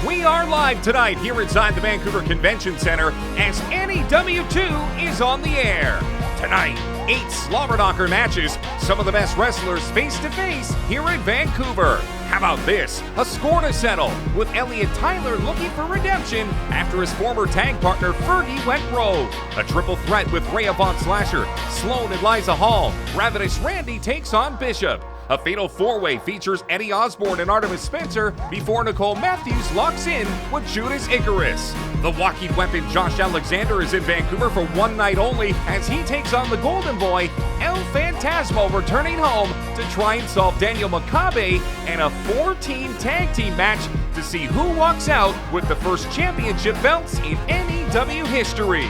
We are live tonight here inside the Vancouver Convention Center as NEW2 is on the air. Tonight, 8 slobber knocker matches, some of the best wrestlers face to face here in Vancouver. How about this? A score to settle, with Elliot Tyler looking for redemption after his former tag partner Fergie went rogue. A triple threat with Riea Von Slasher, Sloan and Liiza Hall. Ravenous Randy takes on Bishop. A fatal four-way features Eddie Osbourne and Artemis Spencer before Nicole Matthews locks in with Judas Icarus. The walking weapon Josh Alexander is in Vancouver for one night only as he takes on the Golden Boy, El Phantasmo, returning home to try and solve Daniel Makabe and a 4-team tag team match to see who walks out with the first championship belts in NEW history.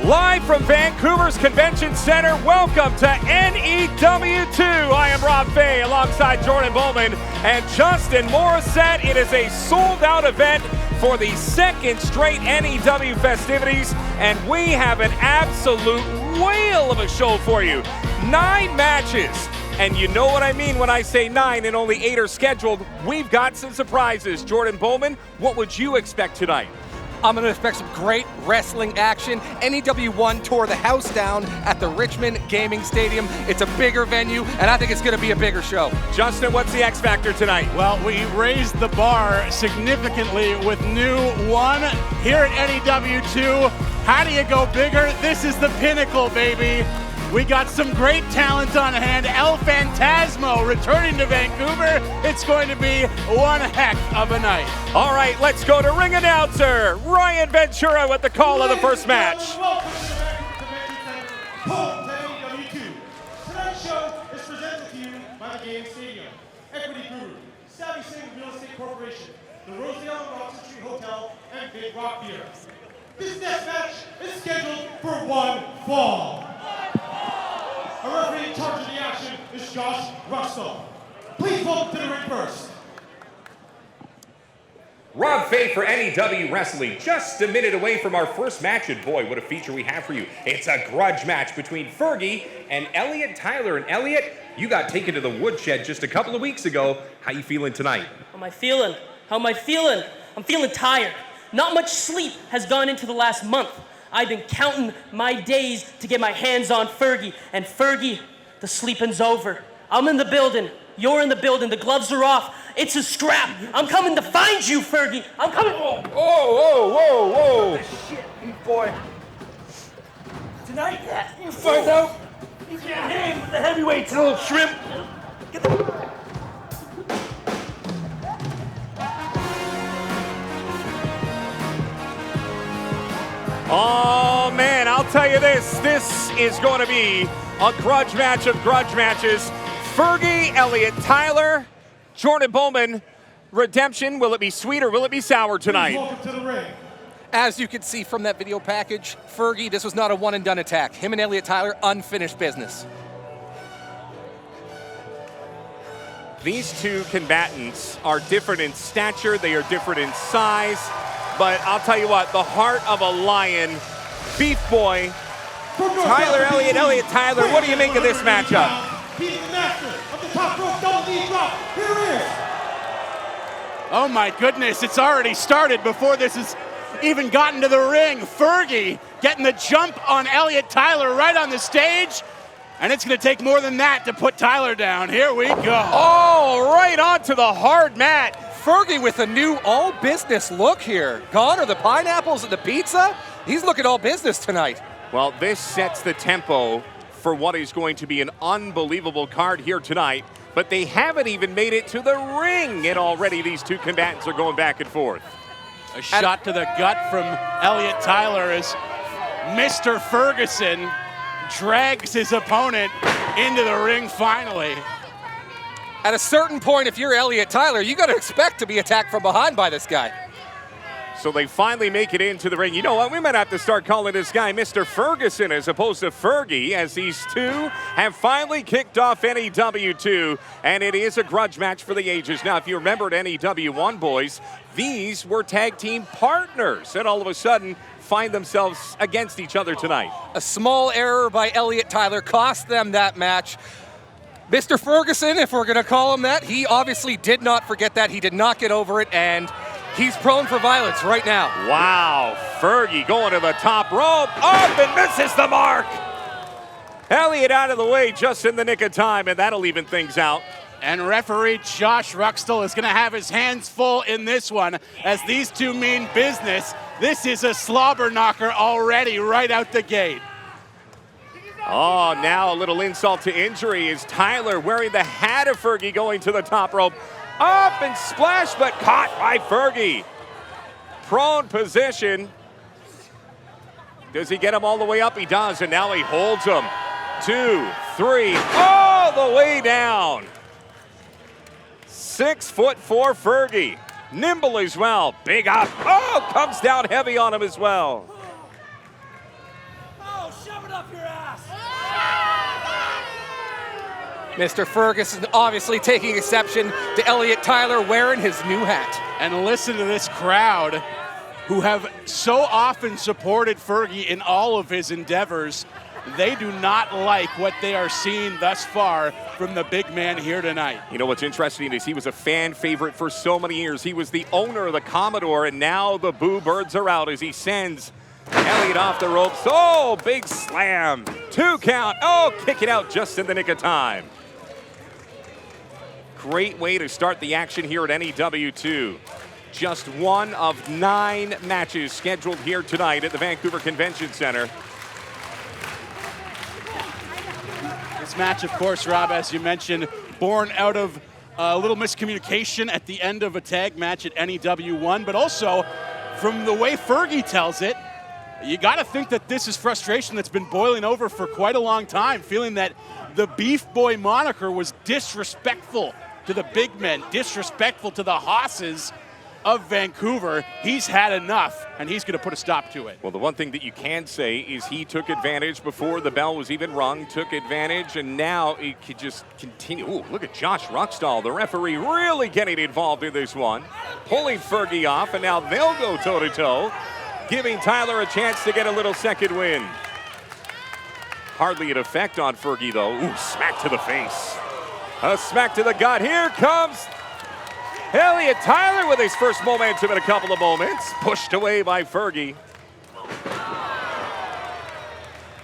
Live from Vancouver's Convention Center, welcome to NEW2. I am Rob Fay alongside Jordan Bowman and Justin Morissette. It is a sold-out event for the second straight NEW festivities, and we have an absolute whale of a show for you. 9 matches. And you know what I mean when I say 9 and only 8 are scheduled. We've got some surprises. Jordan Bowman, what would you expect tonight? I'm going to expect some great wrestling action. NEW1 tore the house down at the Richmond Gaming Stadium. It's a bigger venue, and I think it's going to be a bigger show. Justin, what's the X factor tonight? Well, we raised the bar significantly with new 1 here at NEW2. How do you go bigger? This is the pinnacle, baby. We got some great talent on hand. El Phantasmo returning to Vancouver. It's going to be one heck of a night. All right, let's go to ring announcer Ryan Ventura with the call of the first match. Welcome to the Vancouver Convention Center, home to NEW2. Tonight's show is presented to you by the Game Stadium, Equity Guru, Savvy Sing Real Estate Corporation, the Rosedale and Roxton Street Hotel, and Big Rock Beer. This next match is scheduled for one fall. Our referee in charge of the action is Josh Russell. Please welcome to the ring first. Rob Fay for NEW Wrestling, just a minute away from our first match, and boy, what a feature we have for you. It's a grudge match between Fergie and Elliot Tyler. And Elliot, you got taken to the woodshed just a couple of weeks ago. How you feeling tonight? How am I feeling? I'm feeling tired. Not much sleep has gone into the last month. I've been counting my days to get my hands on Fergie. And Fergie, the sleeping's over. I'm in the building. You're in the building. The gloves are off. It's a scrap. I'm coming to find you, Fergie. I'm coming. Whoa. Shit, you boy. Tonight, you find out you can't hang with the heavyweights, little shrimp. Get the... Oh man, I'll tell you this is going to be a grudge match of grudge matches. Fergie, Elliot Tyler, Jordan Bowman, redemption, will it be sweet or will it be sour tonight? Welcome to the ring. As you can see from that video package, Fergie, this was not a one and done attack. Him and Elliot Tyler, unfinished business. These two combatants are different in stature, they are different in size. But I'll tell you what, the heart of a lion, Beef Boy, Tyler Elliott, Elliot Tyler, what do you make of this matchup? He's the master of the top rope double knee drop. Here it is. Oh my goodness, it's already started before this has even gotten to the ring. Fergie getting the jump on Elliot Tyler right on the stage. And it's going to take more than that to put Tyler down. Here we go. Oh, right onto the hard mat. Fergie with a new all-business look here. Gone are the pineapples and the pizza. He's looking all business tonight. Well, this sets the tempo for what is going to be an unbelievable card here tonight. But they haven't even made it to the ring, and already these two combatants are going back and forth. A shot to the gut from Elliot Tyler as Mr. Ferguson drags his opponent into the ring finally. At a certain point, if you're Elliot Tyler, you got to expect to be attacked from behind by this guy. So they finally make it into the ring. You know what? We might have to start calling this guy Mr. Ferguson as opposed to Fergie, as these two have finally kicked off NEW 2, and it is a grudge match for the ages. Now, if you remember at NEW 1, boys, these were tag team partners, and all of a sudden find themselves against each other tonight. A small error by Elliot Tyler cost them that match. Mr. Ferguson, if we're going to call him that, he obviously did not forget that. He did not get over it, and he's prone for violence right now. Wow, Fergie going to the top rope, up and misses the mark. Elliot out of the way just in the nick of time, and that'll even things out. And referee Josh Ruxtell is going to have his hands full in this one as these two mean business. This is a slobber knocker already right out the gate. Oh, now a little insult to injury is Tyler wearing the hat of Fergie going to the top rope. Up and splash, but caught by Fergie. Prone position. Does he get him all the way up? He does, and now he holds him. 2, 3, all the way down. 6'4" Fergie. Nimble as well. Big up. Oh, comes down heavy on him as well. Oh, shove it up your ass. Mr. Ferguson obviously taking exception to Elliot Tyler wearing his new hat. And listen to this crowd who have so often supported Fergie in all of his endeavors. They do not like what they are seeing thus far from the big man here tonight. You know what's interesting is he was a fan favorite for so many years. He was the owner of the Commodore, and now the Boo Birds are out as he sends Elliot off the ropes. Oh, big slam. 2 count. Oh, kick it out just in the nick of time. Great way to start the action here at NEW 2. Just one of 9 matches scheduled here tonight at the Vancouver Convention Center. This match, of course, Rob, as you mentioned, born out of a little miscommunication at the end of a tag match at NEW 1, but also from the way Fergie tells it, you got to think that this is frustration that's been boiling over for quite a long time, feeling that the Beef Boy moniker was disrespectful to the big men, disrespectful to the hosses of Vancouver. He's had enough, and he's going to put a stop to it. Well, the one thing that you can say is he took advantage before the bell was even rung, took advantage, and now he could just continue. Ooh, look at Josh Ruxtall, the referee, really getting involved in this one, pulling Fergie off, and now they'll go toe-to-toe, giving Tyler a chance to get a little second win. Hardly an effect on Fergie, though. Ooh, smack to the face. A smack to the gut. Here comes Elliot Tyler with his first momentum in a couple of moments. Pushed away by Fergie.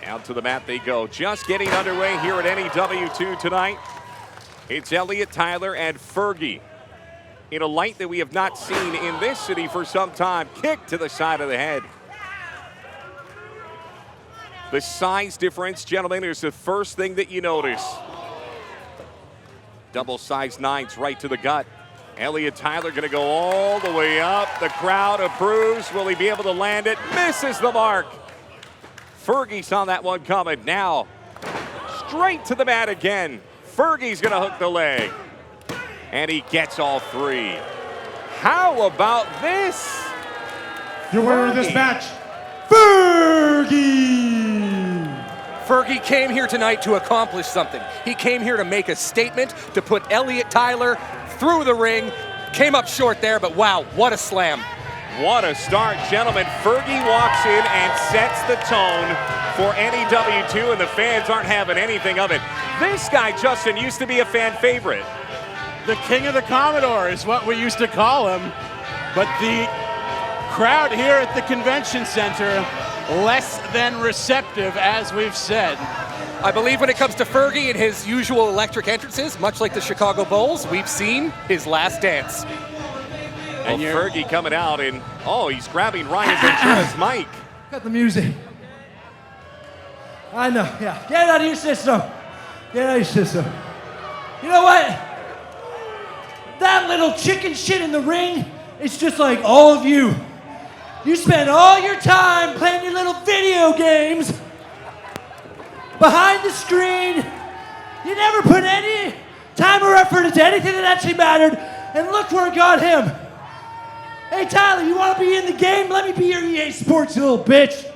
Out to the mat they go. Just getting underway here at NEW 2 tonight. It's Elliot Tyler and Fergie in a light that we have not seen in this city for some time. Kick to the side of the head. The size difference, gentlemen, is the first thing that you notice. Double size 9s right to the gut. Elliot Tyler going to go all the way up. The crowd approves. Will he be able to land it? Misses the mark. Fergie saw that one coming. Now, straight to the mat again. Fergie's going to hook the leg. And he gets all 3. How about this? Your winner of this match, Fergie! Fergie came here tonight to accomplish something. He came here to make a statement, to put Elliot Tyler through the ring. Came up short there, but wow, what a slam. What a start, gentlemen. Fergie walks in and sets the tone for NEW 2, and the fans aren't having anything of it. This guy, Justin, used to be a fan favorite. The king of the Commodore is what we used to call him. But the crowd here at the convention center, less than receptive, as we've said. I believe when it comes to Fergie and his usual electric entrances, much like the Chicago Bulls, we've seen his last dance. And Fergie coming out, and oh, he's grabbing Ryan Ventura's mic. Got the music. I know, yeah. Get it out of your system. Get it out of your system. You know what? That little chicken shit in the ring is just like all of you. You spend all your time playing your little video games behind the screen. You never put any time or effort into anything that actually mattered. And look where it got him. Hey, Tyler, you want to be in the game? Let me be your EA Sports, you little bitch.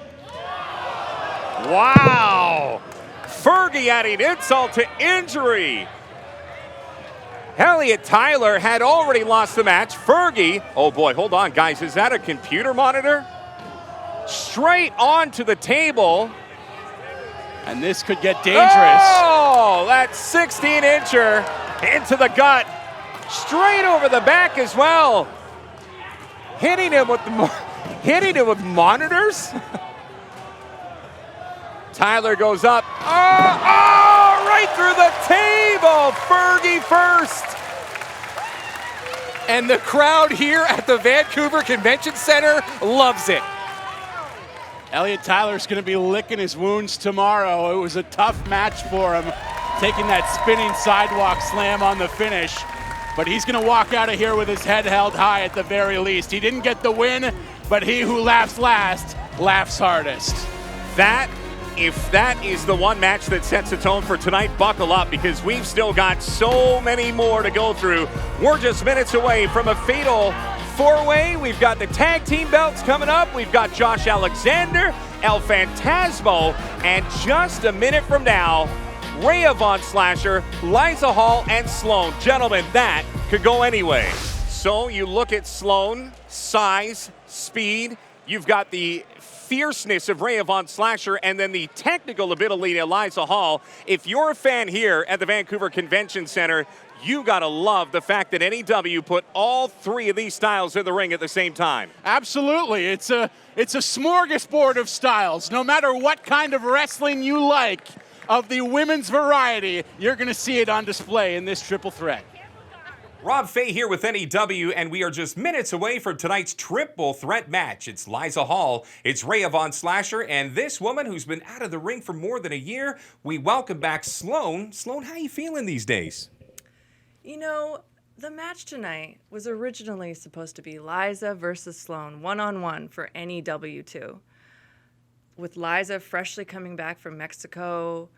Wow! Fergie adding insult to injury. Elliot Tyler had already lost the match. Fergie, oh boy, hold on, guys. Is that a computer monitor? Straight onto the table. And this could get dangerous. Oh, that 16-incher into the gut. Straight over the back as well. Hitting him with monitors. Tyler goes up. Oh, right through the table. Fergie first. And the crowd here at the Vancouver Convention Center loves it. Elliot Tyler's going to be licking his wounds tomorrow. It was a tough match for him, taking that spinning sidewalk slam on the finish. But he's going to walk out of here with his head held high at the very least. He didn't get the win, but he who laughs last laughs hardest. If that is the one match that sets the tone for tonight, buckle up, because we've still got so many more to go through. We're just minutes away from a fatal four-way. We've got the tag team belts coming up. We've got Josh Alexander, El Phantasmo, and just a minute from now, Riea Von Slasher, Liiza Hall, and Sloan. Gentlemen, that could go anyway. So you look at Sloan, size, speed. You've got the fierceness of Riea Von Slasher, and then the technical ability of Liiza Hall. If you're a fan here at the Vancouver Convention Center, you gotta love the fact that NEW put all three of these styles in the ring at the same time. Absolutely. It's a smorgasbord of styles. No matter what kind of wrestling you like, of the women's variety, you're going to see it on display in this triple threat. Rob Fay here with NEW, and we are just minutes away from tonight's triple threat match. It's Liiza Hall, it's Riea Von Slasher, and this woman who's been out of the ring for more than a year. We welcome back Sloan. Sloan, how you feeling these days? You know, the match tonight was originally supposed to be Liiza versus Sloan, one-on-one for NEW2. With Liiza freshly coming back from Mexico,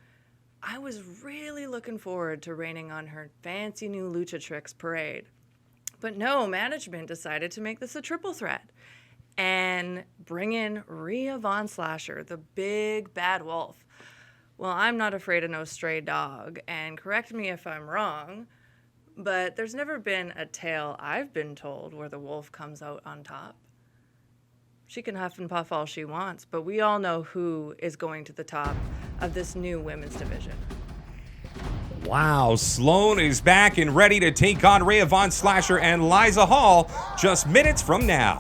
I was really looking forward to raining on her fancy new Lucha Tricks parade. But no, management decided to make this a triple threat and bring in Riea Von Slasher, the big bad wolf. Well, I'm not afraid of no stray dog, and correct me if I'm wrong, but there's never been a tale I've been told where the wolf comes out on top. She can huff and puff all she wants, but we all know who is going to the top of this new women's division. Wow, Sloan is back and ready to take on Riea Von Slasher and Liiza Hall just minutes from now.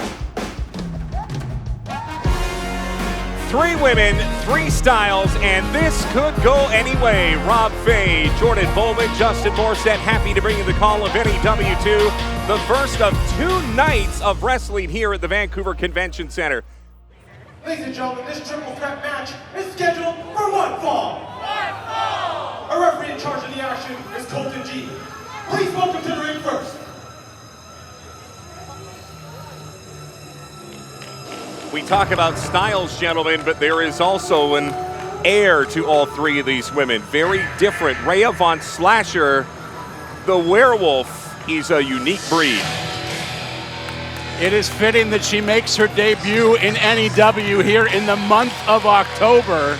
3 women, 3 styles, and this could go anyway. Rob Fay, Jordan Bowman, Justin Morissette, happy to bring you the call of NEW2, the first of 2 nights of wrestling here at the Vancouver Convention Center. Ladies and gentlemen, this triple threat match is scheduled for one fall. One fall! Our referee in charge of the action is Colton G. Please welcome to the ring first. We talk about styles, gentlemen, but there is also an air to all 3 of these women. Very different. Riea Von Slasher, the werewolf, is a unique breed. It is fitting that she makes her debut in NEW here in the month of October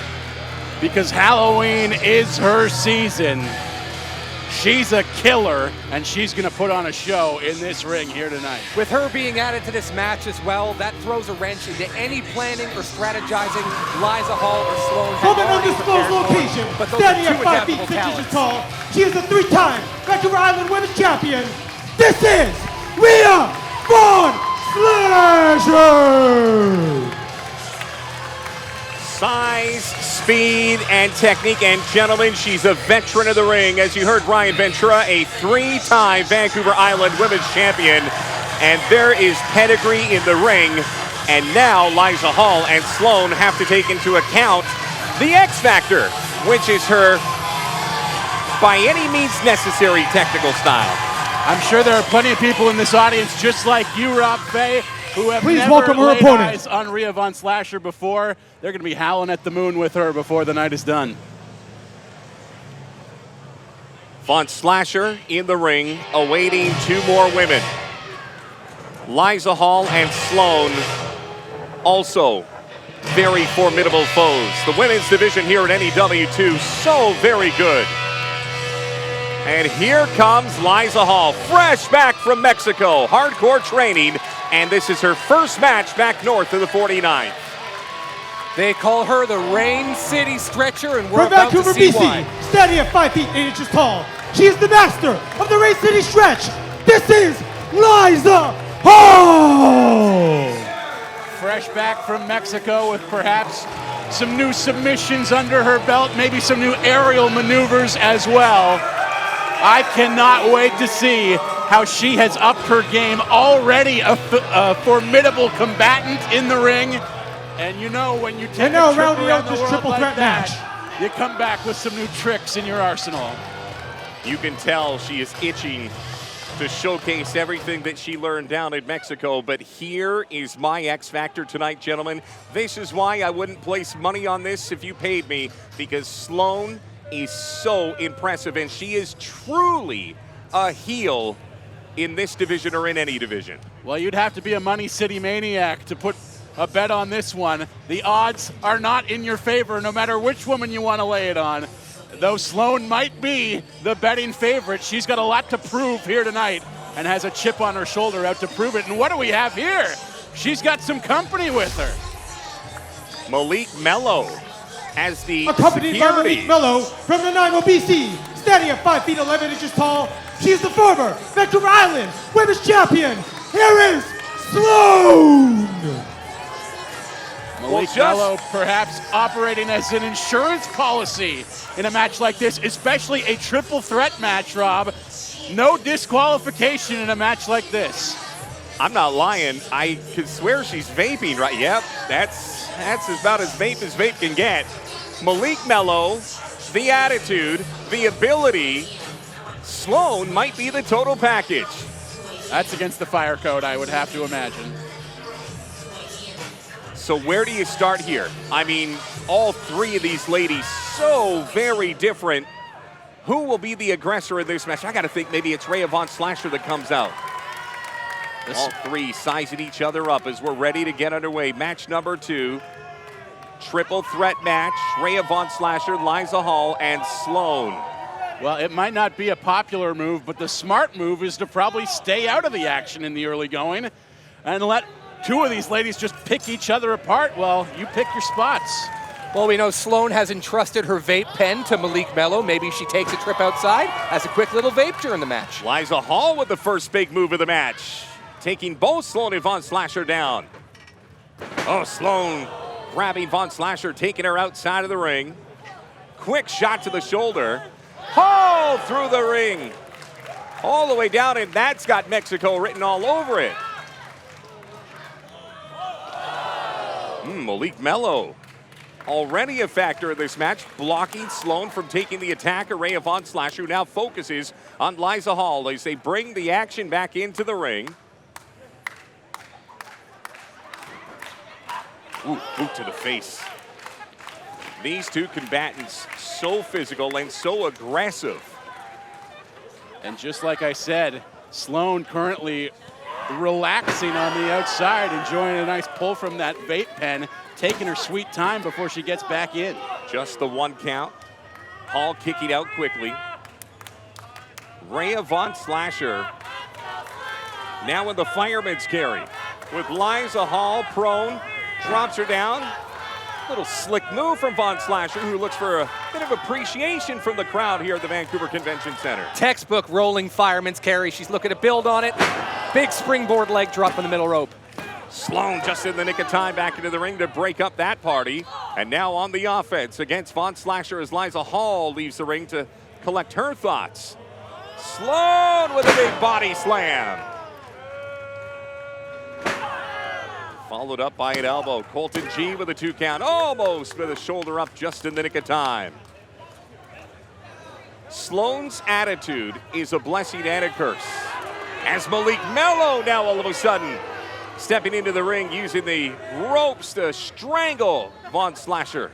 because Halloween is her season. She's a killer, and she's going to put on a show in this ring here tonight. With her being added to this match as well, that throws a wrench into any planning or strategizing Liiza Hall or Sloan From had an already undisclosed prepared for. location, But those standing are at 2 5 feet adaptable 6 inches talents. tall, she is a 3-time Vancouver Island Women's Champion. This is Riea Von Slasher! Size, speed, and technique. And gentlemen, she's a veteran of the ring. As you heard Ryan Ventura, a 3-time Vancouver Island Women's Champion. And there is pedigree in the ring. And now Liiza Hall and Sloan have to take into account the X Factor, which is her, by any means necessary, technical style. I'm sure there are plenty of people in this audience just like you, Rob Fay, who have Please never welcome her laid opponent. eyes on Riea Von Slasher before. They're going to be howling at the moon with her before the night is done. Von Slasher in the ring, awaiting 2 more women. Liiza Hall and Sloan, also very formidable foes. The women's division here at NEW2, so very good. And here comes Liiza Hall, fresh back from Mexico, hardcore training, and this is her first match back north of the 49th. They call her the Rain City Stretcher, and we're From about Vancouver, to see BC, why. standing at 5 feet 8 inches tall, she is the master of the Rain City Stretch. This is Liiza Hall! Fresh back from Mexico with perhaps some new submissions under her belt, maybe some new aerial maneuvers as well. I cannot wait to see how she has upped her game. Already a formidable combatant in the ring. And you know when you take a trip rounding around out the this world triple like threat that, match. you come back with some new tricks in your arsenal. You can tell she is itching to showcase everything that she learned down in Mexico. But here is my X Factor tonight, gentlemen. This is why I wouldn't place money on this if you paid me, because Sloan is so impressive, and she is truly a heel in this division or in any division. Well, you'd have to be a Money City maniac to put a bet on this one. The odds are not in your favor, no matter which woman you want to lay it on. Though Sloan might be the betting favorite, she's got a lot to prove here tonight and has a chip on her shoulder out to prove it. And what do we have here? She's got some company with her. Malik Mello as the Accompanied by Malik Mello from Nanaimo, BC, standing at 5 feet 11 inches tall. She is the former Vancouver Island Women's Champion. Here is Sloan! Malik Mello perhaps operating as an insurance policy in a match like this, especially a triple threat match, Rob. No disqualification in a match like this. I'm not lying. I could swear she's vaping, right? Yep, that's about as vape can get. Malik Mello, the attitude, the ability. Sloan might be the total package. That's against the fire code, I would have to imagine. So where do you start here? I mean, all three of these ladies so very different. Who will be the aggressor in this match? I got to think maybe it's Rhea Von Slasher that comes out. All three sizing each other up as we're ready to get underway. Match number 2, triple threat match. Rhea Von Slasher, Liiza Hall, and Sloan. Well, it might not be a popular move, but the smart move is to probably stay out of the action in the early going and let two of these ladies just pick each other apart. Well, you pick your spots. Well, we know Sloan has entrusted her vape pen to Malik Mello. Maybe she takes a trip outside, has a quick little vape during the match. Liiza Hall with the first big move of the match, taking both Sloan and Von Slasher down. Oh, Sloan grabbing Von Slasher, taking her outside of the ring. Quick shot to the shoulder. Hall through the ring. All the way down, and that's got Mexico written all over it. Malik Mello, already a factor in this match, blocking Sloan from taking the attack of Rhea Von Slasher, who now focuses on Liiza Hall as they bring the action back into the ring. Ooh, boot to the face. These two combatants, so physical and so aggressive. And just like I said, Sloan currently relaxing on the outside, enjoying a nice pull from that vape pen, taking her sweet time before she gets back in. Just the 1 count. Hall kicking out quickly. Rhea Von Slasher now in the fireman's carry with Liiza Hall prone, drops her down. Little slick move from Von Slasher, who looks for a bit of appreciation from the crowd here at the Vancouver Convention Center. Textbook rolling fireman's carry. She's looking to build on it. Big springboard leg drop in the middle rope. Sloan just in the nick of time back into the ring to break up that party. And now on the offense against Von Slasher as Liiza Hall leaves the ring to collect her thoughts. Sloan with a big body slam. Followed up by an elbow. Colton G with a 2 count. Almost with a shoulder up just in the nick of time. Sloan's attitude is a blessing and a curse. As Malik Mello now all of a sudden stepping into the ring using the ropes to strangle Von Slasher.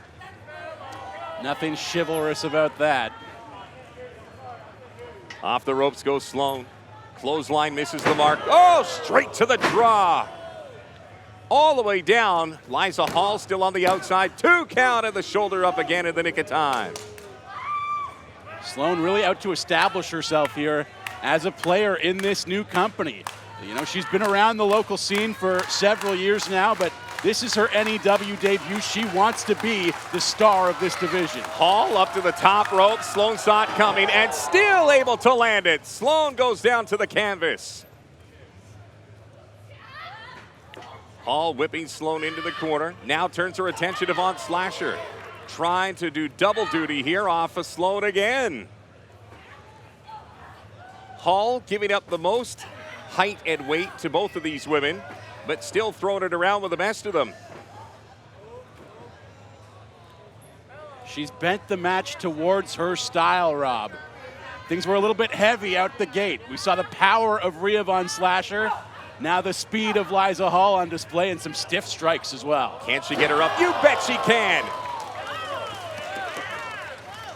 Nothing chivalrous about that. Off the ropes goes Sloan. Clothesline misses the mark. Oh, straight to the draw. All the way down. Liiza Hall still on the outside. 2 count and the shoulder up again in the nick of time. Sloan really out to establish herself here as a player in this new company. You know, she's been around the local scene for several years now, but this is her NEW debut. She wants to be the star of this division. Hall up to the top rope. Sloan saw it coming and still able to land it. Sloan goes down to the canvas. Hall whipping Sloan into the corner. Now turns her attention to Von Slasher. Trying to do double duty here off of Sloan again. Hall giving up the most height and weight to both of these women, but still throwing it around with the best of them. She's bent the match towards her style, Rob. Things were a little bit heavy out the gate. We saw the power of Riea Von Slasher. Now the speed of Liiza Hall on display and some stiff strikes as well. Can she get her up? You bet she can.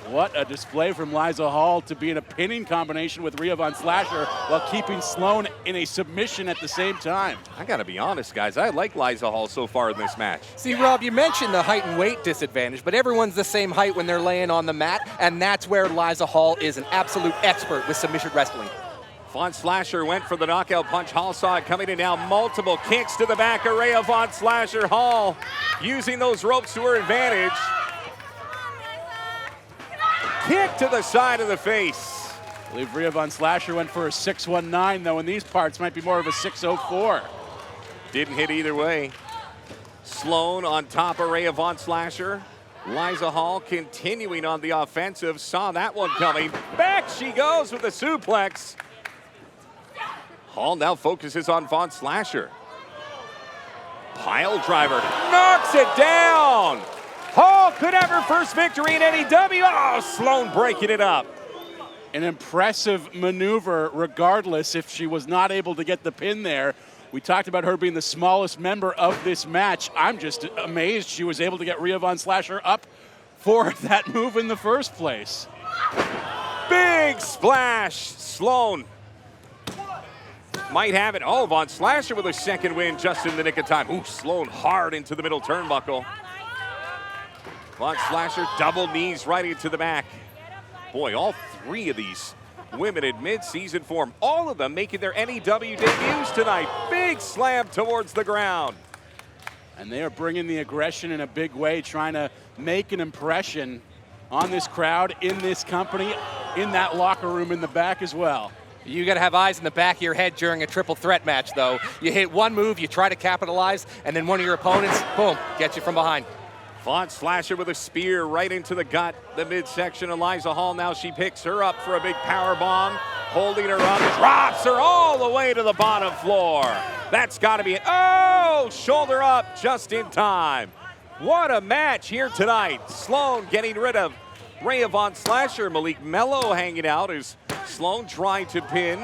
What a display from Liiza Hall to be in a pinning combination with Riea Von Slasher while keeping Sloan in a submission at the same time. I gotta be honest, guys. I like Liiza Hall so far in this match. See, Rob, you mentioned the height and weight disadvantage, but everyone's the same height when they're laying on the mat, and that's where Liiza Hall is an absolute expert with submission wrestling. Von Slasher went for the knockout punch. Hall saw it coming in now. Multiple kicks to the back of Riea Von Slasher. Hall using those ropes to her advantage. Kick to the side of the face. I believe Riea Von Slasher went for a 619, though in these parts might be more of a 604. Didn't hit either way. Sloan on top of Riea Von Slasher. Liiza Hall continuing on the offensive. Saw that one coming. Back she goes with the suplex. Hall now focuses on Von Slasher. Pile driver, knocks it down. Hall could have her first victory in NEW. Oh, Sloan breaking it up. An impressive maneuver regardless if she was not able to get the pin there. We talked about her being the smallest member of this match. I'm just amazed she was able to get Riea Von Slasher up for that move in the first place. Big splash. Sloan might have it. Oh, Von Slasher with a second win just in the nick of time. Ooh, Sloan hard into the middle turnbuckle. Von Slasher double knees right into the back. Boy, all 3 of these women in mid-season form, all of them making their NEW debuts tonight. Big slam towards the ground. And they are bringing the aggression in a big way, trying to make an impression on this crowd, in this company, in that locker room in the back as well. You got to have eyes in the back of your head during a triple threat match, though. You hit one move, you try to capitalize, and then one of your opponents, boom, gets you from behind. Von Slasher with a spear right into the gut, the midsection of Liiza Hall. Now she picks her up for a big power bomb, holding her up, drops her all the way to the bottom floor. That's got to be it. Oh, shoulder up just in time. What a match here tonight. Sloan getting rid of Riea Von Slasher. Malik Mello hanging out as Sloan trying to pin.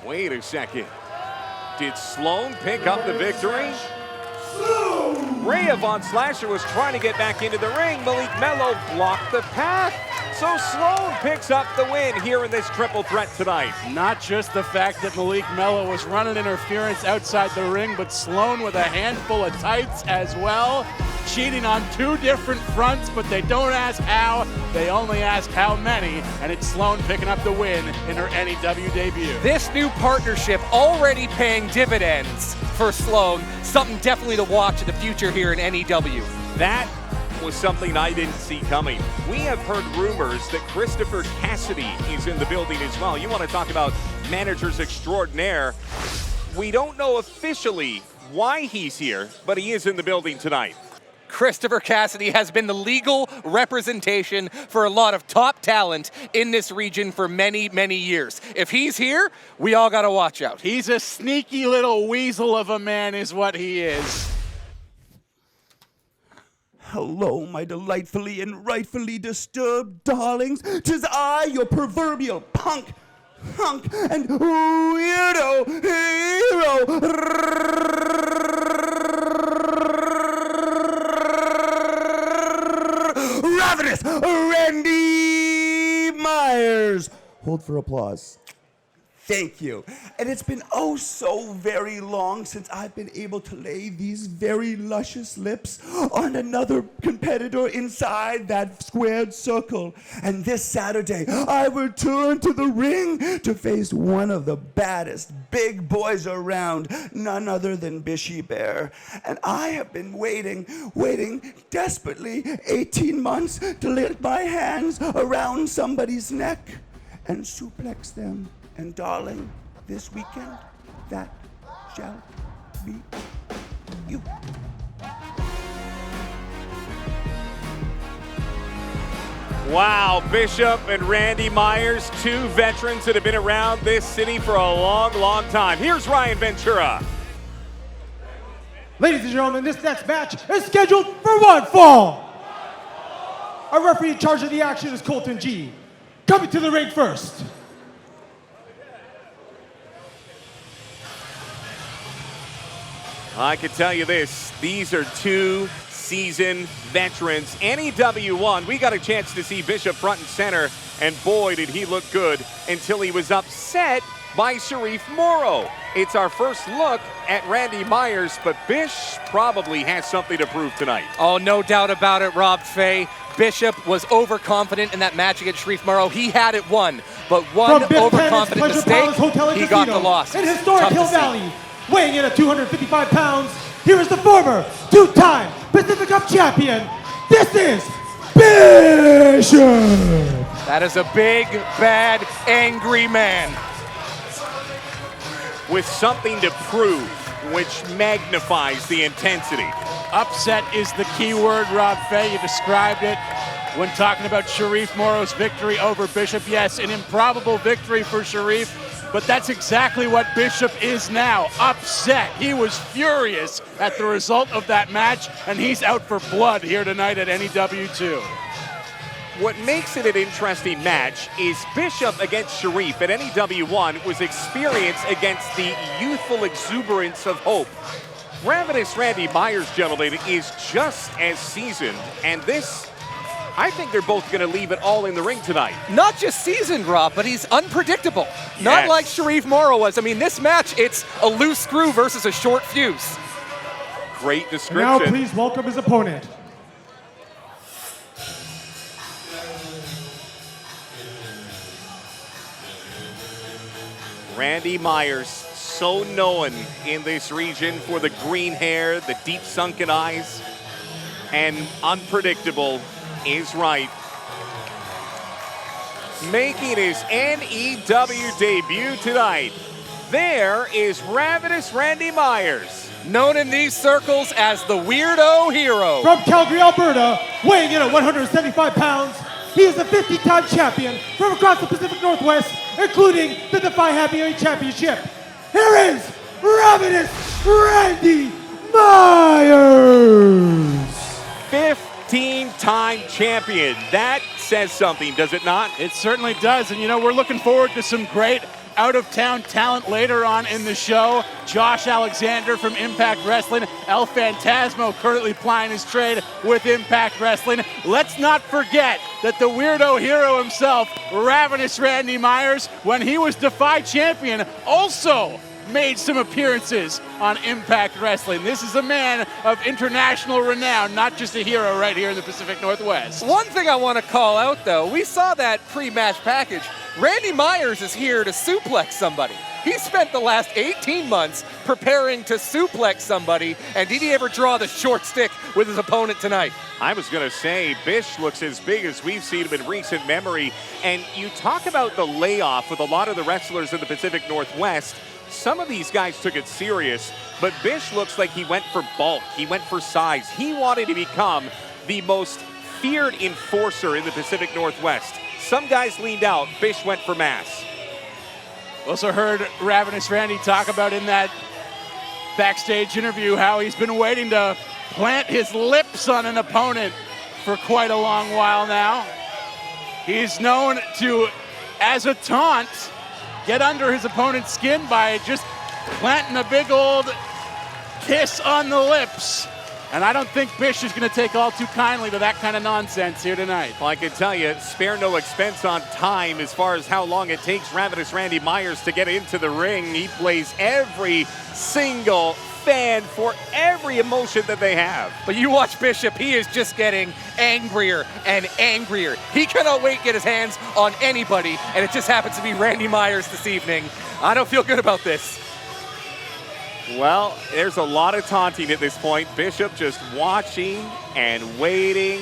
Wait a second. Did Sloan pick up the victory? Riea Von Slasher was trying to get back into the ring. Malik Mello blocked the path. So Sloan picks up the win here in this triple threat tonight. Not just the fact that Malik Mello was running interference outside the ring, but Sloan with a handful of tights as well. Cheating on 2 different fronts, but they don't ask how, they only ask how many, and it's Sloan picking up the win in her NEW debut. This new partnership already paying dividends for Sloan. Something definitely to watch in the future here in NEW. That was something I didn't see coming. We have heard rumors that Christopher Cassidy is in the building as well. You want to talk about managers extraordinaire. We don't know officially why he's here, but he is in the building tonight. Christopher Cassidy has been the legal representation for a lot of top talent in this region for many, many years. If he's here, we all got to watch out. He's a sneaky little weasel of a man is what he is. Hello, my delightfully and rightfully disturbed darlings. 'Tis I, your proverbial punk, hunk, and weirdo hero, Ravenous Randy Myers. Hold for applause. Thank you. And it's been oh so very long since I've been able to lay these very luscious lips on another competitor inside that squared circle. And this Saturday, I return to the ring to face one of the baddest big boys around, none other than Bishy Bear. And I have been waiting desperately 18 months to let my hands around somebody's neck and suplex them. And darling, this weekend, that shall be you. Wow, Bishop and Randy Myers, two veterans that have been around this city for a long, long time. Here's Ryan Ventura. Ladies and gentlemen, this next match is scheduled for one fall. Our referee in charge of the action is Colton G. Coming to the ring first. I can tell you this, these are two seasoned veterans. NEW won. We got a chance to see Bishop front and center, and boy, did he look good until he was upset by Sharif Morrow. It's our first look at Randy Myers, but Bish probably has something to prove tonight. Oh, no doubt about it, Rob Fay. Bishop was overconfident in that match against Sharif Morrow. He had it won, but one overconfident mistake, he got the loss. In historic Hill Valley, weighing in at 255 pounds, here is the former two-time Pacific Cup champion. This is Bishop. That is a big, bad, angry man. With something to prove, which magnifies the intensity. Upset is the key word, Rob Fay. You described it when talking about Sharif Morrow's victory over Bishop. Yes, an improbable victory for Sharif, but that's exactly what Bishop is now, upset. He was furious at the result of that match, and he's out for blood here tonight at NEW2. What makes it an interesting match is Bishop against Sharif at NEW1 was experience against the youthful exuberance of hope. Ravenous Randy Myers, gentlemen, is just as seasoned, and this, I think they're both going to leave it all in the ring tonight. Not just seasoned, Rob, but he's unpredictable. Yes. Not like Sharif Morrow was. I mean, this match, it's a loose screw versus a short fuse. Great description. Now please welcome his opponent. Randy Myers, so known in this region for the green hair, the deep sunken eyes, and unpredictable is right. Making his NEW debut tonight, there is Ravenous Randy Myers. Known in these circles as the Weirdo Hero. From Calgary, Alberta, weighing in at 175 pounds, he is a 50-time champion from across the Pacific Northwest, including the Defy Heavyweight Championship. Here is Ravenous Randy Myers. 15-time champion. That says something, does it not? It certainly does, and you know, we're looking forward to some great out-of-town talent later on in the show. Josh Alexander from Impact Wrestling, El Phantasmo currently plying his trade with Impact Wrestling. Let's not forget that the Weirdo Hero himself, Ravenous Randy Myers, when he was Defy champion, also made some appearances on Impact Wrestling. This is a man of international renown, not just a hero right here in the Pacific Northwest. One thing I want to call out, though, we saw that pre-match package. Randy Myers is here to suplex somebody. He spent the last 18 months preparing to suplex somebody, and did he ever draw the short stick with his opponent tonight? I was going to say, Bish looks as big as we've seen him in recent memory, and you talk about the layoff with a lot of the wrestlers in the Pacific Northwest. Some of these guys took it serious, but Bish looks like he went for bulk. He went for size. He wanted to become the most feared enforcer in the Pacific Northwest. Some guys leaned out. Bish went for mass. Also heard Ravenous Randy talk about in that backstage interview how he's been waiting to plant his lips on an opponent for quite a long while now. He's known to, as a taunt, get under his opponent's skin by just planting a big old kiss on the lips. And I don't think Bish is going to take all too kindly to that kind of nonsense here tonight. Well, I can tell you, spare no expense on time as far as how long it takes Ravenous Randy Myers to get into the ring. He plays every single fan for every emotion that they have. But you watch Bishop, he is just getting angrier and angrier. He cannot wait to get his hands on anybody, and it just happens to be Randy Myers this evening. I don't feel good about this. Well, there's a lot of taunting at this point. Bishop just watching and waiting.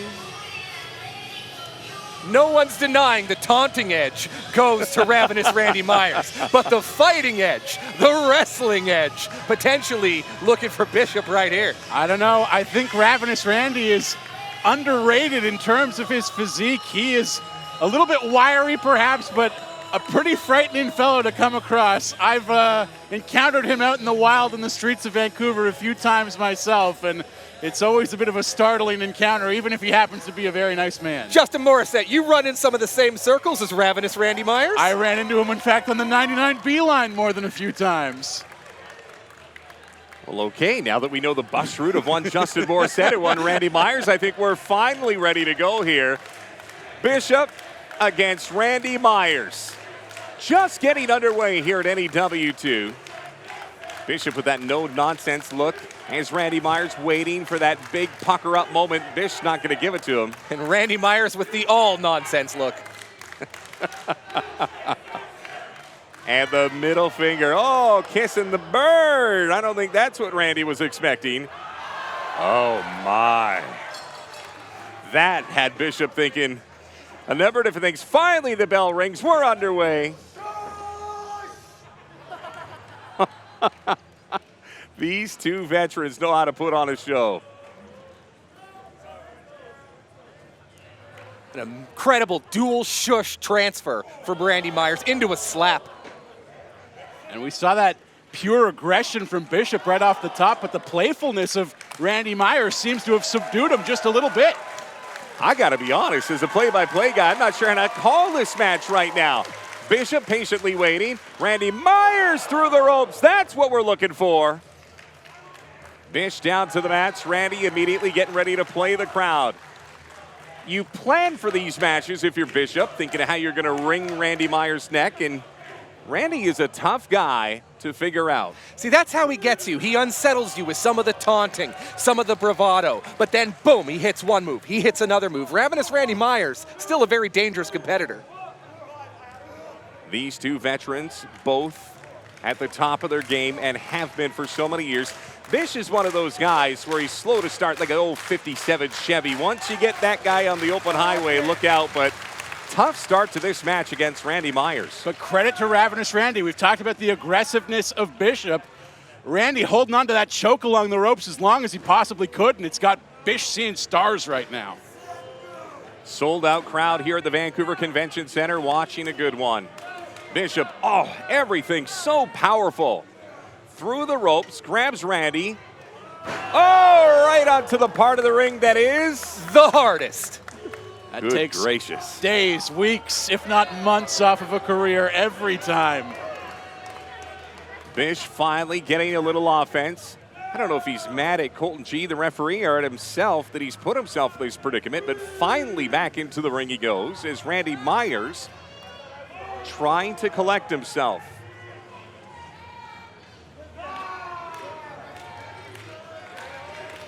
No one's denying the taunting edge goes to Ravenous Randy Myers, but the fighting edge, the wrestling edge, potentially looking for Bishop right here. I don't know. I think Ravenous Randy is underrated in terms of his physique. He is a little bit wiry perhaps, but a pretty frightening fellow to come across. I've encountered him out in the wild in the streets of Vancouver a few times myself, and it's always a bit of a startling encounter, even if he happens to be a very nice man. Justin Morissette, you run in some of the same circles as Ravenous Randy Myers? I ran into him, in fact, on the 99B line more than a few times. Well, okay, now that we know the bus route of one Justin Morissette and one Randy Myers, I think we're finally ready to go here. Bishop against Randy Myers. Just getting underway here at NEW2. Bishop with that no-nonsense look as Randy Myers waiting for that big pucker-up moment. Bish not going to give it to him. And Randy Myers with the all-nonsense look. And the middle finger. Oh, kissing the bird. I don't think that's what Randy was expecting. Oh, my. That had Bishop thinking a number of different things. Finally, the bell rings. We're underway. These two veterans know how to put on a show. An incredible dual shush transfer from Randy Myers into a slap. And we saw that pure aggression from Bishop right off the top, but the playfulness of Randy Myers seems to have subdued him just a little bit. I got to be honest, as a play-by-play guy, I'm not sure how to call this match right now. Bishop patiently waiting. Randy Myers through the ropes. That's what we're looking for. Bish down to the mats. Randy immediately getting ready to play the crowd. You plan for these matches if you're Bishop, thinking of how you're going to wring Randy Myers' neck, and Randy is a tough guy to figure out. See, that's how he gets you. He unsettles you with some of the taunting, some of the bravado, but then boom, he hits one move, he hits another move. Ravenous Randy Myers, still a very dangerous competitor. These two veterans, both at the top of their game and have been for so many years. Bish is one of those guys where he's slow to start, like an old 57 Chevy. Once you get that guy on the open highway, look out. But tough start to this match against Randy Myers. But credit to Ravenous Randy. We've talked about the aggressiveness of Bishop. Randy holding on to that choke along the ropes as long as he possibly could, and it's got Bish seeing stars right now. Sold out crowd here at the Vancouver Convention Center watching a good one. Bishop, oh, everything so powerful. Through the ropes, grabs Randy. Oh, right onto the part of the ring that is the hardest. That good takes gracious. Days, weeks, if not months off of a career every time. Bish finally getting a little offense. I don't know if he's mad at Colton G, the referee, or at himself that he's put himself in this predicament, but finally back into the ring he goes as Randy Myers trying to collect himself.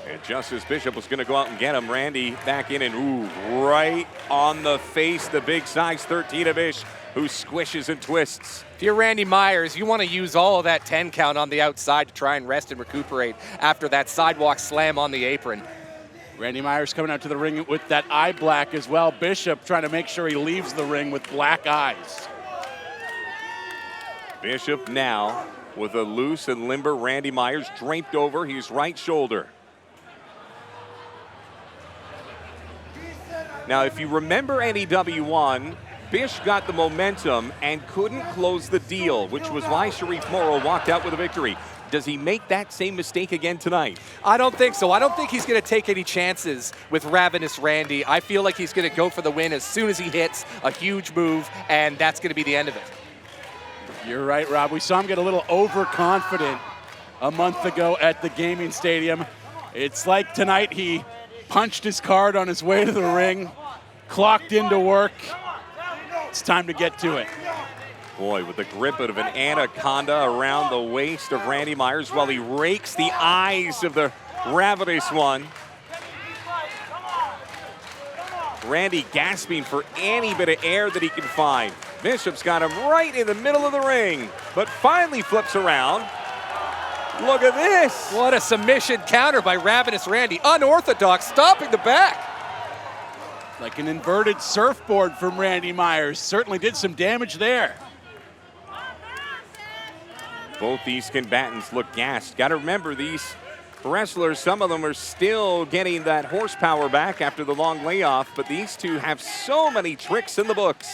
And just as Bishop was going to go out and get him, Randy back in and ooh, right on the face, the big size 13 of Bish, who squishes and twists. If you're Randy Myers, you want to use all of that 10 count on the outside to try and rest and recuperate after that sidewalk slam on the apron. Randy Myers coming out to the ring with that eye black as well. Bishop trying to make sure he leaves the ring with black eyes. Bishop now with a loose and limber Randy Myers draped over his right shoulder. Now, if you remember NEW1, Bish got the momentum and couldn't close the deal, which was why Sharif Morrow walked out with a victory. Does he make that same mistake again tonight? I don't think so. I don't think he's going to take any chances with Ravenous Randy. I feel like he's going to go for the win as soon as he hits a huge move, and that's going to be the end of it. You're right, Rob. We saw him get a little overconfident a month ago at the gaming stadium. It's like tonight he punched his card on his way to the ring, clocked into work. It's time to get to it. Boy, with the grip of an anaconda around the waist of Randy Myers while he rakes the eyes of the Ravenous one. Randy gasping for any bit of air that he can find. Bishop's got him right in the middle of the ring, but finally flips around. Look at this. What a submission counter by Ravenous Randy. Unorthodox, stopping the back. Like an inverted surfboard from Randy Myers. Certainly did some damage there. Both these combatants look gassed. Got to remember, these wrestlers, some of them are still getting that horsepower back after the long layoff, but these two have so many tricks in the books.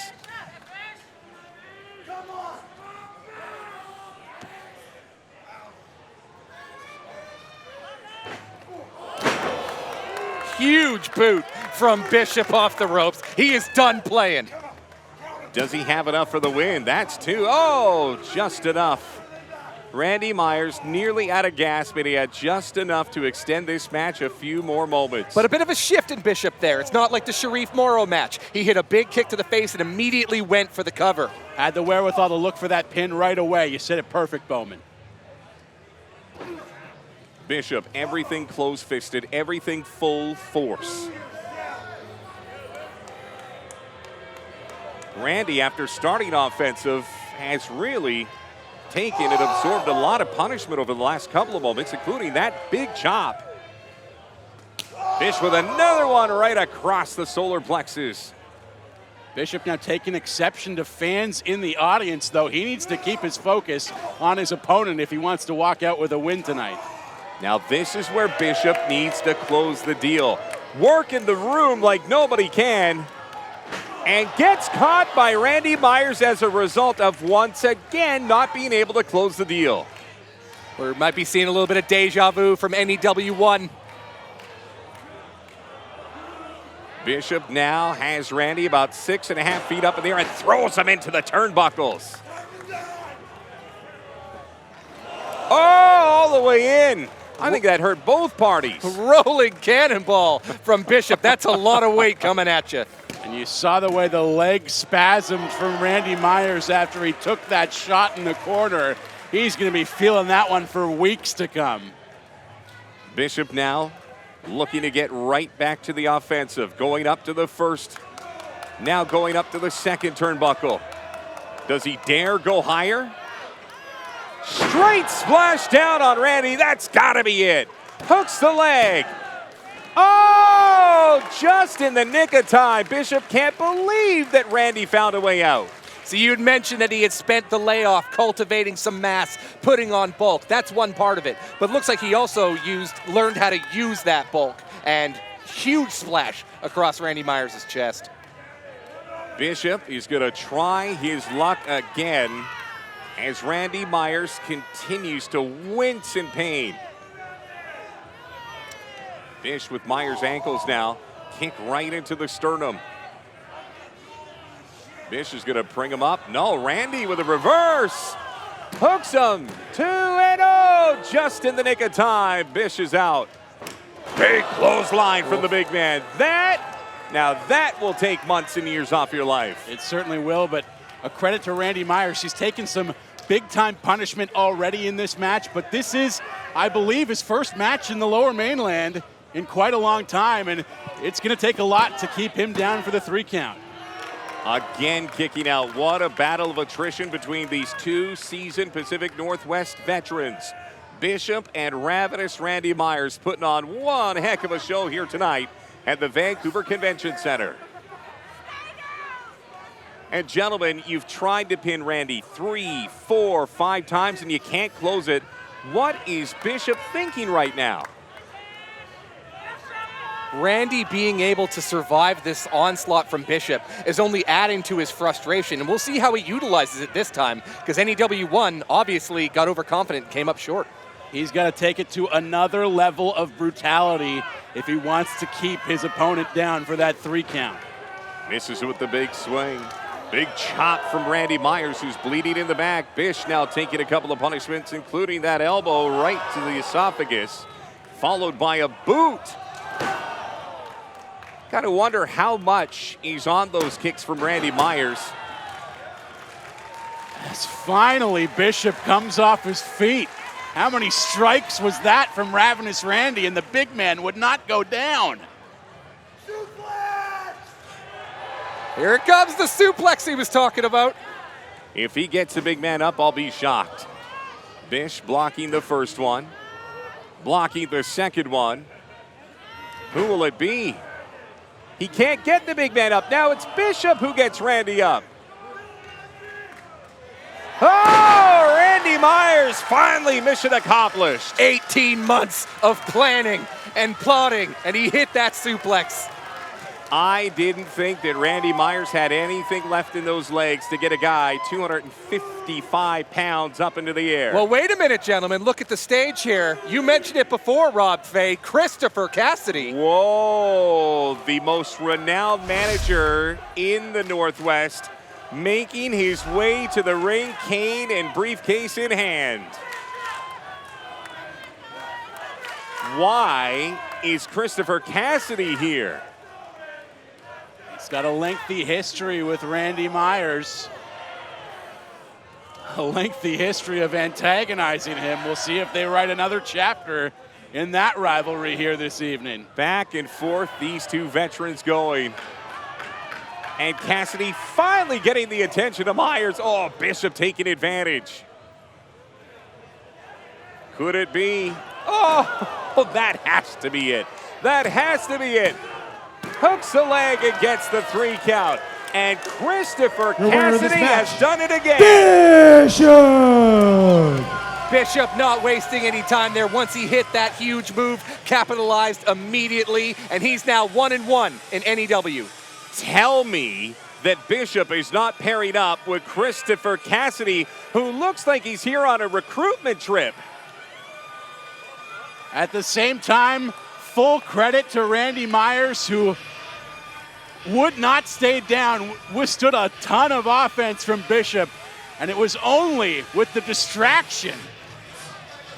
Huge boot from Bishop off the ropes. He is done playing. Does he have enough for the win? That's two. Oh, just enough. Randy Myers nearly out of gas, but he had just enough to extend this match a few more moments. But a bit of a shift in Bishop there. It's not like the Sharif Morrow match. He hit a big kick to the face and immediately went for the cover. Had the wherewithal to look for that pin right away. You said it perfect, Bowman. Bishop, everything close-fisted, everything full force. Randy, after starting offensive, has really taken and absorbed a lot of punishment over the last couple of moments, including that big chop. Bish with another one right across the solar plexus. Bishop now taking exception to fans in the audience, though. He needs to keep his focus on his opponent if he wants to walk out with a win tonight. Now this is where Bishop needs to close the deal. Work in the room like nobody can. And gets caught by Randy Myers as a result of once again not being able to close the deal. We might be seeing a little bit of deja vu from NEW1. Bishop now has Randy about 6.5 feet up in the air and throws him into the turnbuckles. Oh, all the way in. I think that hurt both parties. Rolling cannonball from Bishop. That's a lot of weight coming at you. And you saw the way the leg spasmed from Randy Myers after he took that shot in the corner. He's going to be feeling that one for weeks to come. Bishop now looking to get right back to the offensive. Going up to the first, now going up to the second turnbuckle. Does he dare go higher? Straight splash down on Randy. That's got to be it. Hooks the leg. Oh, just in the nick of time. Bishop can't believe that Randy found a way out. So you'd mentioned that he had spent the layoff cultivating some mass, putting on bulk. That's one part of it. But it looks like he also learned how to use that bulk. And huge splash across Randy Myers' chest. Bishop is going to try his luck again as Randy Myers continues to wince in pain. Bish with Myers' ankles now. Kick right into the sternum. Bish is going to bring him up. No, Randy with a reverse. Hooks him. 2-0. Just in the nick of time. Bish is out. Big clothesline from the big man. Now that will take months and years off your life. It certainly will, but a credit to Randy Myers. He's taken some big-time punishment already in this match, but this is, I believe, his first match in the Lower Mainland in quite a long time, and it's going to take a lot to keep him down for the 3 count. Again kicking out. What a battle of attrition between these two seasoned Pacific Northwest veterans. Bishop and Ravenous Randy Myers putting on one heck of a show here tonight at the Vancouver Convention Center. And gentlemen, you've tried to pin Randy 3, 4, 5 times and you can't close it. What is Bishop thinking right now? Randy being able to survive this onslaught from Bishop is only adding to his frustration, and we'll see how he utilizes it this time, because NEW1 obviously got overconfident and came up short. He's got to take it to another level of brutality if he wants to keep his opponent down for that 3 count. Misses with the big swing. Big chop from Randy Myers, who's bleeding in the back. Bish now taking a couple of punishments, including that elbow right to the esophagus. followed by a boot. Gotta wonder how much he's on those kicks from Randy Myers. As finally Bishop comes off his feet. How many strikes was that from Ravenous Randy, and the big man would not go down. Here it comes, the suplex he was talking about. If he gets the big man up, I'll be shocked. Bish blocking the first one, blocking the second one. Who will it be? He can't get the big man up. Now it's Bishop who gets Randy up. Oh, Randy Myers, finally mission accomplished. 18 months of planning and plotting, and he hit that suplex. I didn't think that Randy Myers had anything left in those legs to get a guy 255 pounds up into the air. Well, wait a minute, gentlemen. Look at the stage here. You mentioned it before, Rob Fay, Christopher Cassidy. Whoa, the most renowned manager in the Northwest, making his way to the ring, cane and briefcase in hand. Why is Christopher Cassidy here? He's got a lengthy history with Randy Myers. A lengthy history of antagonizing him. We'll see if they write another chapter in that rivalry here this evening. Back and forth, these two veterans going. And Cassidy finally getting the attention of Myers. Oh, Bishop taking advantage. Could it be? Oh, that has to be it. That has to be it. Hooks the leg and gets the 3 count. And Christopher Cassidy has done it again. Bishop not wasting any time there. Once he hit that huge move, capitalized immediately, and he's now 1-1 in NEW. Tell me that Bishop is not pairing up with Christopher Cassidy, who looks like he's here on a recruitment trip. At the same time, full credit to Randy Myers, who would not stay down, withstood a ton of offense from Bishop, and it was only with the distraction.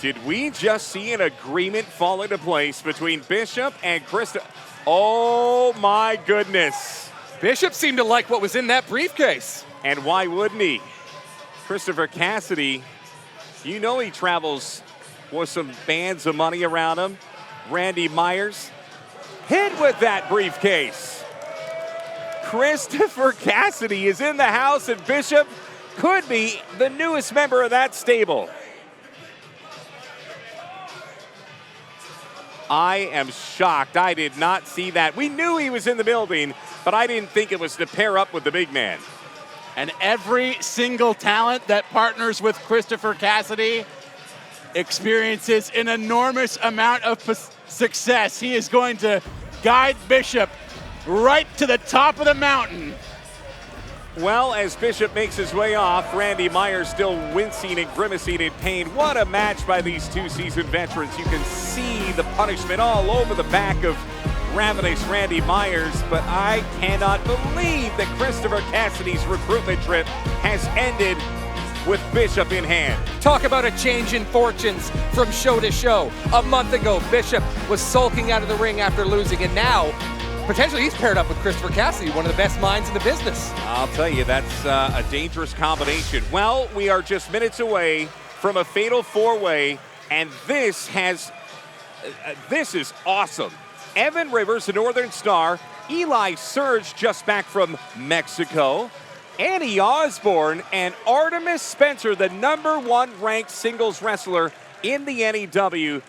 Did we just see an agreement fall into place between Bishop and Christopher? Oh my goodness. Bishop seemed to like what was in that briefcase. And why wouldn't he? Christopher Cassidy, you know he travels with some bands of money around him. Randy Myers, hit with that briefcase. Christopher Cassidy is in the house, and Bishop could be the newest member of that stable. I am shocked. I did not see that. We knew he was in the building, but I didn't think it was to pair up with the big man. And every single talent that partners with Christopher Cassidy experiences an enormous amount of success. He is going to guide Bishop right to the top of the mountain. Well, as Bishop makes his way off, Randy Myers still wincing and grimacing in pain. What a match by these two seasoned veterans. You can see the punishment all over the back of Ravenous Randy Myers, but I cannot believe that Christopher Cassidy's recruitment trip has ended with Bishop in hand. Talk about a change in fortunes from show to show. A month ago, Bishop was sulking out of the ring after losing, and now potentially he's paired up with Christopher Cassidy, one of the best minds in the business. I'll tell you, that's a dangerous combination. Well, we are just minutes away from a fatal four-way, and this is awesome. Evan Rivers, the Northern Star, Eli Surge, just back from Mexico, Annie Osbourne, and Artemis Spencer, the #1 ranked singles wrestler in the NEW.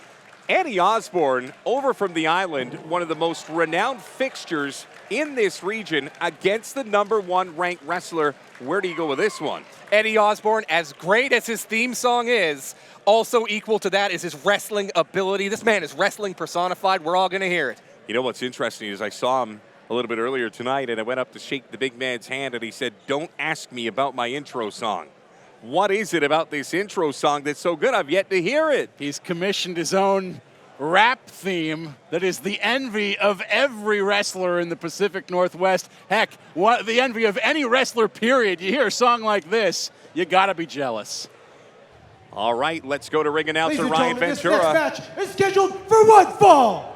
Annie Osbourne, over from the island, one of the most renowned fixtures in this region against the #1 ranked wrestler. Where do you go with this one? Eddie Osbourne, as great as his theme song is, also equal to that is his wrestling ability. This man is wrestling personified. We're all going to hear it. You know what's interesting is I saw him a little bit earlier tonight, and I went up to shake the big man's hand, and he said, "Don't ask me about my intro song." What is it about this intro song that's so good? I've yet to hear it. He's commissioned his own rap theme that is the envy of every wrestler in the Pacific Northwest. Heck, the envy of any wrestler, period. You hear a song like this, you gotta be jealous. All right, let's go to ring announcer Ladies and Ryan gentlemen, Ventura. This next match is scheduled for one fall.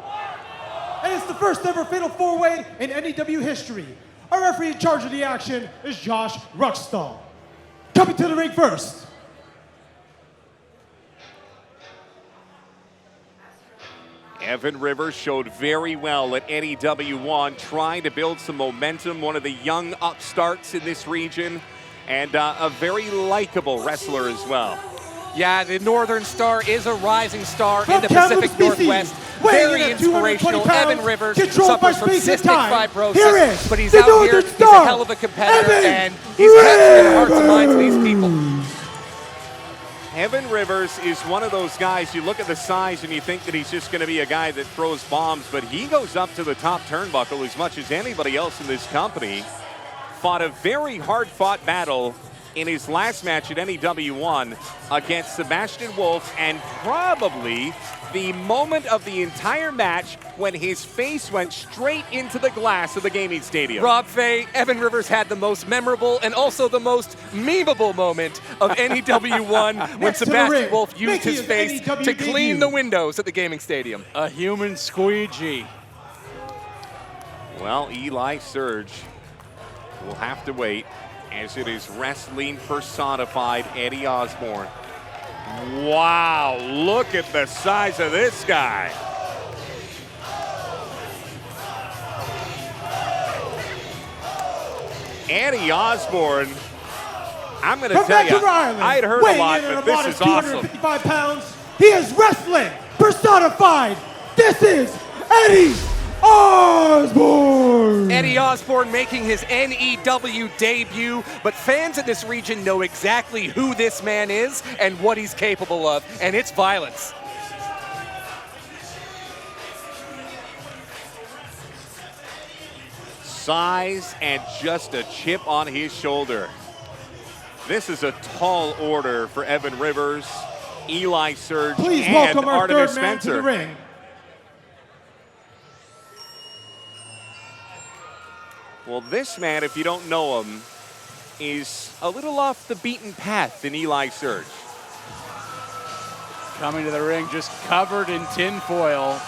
And it's the first ever fatal four-way in NEW history. Our referee in charge of the action is Josh Ruckstall. Coming to the ring first. Evan Rivers showed very well at NEW1, trying to build some momentum, one of the young upstarts in this region, and a very likable wrestler as well. Yeah, the Northern Star is a rising star From in the Pacific Kamloops, BC, Northwest. weighing Very in at 220 inspirational. pounds, Evan Rivers controlled by suffers from space and cystic time. fibrosis, Here is but he's the out here. Northern He's Star, a hell of a competitor, Evan and he's capturing the hearts and minds of these people. Evan Rivers is one of those guys, you look at the size and you think that he's just going to be a guy that throws bombs, but he goes up to the top turnbuckle as much as anybody else in this company. Fought a very hard-fought battle in his last match at NEW1 against Sebastian Wolf, and probably the moment of the entire match when his face went straight into the glass of the gaming stadium. Rob Fay, Evan Rivers had the most memorable and also the most memeable moment of NEW1 when Next to the Sebastian ring, Wolf used making his his face NEW to clean debut. the windows at the gaming stadium. A human squeegee. Well, Eli Surge will have to wait, as it is wrestling personified Eddie Osbourne. Wow, look at the size of this guy. Eddie Osbourne, I'm going to From tell you, Vancouver, Ireland, I'd heard a weighing lot, in at but a this modest is awesome. 255 pounds. He is wrestling personified. This is Eddie Osbourne. Eddie Osbourne making his NEW debut, but fans in this region know exactly who this man is and what he's capable of, and it's violence. Size and just a chip on his shoulder. This is a tall order for Evan Rivers, Eli Surge, Please and welcome our Artemis third man to Spencer. the ring. Well, this man, if you don't know him, is a little off the beaten path in Eli Surge. Coming to the ring just covered in tinfoil.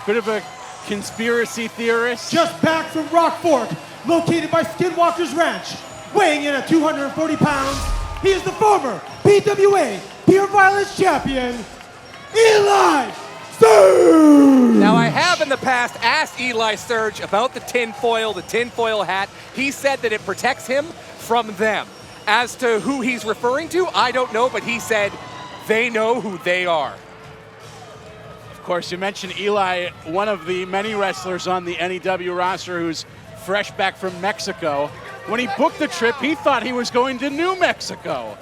Bit of a conspiracy theorist. Just back from Rock Fork, located by Skinwalker's Ranch, weighing in at 240 pounds. He is the former PWA Pure Violence Champion, Eli Surge. Now, I have in the past asked Eli Surge about the tinfoil hat. He said that it protects him from them. As to who he's referring to, I don't know, but he said they know who they are. Of course, you mentioned Eli, one of the many wrestlers on the NEW roster who's fresh back from Mexico. When he booked the trip, he thought he was going to New Mexico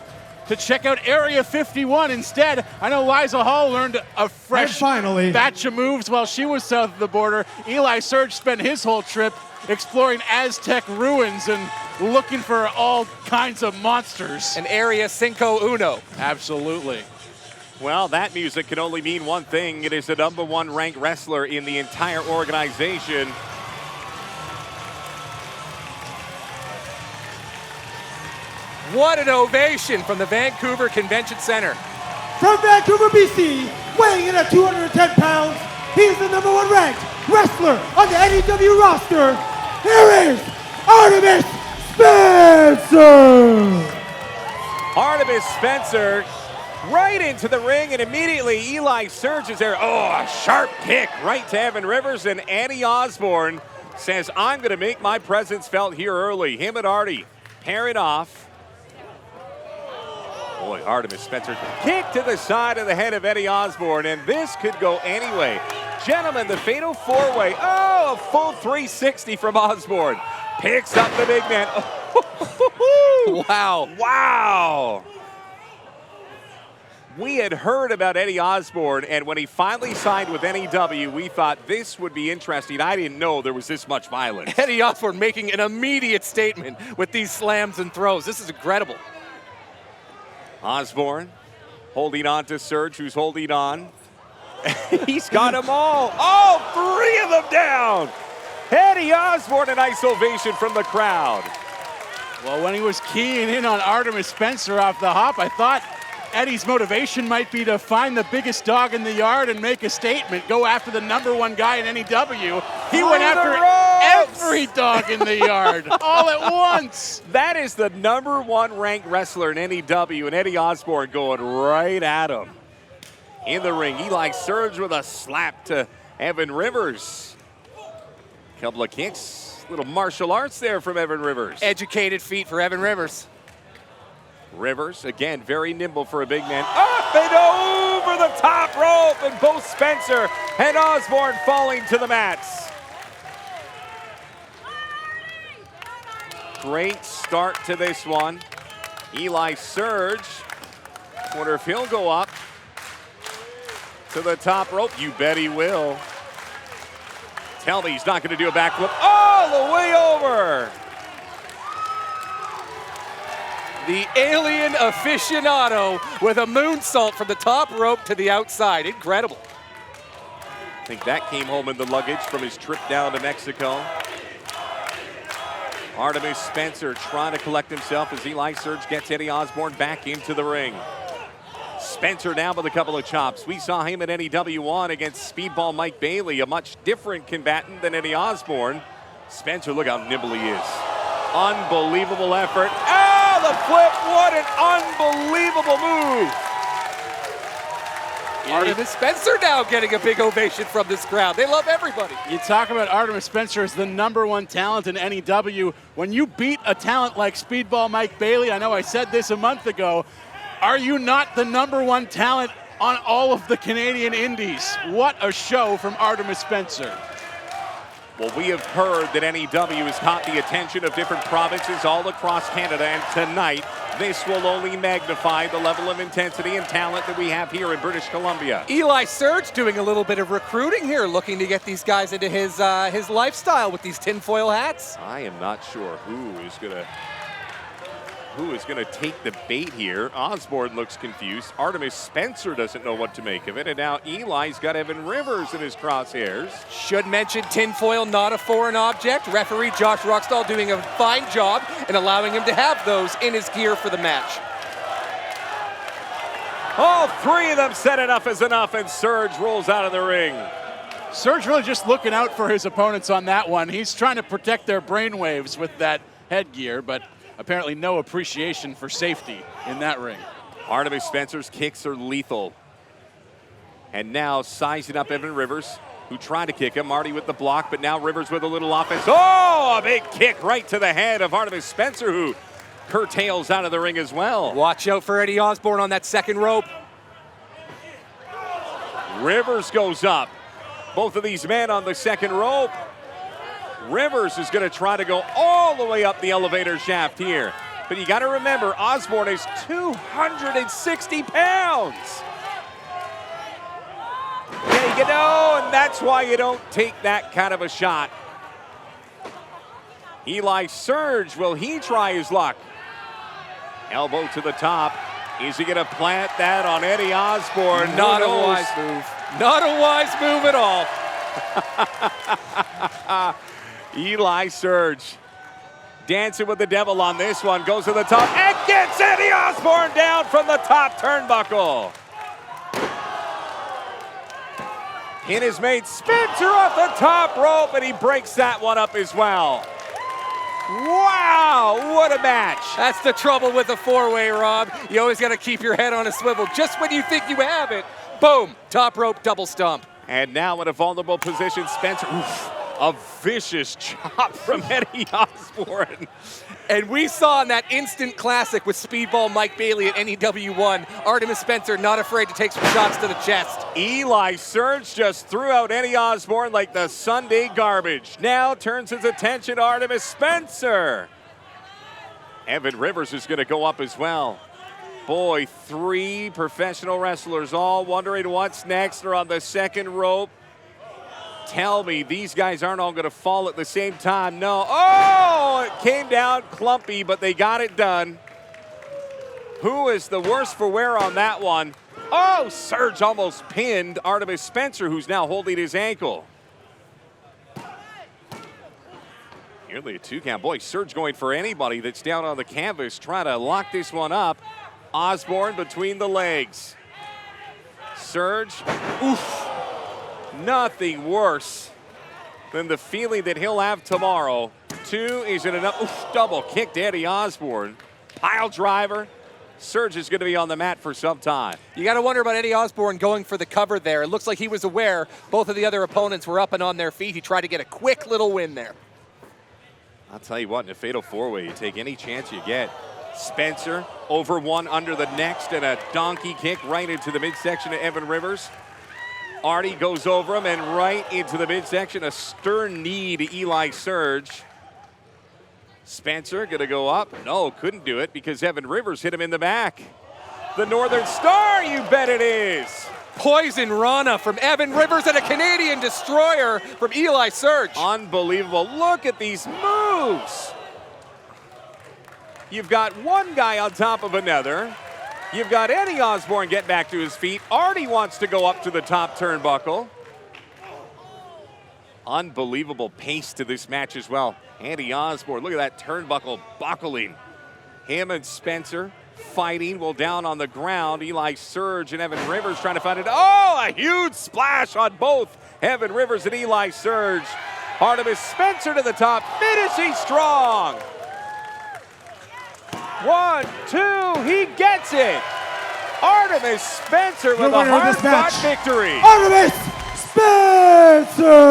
to check out Area 51. Instead, I know Liiza Hall learned a fresh And finally, batch of moves while she was south of the border. Eli Surge spent his whole trip exploring Aztec ruins and looking for all kinds of monsters. An Area Cinco Uno. Absolutely. Well, that music can only mean one thing. It is the #1 ranked wrestler in the entire organization. What an ovation from the Vancouver Convention Center. from Vancouver, BC, weighing in at 210 pounds, he's the #1 ranked wrestler on the NEW roster. Here is Artemis Spencer. Artemis Spencer right into the ring, and immediately Eli Surge is there. Oh, a sharp kick right to Evan Rivers, and Eddie Osbourne says, I'm going to make my presence felt here early. Him and Artie pair it off. Boy, Artemis Spencer kick to the side of the head of Eddie Osbourne, and this could go anyway. Gentlemen, the fatal four-way. Oh, a full 360 from Osbourne. Picks up the big man. Wow. Wow. We had heard about Eddie Osbourne, and when he finally signed with NEW, we thought this would be interesting. I didn't know there was this much violence. Eddie Osbourne making an immediate statement with these slams and throws. This is incredible. Osbourne holding on to Surge, who's holding on. He's got them all. All three of them down. Eddie Osbourne, a nice ovation from the crowd. Well, when he was keying in on Artemis Spencer off the hop, I thought Eddie's motivation might be to find the biggest dog in the yard and make a statement, go after the #1 guy in NEW. He went after every dog in the yard all at once. That is the #1 ranked wrestler in NEW, and Eddie Osbourne going right at him. In the ring, Eli Surge with a slap to Evan Rivers. Couple of kicks, little martial arts there from Evan Rivers. Educated feet for Evan Rivers. Rivers, again, very nimble for a big man. Up and over the top rope, and both Spencer and Osbourne falling to the mats. Great start to this one. Eli Surge, wonder if he'll go up to the top rope. You bet he will. Tell me he's not going to do a backflip all the way over. The alien aficionado with a moonsault from the top rope to the outside. Incredible. I think that came home in the luggage from his trip down to Mexico. Artemis Spencer trying to collect himself as Eli Surge gets Eddie Osbourne back into the ring. Spencer down with a couple of chops. We saw him at NEW1 against Speedball Mike Bailey, a much different combatant than Eddie Osbourne. Spencer, look how nimble he is. Unbelievable effort. Oh, the flip, what an unbelievable move. Artemis Spencer now getting a big ovation from this crowd. They love everybody. You talk about Artemis Spencer as the #1 talent in NEW. When you beat a talent like Speedball Mike Bailey, I know I said this a month ago, are you not the #1 talent on all of the Canadian indies? What a show from Artemis Spencer. Well, we have heard that NEW has caught the attention of different provinces all across Canada, and tonight, this will only magnify the level of intensity and talent that we have here in British Columbia. Eli Surge doing a little bit of recruiting here, looking to get these guys into his lifestyle with these tinfoil hats. I am not sure who is gonna take the bait here. Osbourne looks confused. Artemis Spencer doesn't know what to make of it, and now Eli's got Evan Rivers in his crosshairs. Should mention tinfoil not a foreign object. Referee Josh Rockstall doing a fine job in allowing him to have those in his gear for the match. All three of them said enough is enough, and Surge rolls out of the ring. Surge really just looking out for his opponents on that one. He's trying to protect their brainwaves with that headgear, but apparently no appreciation for safety in that ring. Artemis Spencer's kicks are lethal. And now sizing up Evan Rivers, who tried to kick him. Marty with the block, but now Rivers with a little offense. Oh, a big kick right to the head of Artemis Spencer, who curtails out of the ring as well. Watch out for Eddie Osbourne on that second rope. Rivers goes up. Both of these men on the second rope. Rivers is going to try to go all the way up the elevator shaft here. But you got to remember, Osbourne is 260 pounds. Yeah, you know, and that's why you don't take that kind of a shot. Eli Surge, will he try his luck? Elbow to the top. Is he going to plant that on Eddie Osbourne? Not a wise move. Not a wise move at all. Eli Surge dancing with the devil on this one. Goes to the top and gets Eddie Osbourne down from the top turnbuckle. In his mate Spencer off the top rope, and he breaks that one up as well. Wow, what a match. That's the trouble with the four-way, Rob. You always got to keep your head on a swivel. Just when you think you have it, boom, top rope double stomp. And now in a vulnerable position, Spencer, a vicious chop from Eddie Osbourne. And we saw in that instant classic with Speedball Mike Bailey at NEW1, Artemis Spencer not afraid to take some shots to the chest. Eli Surge just threw out Eddie Osbourne like the Sunday garbage. Now turns his attention to Artemis Spencer. Evan Rivers is going to go up as well. Boy, 3 professional wrestlers all wondering what's next. They're on the second rope. Tell me these guys aren't all going to fall at the same time. No. Oh, it came down clumpy, but they got it done. Who is the worse for wear on that one? Oh, Surge almost pinned Artemis Spencer, who's now holding his ankle. Nearly a 2 count. Boy, Surge going for anybody that's down on the canvas, trying to lock this one up. Osbourne between the legs. Surge. Oof. Nothing worse than the feeling that he'll have tomorrow. 2 is it enough? Oof, double kick to Eddie Osbourne. Pile driver. Surge is going to be on the mat for some time. You got to wonder about Eddie Osbourne going for the cover there. It looks like he was aware both of the other opponents were up and on their feet. He tried to get a quick little win there. I'll tell you what, in a fatal four-way, you take any chance you get. Spencer over one under the next and a donkey kick right into the midsection of Evan Rivers. Artie goes over him and right into the midsection. A stern knee to Eli Surge. Spencer gonna go up. No, couldn't do it because Evan Rivers hit him in the back. The Northern Star, you bet it is. Poison Rana from Evan Rivers and a Canadian Destroyer from Eli Surge. Unbelievable. Look at these moves. You've got one guy on top of another. You've got Eddie Osbourne get back to his feet. Artie wants to go up to the top turnbuckle. Unbelievable pace to this match as well. Eddie Osbourne, look at that turnbuckle buckling. Him and Spencer fighting while down on the ground. Eli Surge and Evan Rivers trying to find it. Oh, a huge splash on both Evan Rivers and Eli Surge. Artemis Spencer to the top, finishing strong. 1, 2, he gets it. Artemis Spencer with a hard-fought victory. Artemis Spencer!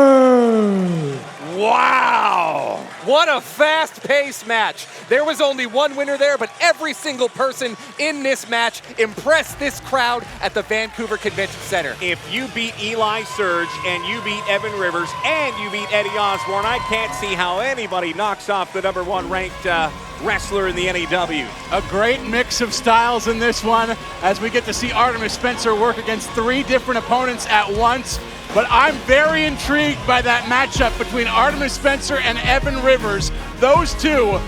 Wow! What a fast-paced match. There was only one winner there, but every single person in this match impressed this crowd at the Vancouver Convention Center. If you beat Eli Surge and you beat Evan Rivers and you beat Eddie Osbourne, I can't see how anybody knocks off the #1 ranked wrestler in the NEW. A great mix of styles in this one as we get to see Artemis Spencer work against 3 different opponents at once. But I'm very intrigued by that matchup between Artemis Spencer and Evan Rivers. Those two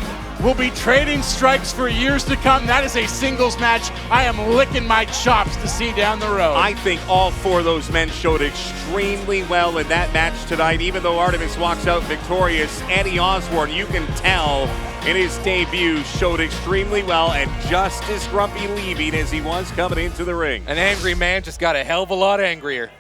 will be trading strikes for years to come. That is a singles match I am licking my chops to see down the road. I think all 4 of those men showed extremely well in that match tonight. Even though Artemis walks out victorious, Eddie Osbourne, you can tell in his debut, showed extremely well and just as grumpy leaving as he was coming into the ring. An angry man just got a hell of a lot angrier.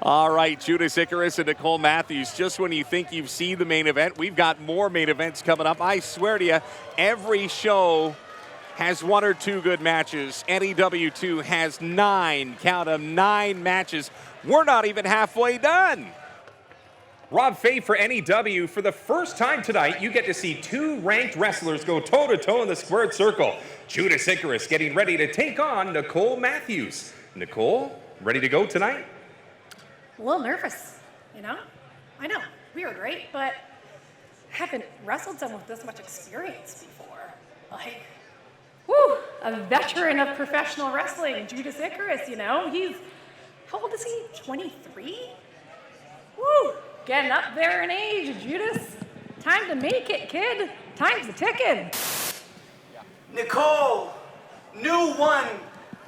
All right, Judas Icarus and Nicole Matthews, just when you think you've seen the main event, we've got more main events coming up. I swear to you, every show has 1 or 2 good matches. NEW2 has 9, count them, 9 matches. We're not even halfway done. Rob Fay for NEW. For the first time tonight, you get to see 2 ranked wrestlers go toe-to-toe in the squared circle. Judas Icarus getting ready to take on Nicole Matthews. Nicole, ready to go tonight? A little nervous, you know? I know, we were great, but haven't wrestled someone with this much experience before. Like, whoo, a veteran of professional wrestling, Judas Icarus, you know? He's, how old is he, 23? Woo, getting up there in age, Judas. Time to make it, kid. Time's a ticking. Nicole, new one.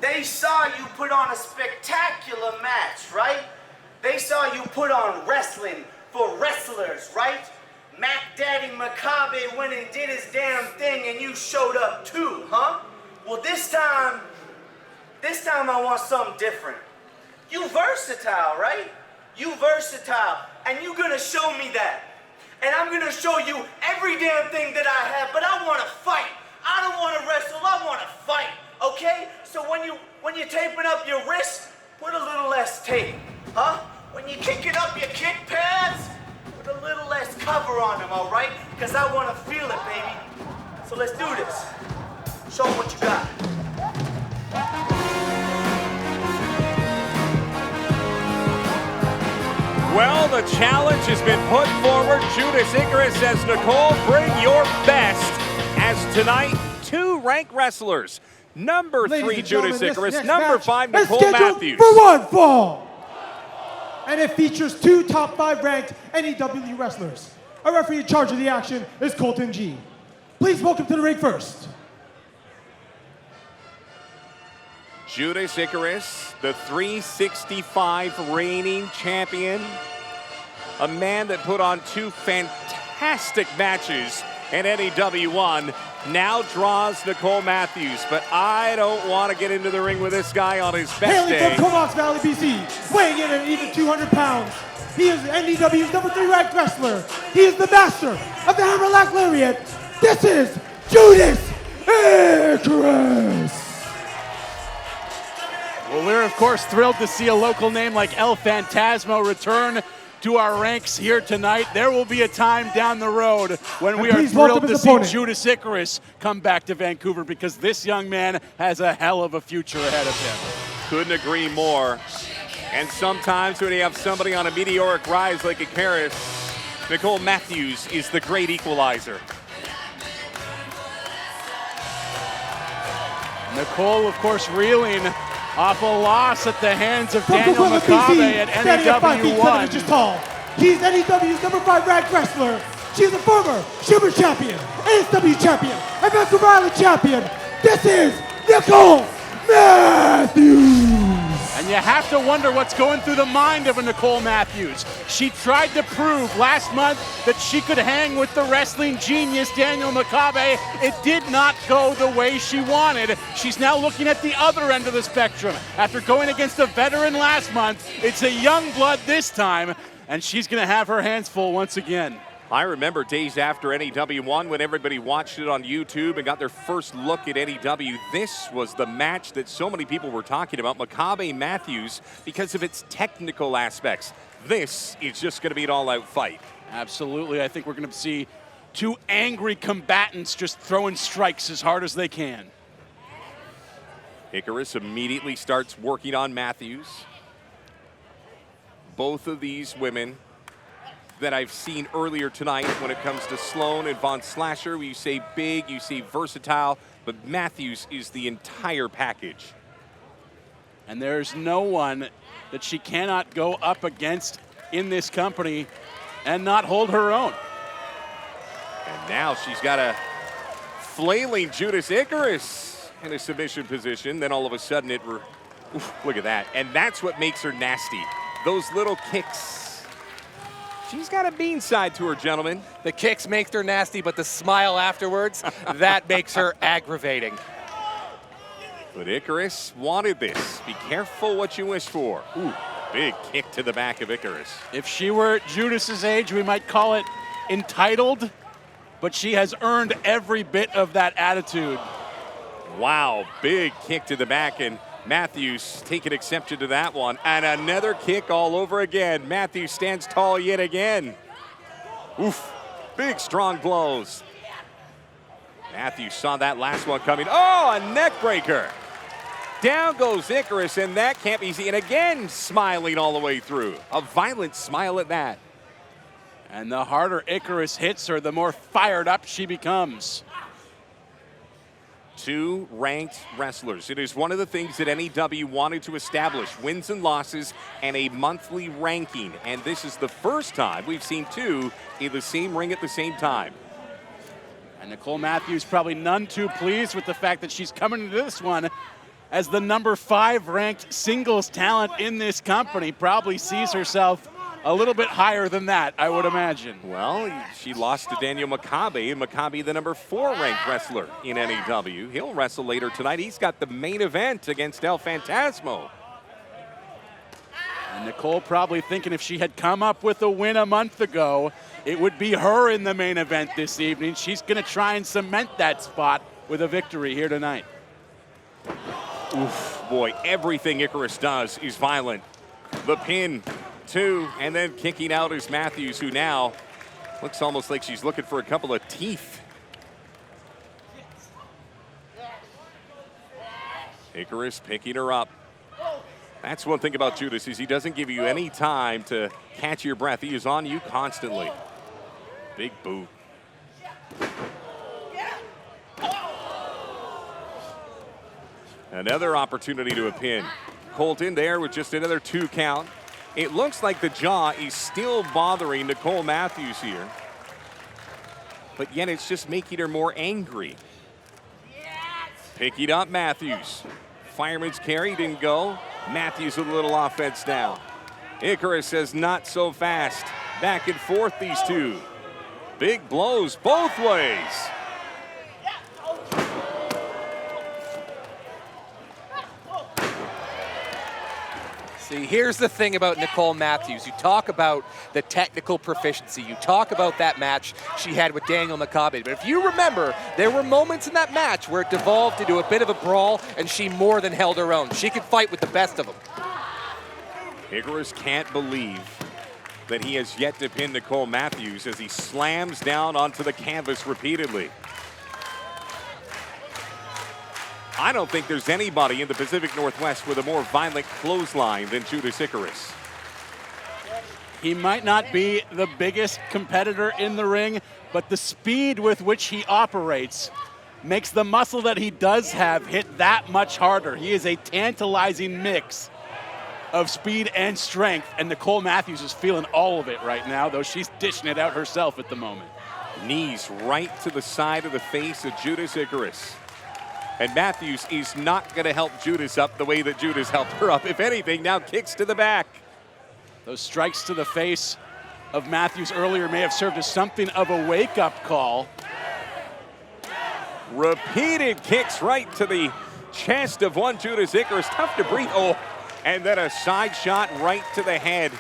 They saw you put on a spectacular match, right? They saw you put on wrestling for wrestlers, right? Mac Daddy Makabe went and did his damn thing and you showed up too, huh? Well, this time I want something different. You versatile, right? You versatile, and you gonna show me that. And I'm gonna show you every damn thing that I have, but I wanna fight. I don't wanna wrestle, I wanna fight, okay? So when you're taping up your wrist, put a little less tape, huh? When you're kicking up your kick pads, put a little less cover on them, all right? Because I want to feel it, baby. So let's do this. Show them what you got. Well, the challenge has been put forward. Judas Icarus says, Nicole, bring your best. As tonight, 2 ranked wrestlers. Number 3, Judas Icarus. Number 5, Nicole Matthews. For 1 fall. And it features 2 top 5 ranked NEW wrestlers. Our referee in charge of the action is Colton G. Please welcome to the ring first. Judas Icarus, the 365 reigning champion. A man that put on 2 fantastic matches in NEW1. now draws Nicole Matthews, but I don't want to get into the ring with this guy on his best Hailing day. from Comox Valley, BC, weighing in at even 200 pounds. He is NDW's #3 ranked wrestler. He is the master of the Hammerlock Lariat. This is Judas Icarus. Well, we're of course thrilled to see a local name like El Phantasmo return to our ranks here tonight. There will be a time down the road when we are thrilled to see Judas Icarus come back to Vancouver, because this young man has a hell of a future ahead of him. Couldn't agree more. And sometimes when you have somebody on a meteoric rise like Icarus, Nicole Matthews is the great equalizer. Nicole, of course, reeling off a loss at the hands of Daniel Makabe at NEW1. He's NEW's #5 ranked wrestler. She's a former Super Champion, ASW Champion, and Vancouver Island Champion. This is Nicole Matthews. And you have to wonder what's going through the mind of a Nicole Matthews. She tried to prove last month that she could hang with the wrestling genius Daniel Makabe. It did not go the way she wanted. She's now looking at the other end of the spectrum. After going against a veteran last month, it's a young blood this time, and she's going to have her hands full once again. I remember days after NEW1 when everybody watched it on YouTube and got their first look at NEW. This was the match that so many people were talking about, Makabe Matthews, because of its technical aspects. This is just going to be an all-out fight. Absolutely. I think we're going to see two angry combatants just throwing strikes as hard as they can. Icarus immediately starts working on Matthews. Both of these women that I've seen earlier tonight when it comes to Sloan and Von Slasher, you say big, you say versatile, but Matthews is the entire package. And there's no one that she cannot go up against in this company and not hold her own. And now she's got a flailing Judas Icarus in a submission position. Then all of a sudden look at that. And that's what makes her nasty. Those little kicks. She's got a mean side to her, gentlemen. The kicks make her nasty, but the smile afterwards, that makes her aggravating. But Icarus wanted this. Be careful what you wish for. Ooh, big kick to the back of Icarus. If she were Judas's age, we might call it entitled, but she has earned every bit of that attitude. Wow, big kick to the back, and Matthews taking exception to that one. And another kick all over again. Matthews stands tall yet again. Oof, big strong blows. Matthews saw that last one coming. Oh, a neck breaker. Down goes Icarus, and that can't be seen. And again, smiling all the way through. A violent smile at that. And the harder Icarus hits her, the more fired up she becomes. Two ranked wrestlers. It is one of the things that NEW wanted to establish, wins and losses and a monthly ranking. And this is the first time we've seen two in the same ring at the same time. And Nicole Matthews probably none too pleased with the fact that she's coming into this one as the #5 ranked singles talent in this company. Probably sees herself a little bit higher than that, I would imagine. Well, she lost to Daniel Makabe, and Makabe the #4 ranked wrestler in NEW. He'll wrestle later tonight. He's got the main event against El Phantasmo. And Nicole probably thinking if she had come up with a win a month ago, it would be her in the main event this evening. She's going to try and cement that spot with a victory here tonight. Oof, boy, everything Icarus does is violent. The pin, two, and then kicking out is Matthews, who now looks almost like she's looking for a couple of teeth. Icarus picking her up. That's one thing about Judas, is he doesn't give you any time to catch your breath. He is on you constantly. Big boot. Another opportunity to a pin. Colton there with just another 2 count. It looks like the jaw is still bothering Nicole Matthews here. But yet it's just making her more angry. Picking up Matthews. Fireman's carry didn't go. Matthews with a little offense now. Icarus says not so fast. Back and forth these two. Big blows both ways. See, here's the thing about Nicole Matthews. You talk about the technical proficiency. You talk about that match she had with Daniel Makabe. But if you remember, there were moments in that match where it devolved into a bit of a brawl, and she more than held her own. She could fight with the best of them. Icarus can't believe that he has yet to pin Nicole Matthews as he slams down onto the canvas repeatedly. I don't think there's anybody in the Pacific Northwest with a more violent clothesline than Judas Icarus. He might not be the biggest competitor in the ring, but the speed with which he operates makes the muscle that he does have hit that much harder. He is a tantalizing mix of speed and strength, and Nicole Matthews is feeling all of it right now, though she's dishing it out herself at the moment. Knees right to the side of the face of Judas Icarus. And Matthews is not going to help Judas up the way that Judas helped her up. If anything, now kicks to the back. Those strikes to the face of Matthews earlier may have served as something of a wake-up call. Repeated kicks right to the chest of one Judas Icarus. Tough to breathe. Oh, and then a side shot right to the head.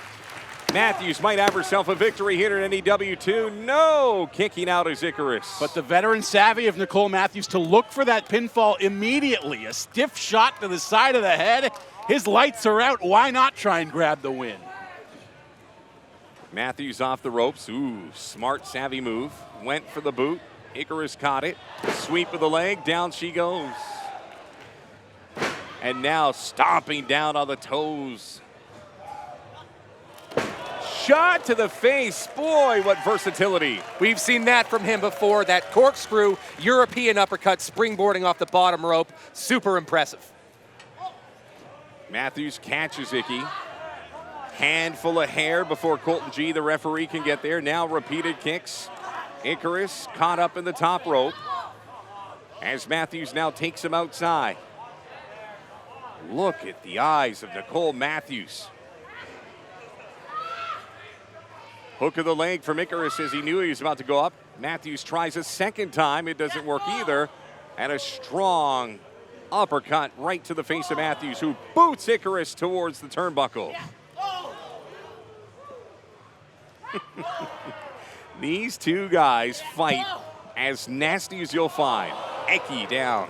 Matthews might have herself a victory here at NEW2. No, kicking out is Icarus. But the veteran savvy of Nicole Matthews to look for that pinfall immediately. A stiff shot to the side of the head. His lights are out. Why not try and grab the win? Matthews off the ropes. Ooh, smart, savvy move. Went for the boot. Icarus caught it. Sweep of the leg. Down she goes. And now stomping down on the toes. Shot to the face. Boy, what versatility. We've seen that from him before. That corkscrew European uppercut springboarding off the bottom rope. Super impressive. Matthews catches Icky. Handful of hair before Colton G, the referee, can get there. Now repeated kicks. Icarus caught up in the top rope as Matthews now takes him outside. Look at the eyes of Nicole Matthews. Hook of the leg from Icarus as he knew he was about to go up. Matthews tries a second time. It doesn't work either. And a strong uppercut right to the face of Matthews, who boots Icarus towards the turnbuckle. These two guys fight as nasty as you'll find. Eki down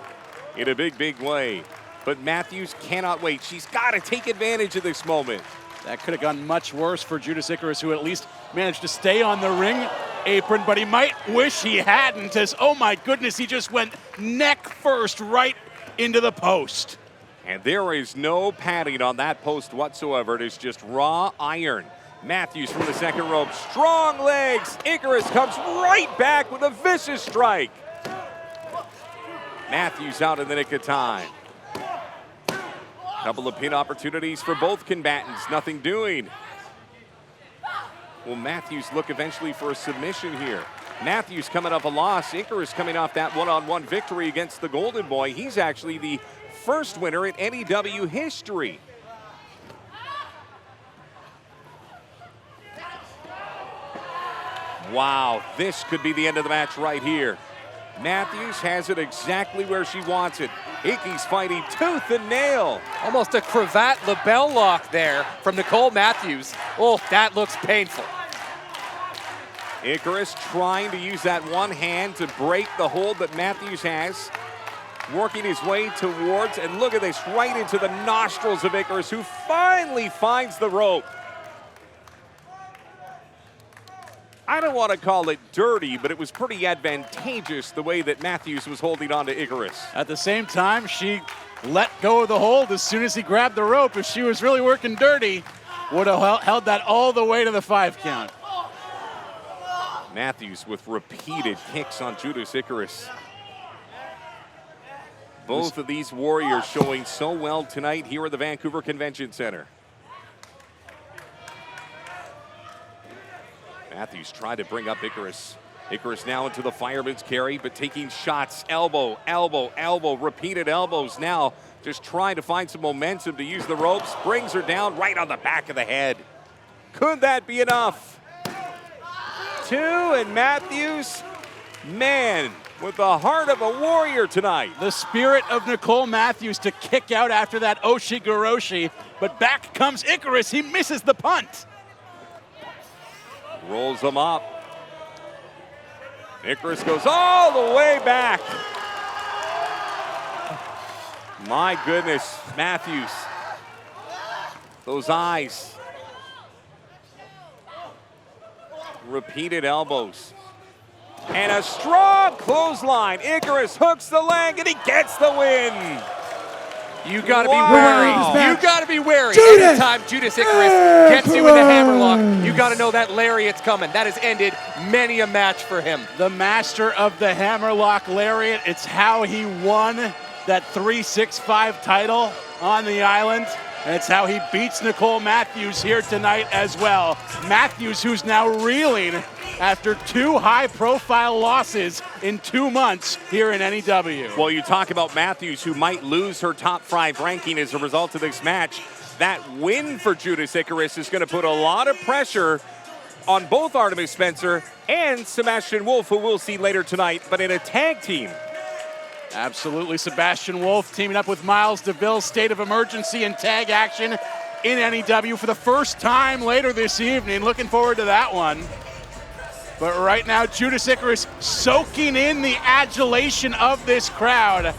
in a big, big way. But Matthews cannot wait. She's got to take advantage of this moment. That could have gone much worse for Judas Icarus, who at least managed to stay on the ring apron, but he might wish he hadn't, as, oh my goodness, he just went neck first right into the post. And there is no padding on that post whatsoever. It is just raw iron. Matthews from the second rope, strong legs. Icarus comes right back with a vicious strike. Matthews out in the nick of time. Couple of pin opportunities for both combatants, nothing doing. Will Matthews look eventually for a submission here? Matthews coming off a loss. Icarus coming off that one-on-one victory against the Golden Boy. He's actually the first winner in NEW history. Wow, this could be the end of the match right here. Matthews has it exactly where she wants it. Icky's fighting tooth and nail. Almost a cravat label lock there from Nicole Matthews. Oh, that looks painful. Icarus trying to use that one hand to break the hold that Matthews has. Working his way towards, and look at this, right into the nostrils of Icarus, who finally finds the rope. I don't want to call it dirty, but it was pretty advantageous the way that Matthews was holding on to Icarus. At the same time, she let go of the hold as soon as he grabbed the rope. If she was really working dirty, would have held that all the way to the 5 count. Matthews with repeated kicks on Judas Icarus. Both of these warriors showing so well tonight here at the Vancouver Convention Center. Matthews tried to bring up Icarus. Icarus now into the fireman's carry, but taking shots. Elbow, elbow, elbow, repeated elbows now. Just trying to find some momentum to use the ropes. Brings her down right on the back of the head. Could that be enough? 2, and Matthews, man, with the heart of a warrior tonight. The spirit of Nicole Matthews to kick out after that Oshigoroshi, but back comes Icarus. He misses the punt. Rolls them up. Icarus goes all the way back. My goodness, Matthews. Those eyes. Repeated elbows. And a strong clothesline. Icarus hooks the leg and he gets the win. You gotta Wow. be wary. You gotta be wary. Judas! Anytime Judas Icarus gets you in the hammerlock, you gotta know that lariat's coming. That has ended many a match for him. The master of the hammerlock lariat. It's how he won that 365 title on the island. And it's how he beats Nicole Matthews here tonight as well. Matthews, who's now reeling after 2 high-profile losses in 2 months here in NEW. Well, you talk about Matthews, who might lose her top 5 ranking as a result of this match. That win for Judas Icarus is going to put a lot of pressure on both Artemis Spencer and Sebastian Wolf, who we'll see later tonight, but in a tag team. Absolutely, Sebastian Wolf teaming up with Miles DeVille, state of emergency and tag action in NEW for the first time later this evening. Looking forward to that one. But right now, Judas Icarus soaking in the adulation of this crowd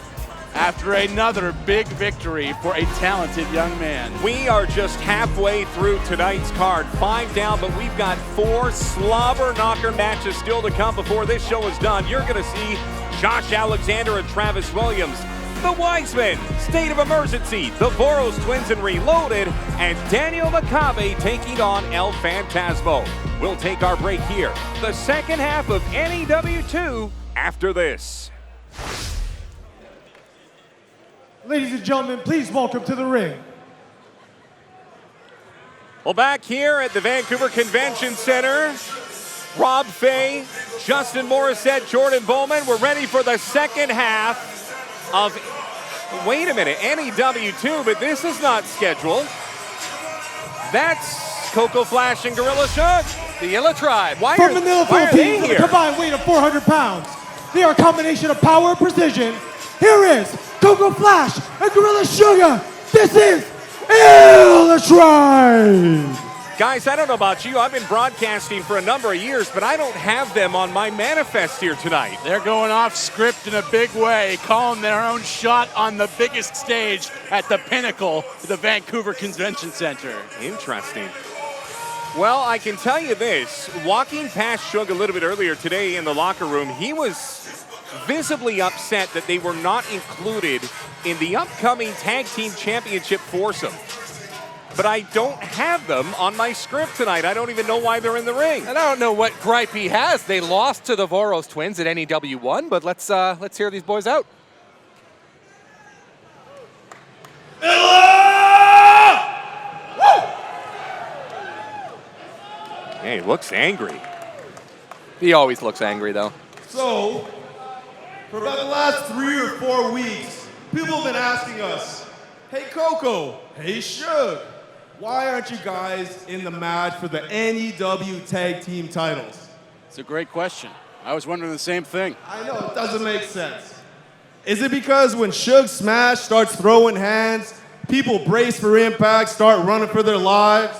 after another big victory for a talented young man. We are just halfway through tonight's card. 5 down, but we've got 4 slobber knocker matches still to come before this show is done. You're going to see Josh Alexander and Travis Williams, the Wisemen, State of Emergency, the Voros Twins and Reloaded, and Daniel Makabe taking on El Phantasmo. We'll take our break here. The second half of NEW 2 after this. Ladies and gentlemen, please welcome to the ring. Well, back here at the Vancouver Convention Center, Rob Fay, Justin Morissette, Jordan Bowman, we're ready for the second half of, wait a minute, NEW 2, but this is not scheduled. That's Coco Flash and Gorilla Shug. The Illa Tribe. Why From are Manila, they Philippines, with a here? combined weight of 400 pounds. They are a combination of power and precision. Here is Coco Flash and Gorilla Sugar. This is Illa Tribe. Guys, I don't know about you. I've been broadcasting for a number of years, but I don't have them on my manifest here tonight. They're going off script in a big way, calling their own shot on the biggest stage at the pinnacle of the Vancouver Convention Center. Interesting. Well, I can tell you this. Walking past Shug a little bit earlier today in the locker room, he was visibly upset that they were not included in the upcoming Tag Team Championship foursome. But I don't have them on my script tonight. I don't even know why they're in the ring. And I don't know what gripe he has. They lost to the Voros Twins at NEW 1, but let's hear these boys out. Hey, he looks angry. He always looks angry, though. So, for about the last 3 or 4 weeks, people have been asking us, hey Coco, hey Shug, why aren't you guys in the match for the NEW Tag Team titles? It's a great question. I was wondering the same thing. I know, it doesn't make sense. Is it because when Shug Smash starts throwing hands, people brace for impact, start running for their lives?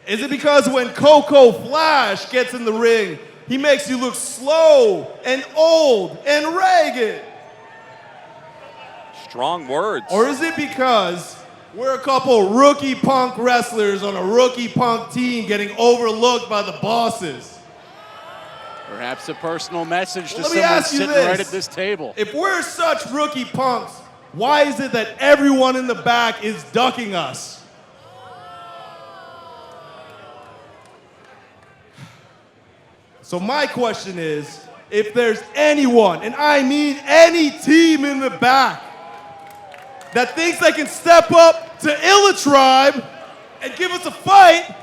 Is it because when Coco Flash gets in the ring, he makes you look slow and old and ragged? Strong words. Or is it because we're a couple rookie punk wrestlers on a rookie punk team getting overlooked by the bosses? Perhaps a personal message to Let me someone ask you sitting this. right at this table. If we're such rookie punks, why is it that everyone in the back is ducking us? So my question is, if there's anyone, and I mean any team in the back, that thinks they can step up to Illa Tribe and give us a fight,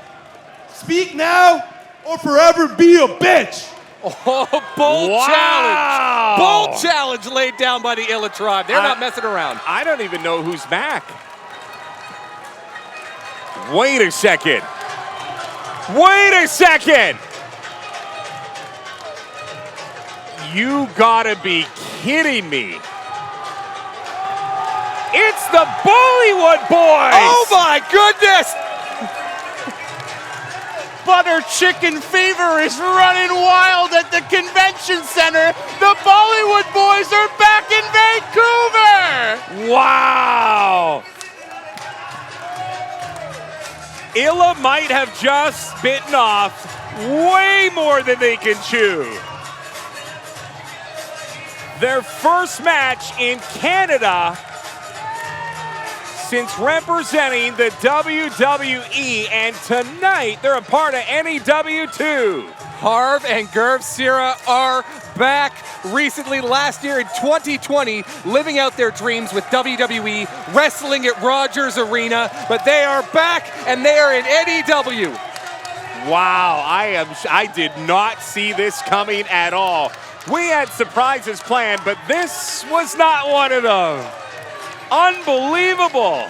speak now or forever be a bitch. Oh, bold Wow. challenge. Bold challenge laid down by the Illa Tribe. They're not messing around. I don't even know who's back. Wait a second. Wait a second. You gotta be kidding me. It's the Bollywood Boys! Oh my goodness! Butter chicken fever is running wild at the convention center. The Bollywood Boys are back in Vancouver! Wow! Illa might have just bitten off way more than they can chew. Their first match in Canada since representing the WWE, and tonight they're a part of NEW2. Harv and Gurv Sira are back recently last year in 2020, living out their dreams with WWE, wrestling at Rogers Arena, but they are back and they are in NEW. Wow, I did not see this coming at all. We had surprises planned, but this was not one of them. Unbelievable.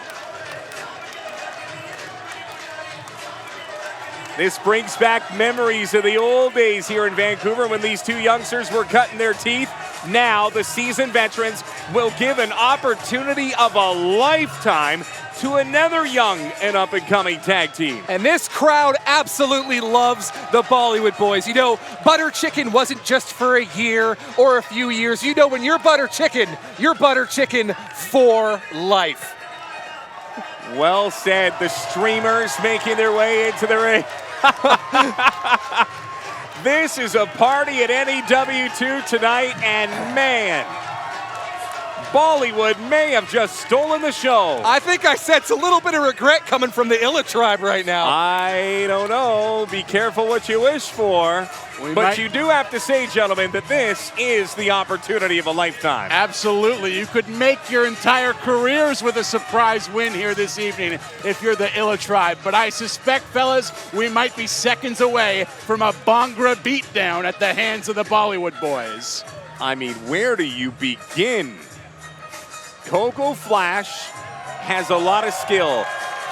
This brings back memories of the old days here in Vancouver when these two youngsters were cutting their teeth. Now the seasoned veterans will give an opportunity of a lifetime to another young and up-and-coming tag team. And this crowd absolutely loves the Bollywood Boys. You know, butter chicken wasn't just for a year or a few years. You know, when you're butter chicken for life. Well said. The streamers making their way into the ring. This is a party at NEW2 tonight, and man, Bollywood may have just stolen the show. I think I sense a little bit of regret coming from the Illa tribe right now. I don't know. Be careful what you wish for. But you do have to say, gentlemen, that this is the opportunity of a lifetime. Absolutely. You could make your entire careers with a surprise win here this evening if you're the Illa tribe. But I suspect, fellas, we might be seconds away from a Bhangra beatdown at the hands of the Bollywood Boys. I mean, where do you begin? Coco Flash has a lot of skill.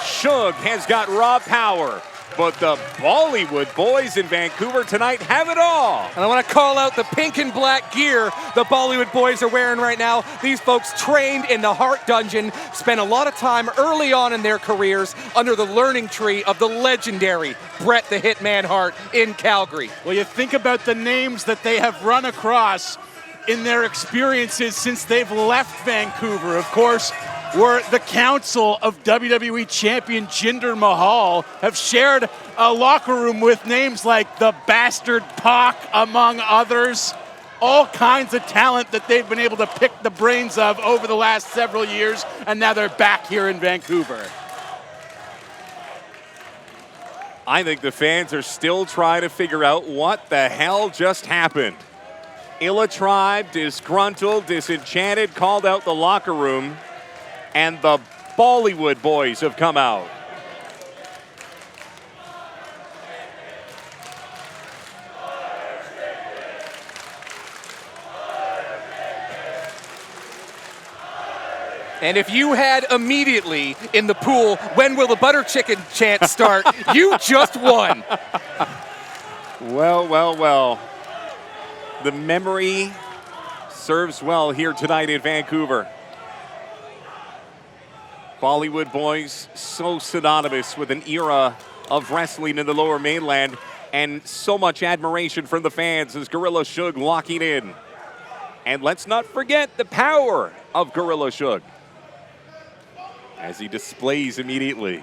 Shug has got raw power. But the Bollywood Boys in Vancouver tonight have it all. And I want to call out the pink and black gear the Bollywood Boys are wearing right now. These folks trained in the Heart Dungeon, spent a lot of time early on in their careers under the learning tree of the legendary Bret the Hitman Hart in Calgary. Well, you think about the names that they have run across in their experiences since they've left Vancouver. Of course, where the council of WWE champion Jinder Mahal have shared a locker room with names like the Bastard Pac, among others. All kinds of talent that they've been able to pick the brains of over the last several years, and now they're back here in Vancouver. I think the fans are still trying to figure out what the hell just happened. Illa Tribe, disgruntled, disenchanted, called out the locker room. And the Bollywood Boys have come out. And if you had immediately in the pool, when will the butter chicken chant start, you just won. Well, well, well. The memory serves well here tonight in Vancouver. Bollywood Boys, so synonymous with an era of wrestling in the Lower Mainland, and so much admiration from the fans as Gorilla Shug locking in. And let's not forget the power of Gorilla Shug as he displays immediately.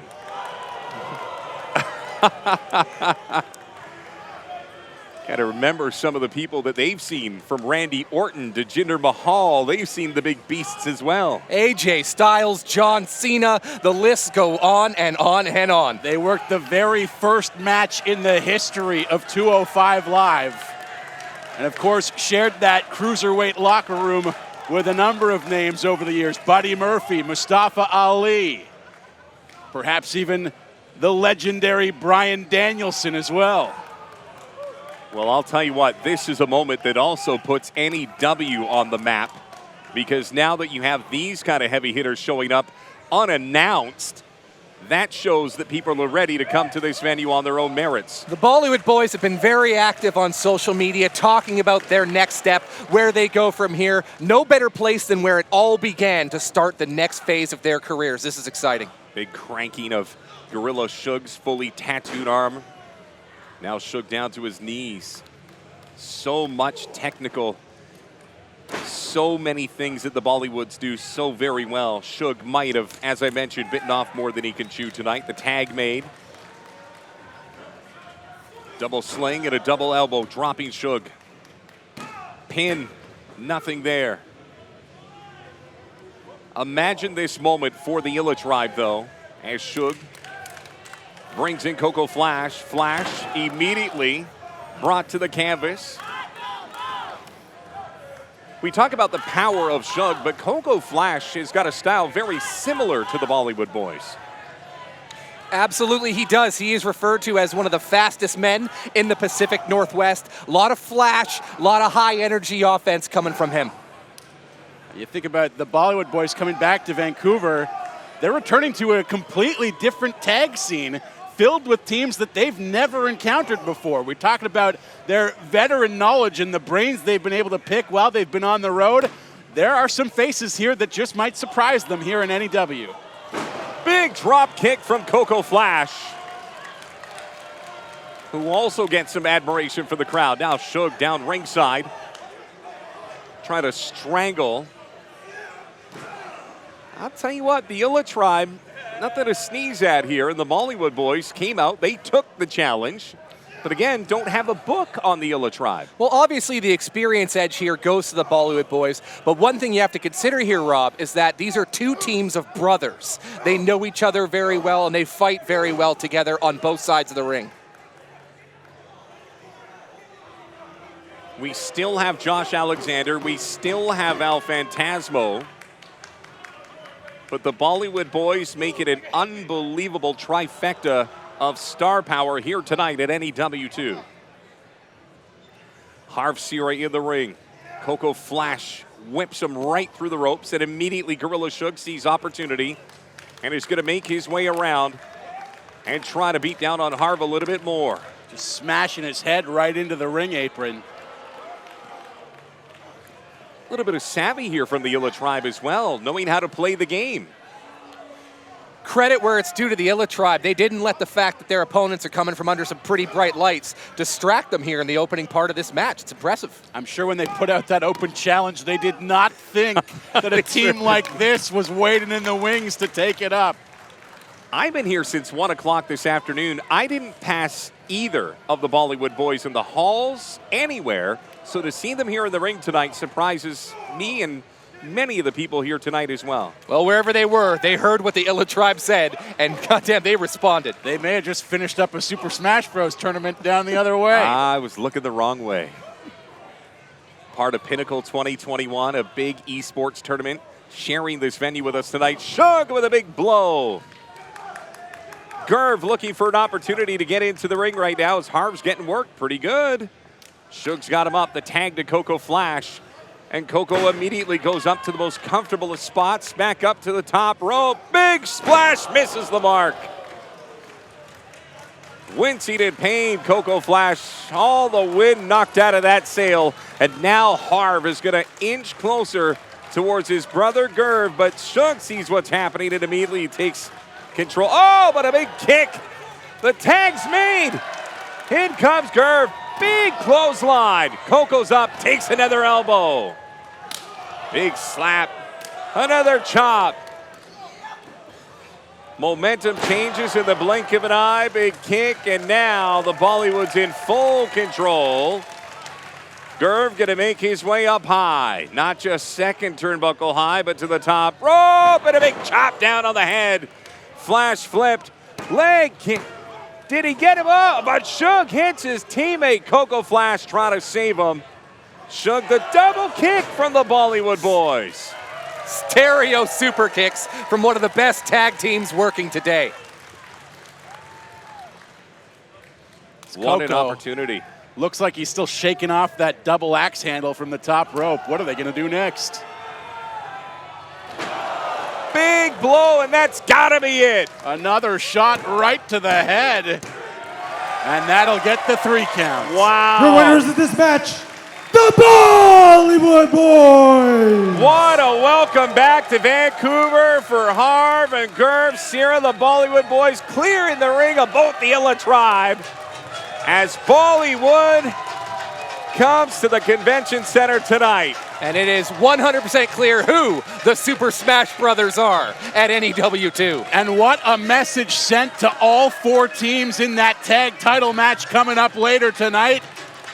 Gotta remember some of the people that they've seen, from Randy Orton to Jinder Mahal. They've seen the big beasts as well. AJ Styles, John Cena, the lists go on and on and on. They worked the very first match in the history of 205 Live. And of course, shared that cruiserweight locker room with a number of names over the years. Buddy Murphy, Mustafa Ali, perhaps even the legendary Bryan Danielson as well. Well, I'll tell you what, this is a moment that also puts NEW on the map, because now that you have these kind of heavy hitters showing up unannounced, that shows that people are ready to come to this venue on their own merits. The Bollywood boys have been very active on social media talking about their next step, where they go from here. No better place than where it all began to start the next phase of their careers. This is exciting. Big cranking of Gorilla Suge's fully tattooed arm. Now Suge down to his knees. So much technical. So many things that the Bollywoods do so very well. Suge might have, as I mentioned, bitten off more than he can chew tonight. The tag made. Double sling and a double elbow, dropping Suge. Pin, nothing there. Imagine this moment for the Illa Tribe, though, as Suge brings in Coco Flash. Flash immediately brought to the canvas. We talk about the power of Suge, but Coco Flash has got a style very similar to the Bollywood boys. Absolutely, he does. He is referred to as one of the fastest men in the Pacific Northwest. A lot of flash, a lot of high-energy offense coming from him. You think about the Bollywood boys coming back to Vancouver, they're returning to a completely different tag scene filled with teams that they've never encountered before. We're talking about their veteran knowledge and the brains they've been able to pick while they've been on the road. There are some faces here that just might surprise them here in NEW. Big drop kick from Coco Flash, who also gets some admiration for the crowd. Now Suge down ringside, trying to strangle. I'll tell you what, the Illa Tribe, nothing to sneeze at here, and the Bollywood boys came out, they took the challenge, but again, don't have a book on the Illa Tribe. Well, obviously the experience edge here goes to the Bollywood boys, but one thing you have to consider here, Rob, is that these are two teams of brothers. They know each other very well, and they fight very well together on both sides of the ring. We still have Josh Alexander, we still have Al Phantasmo, but the Bollywood boys make it an unbelievable trifecta of star power here tonight at NEW2. Harv Sira in the ring. Coco Flash whips him right through the ropes, and immediately Gorilla Suge sees opportunity and is going to make his way around and try to beat down on Harv a little bit more. Just smashing his head right into the ring apron. A little bit of savvy here from the Illa Tribe as well, knowing how to play the game. Credit where it's due to the Illa Tribe. They didn't let the fact that their opponents are coming from under some pretty bright lights distract them here in the opening part of this match. It's impressive. I'm sure when they put out that open challenge, they did not think that a team like this was waiting in the wings to take it up. I've been here since 1 o'clock this afternoon. I didn't pass either of the Bollywood boys in the halls, anywhere. So to see them here in the ring tonight surprises me and many of the people here tonight as well. Well, wherever they were, they heard what the Illa Tribe said, and goddamn, they responded. They may have just finished up a Super Smash Bros. Tournament down the other way. I was looking the wrong way. Part of Pinnacle 2021, a big esports tournament, sharing this venue with us tonight. Suge with a big blow. Gerv looking for an opportunity to get into the ring right now as Harv's getting worked pretty good. Suge's got him up, the tag to Coco Flash. And Coco immediately goes up to the most comfortable of spots, back up to the top rope. Big splash, misses the mark. Wincing in pain, Coco Flash, all the wind knocked out of that sail. And now Harv is going to inch closer towards his brother Gerv, but Suge sees what's happening and immediately takes control. Oh, but a big kick. The tag's made. In comes Gerv. Big clothesline. Coco's up, takes another elbow. Big slap. Another chop. Momentum changes in the blink of an eye. Big kick, and now the Bollywood's in full control. Gerv gonna make his way up high. Not just second turnbuckle high, but to the top rope, and a big chop down on the head. Flash flipped. Leg kick. Did he get him up? But Suge hits his teammate. Coco Flash trying to save him. Suge the double kick from the Bollywood boys. Stereo super kicks from one of the best tag teams working today. What an opportunity. Looks like he's still shaking off that double axe handle from the top rope. What are they going to do next? big blow, and that's gotta be it. Another shot right to the head. And that'll get the 3 count. Wow. Your winners of this match, the Bollywood Boys! What a welcome back to Vancouver for Harv and Gurv. Sierra, the Bollywood Boys, clear in the ring of both the Illa tribe as Bollywood comes to the convention center tonight. And it is 100% clear who the Super Smash Brothers are at NEW2. And what a message sent to all 4 teams in that tag title match coming up later tonight.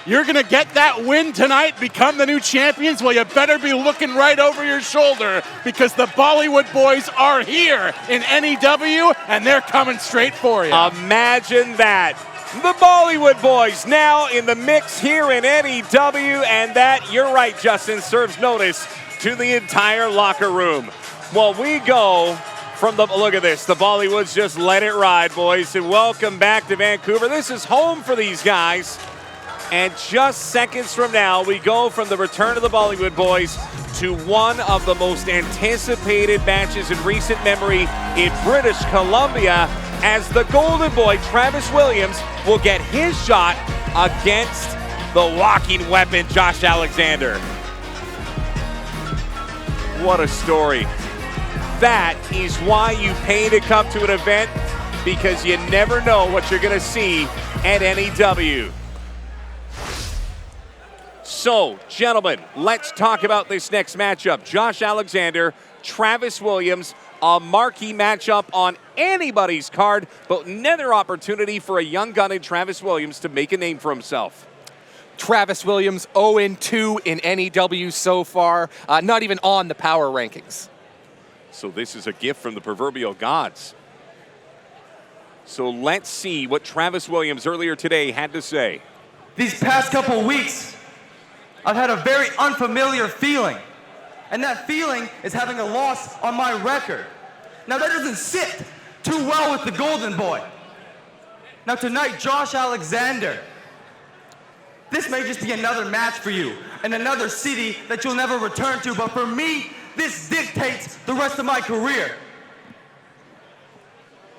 You're going to get that win tonight, become the new champions. Well, you better be looking right over your shoulder because the Bollywood Boys are here in NEW and they're coming straight for you. Imagine that. The Bollywood Boys now in the mix here in NEW, and that, you're right, Justin, serves notice to the entire locker room. Well, we go from the, look at this, the Bollywoods just let it ride, boys, and welcome back to Vancouver. This is home for these guys. And just seconds from now, we go from the return of the Bollywood Boys to one of the most anticipated matches in recent memory in British Columbia, as the Golden Boy, Travis Williams, will get his shot against the walking weapon, Josh Alexander. What a story. That is why you pay to come to an event, because you never know what you're going to see at NEW. So, gentlemen, let's talk about this next matchup. Josh Alexander, Travis Williams, a marquee matchup on anybody's card, but another opportunity for a young gun in Travis Williams to make a name for himself. Travis Williams 0-2 in NEW so far, not even on the power rankings. So this is a gift from the proverbial gods. So let's see what Travis Williams earlier today had to say. These past couple weeks, I've had a very unfamiliar feeling. And that feeling is having a loss on my record. Now that doesn't sit too well with the Golden Boy. Now tonight, Josh Alexander, this may just be another match for you in another city that you'll never return to, but for me, this dictates the rest of my career.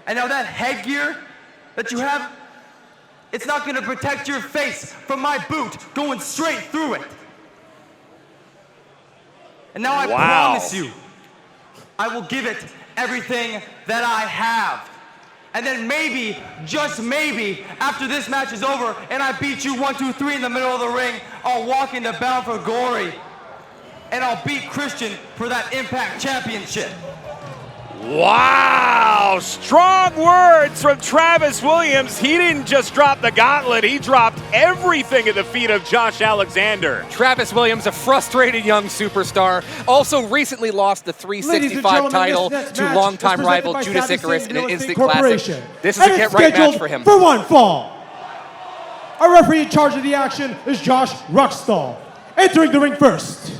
And now that headgear that you have, it's not gonna protect your face from my boot going straight through it. And now I promise you, I will give it everything that I have. And then maybe, just maybe, after this match is over and I beat you 1, 2, 3 in the middle of the ring, I'll walk into Bound for Glory and I'll beat Christian for that Impact Championship. Wow, strong words from Travis Williams. He didn't just drop the gauntlet, he dropped everything at the feet of Josh Alexander. Travis Williams, a frustrated young superstar, also recently lost the 365 title to longtime rival Judas Icarus in an instant classic. This is a get-right match for him. For one fall. Our referee in charge of the action is Josh Ruckstall. Entering the ring first.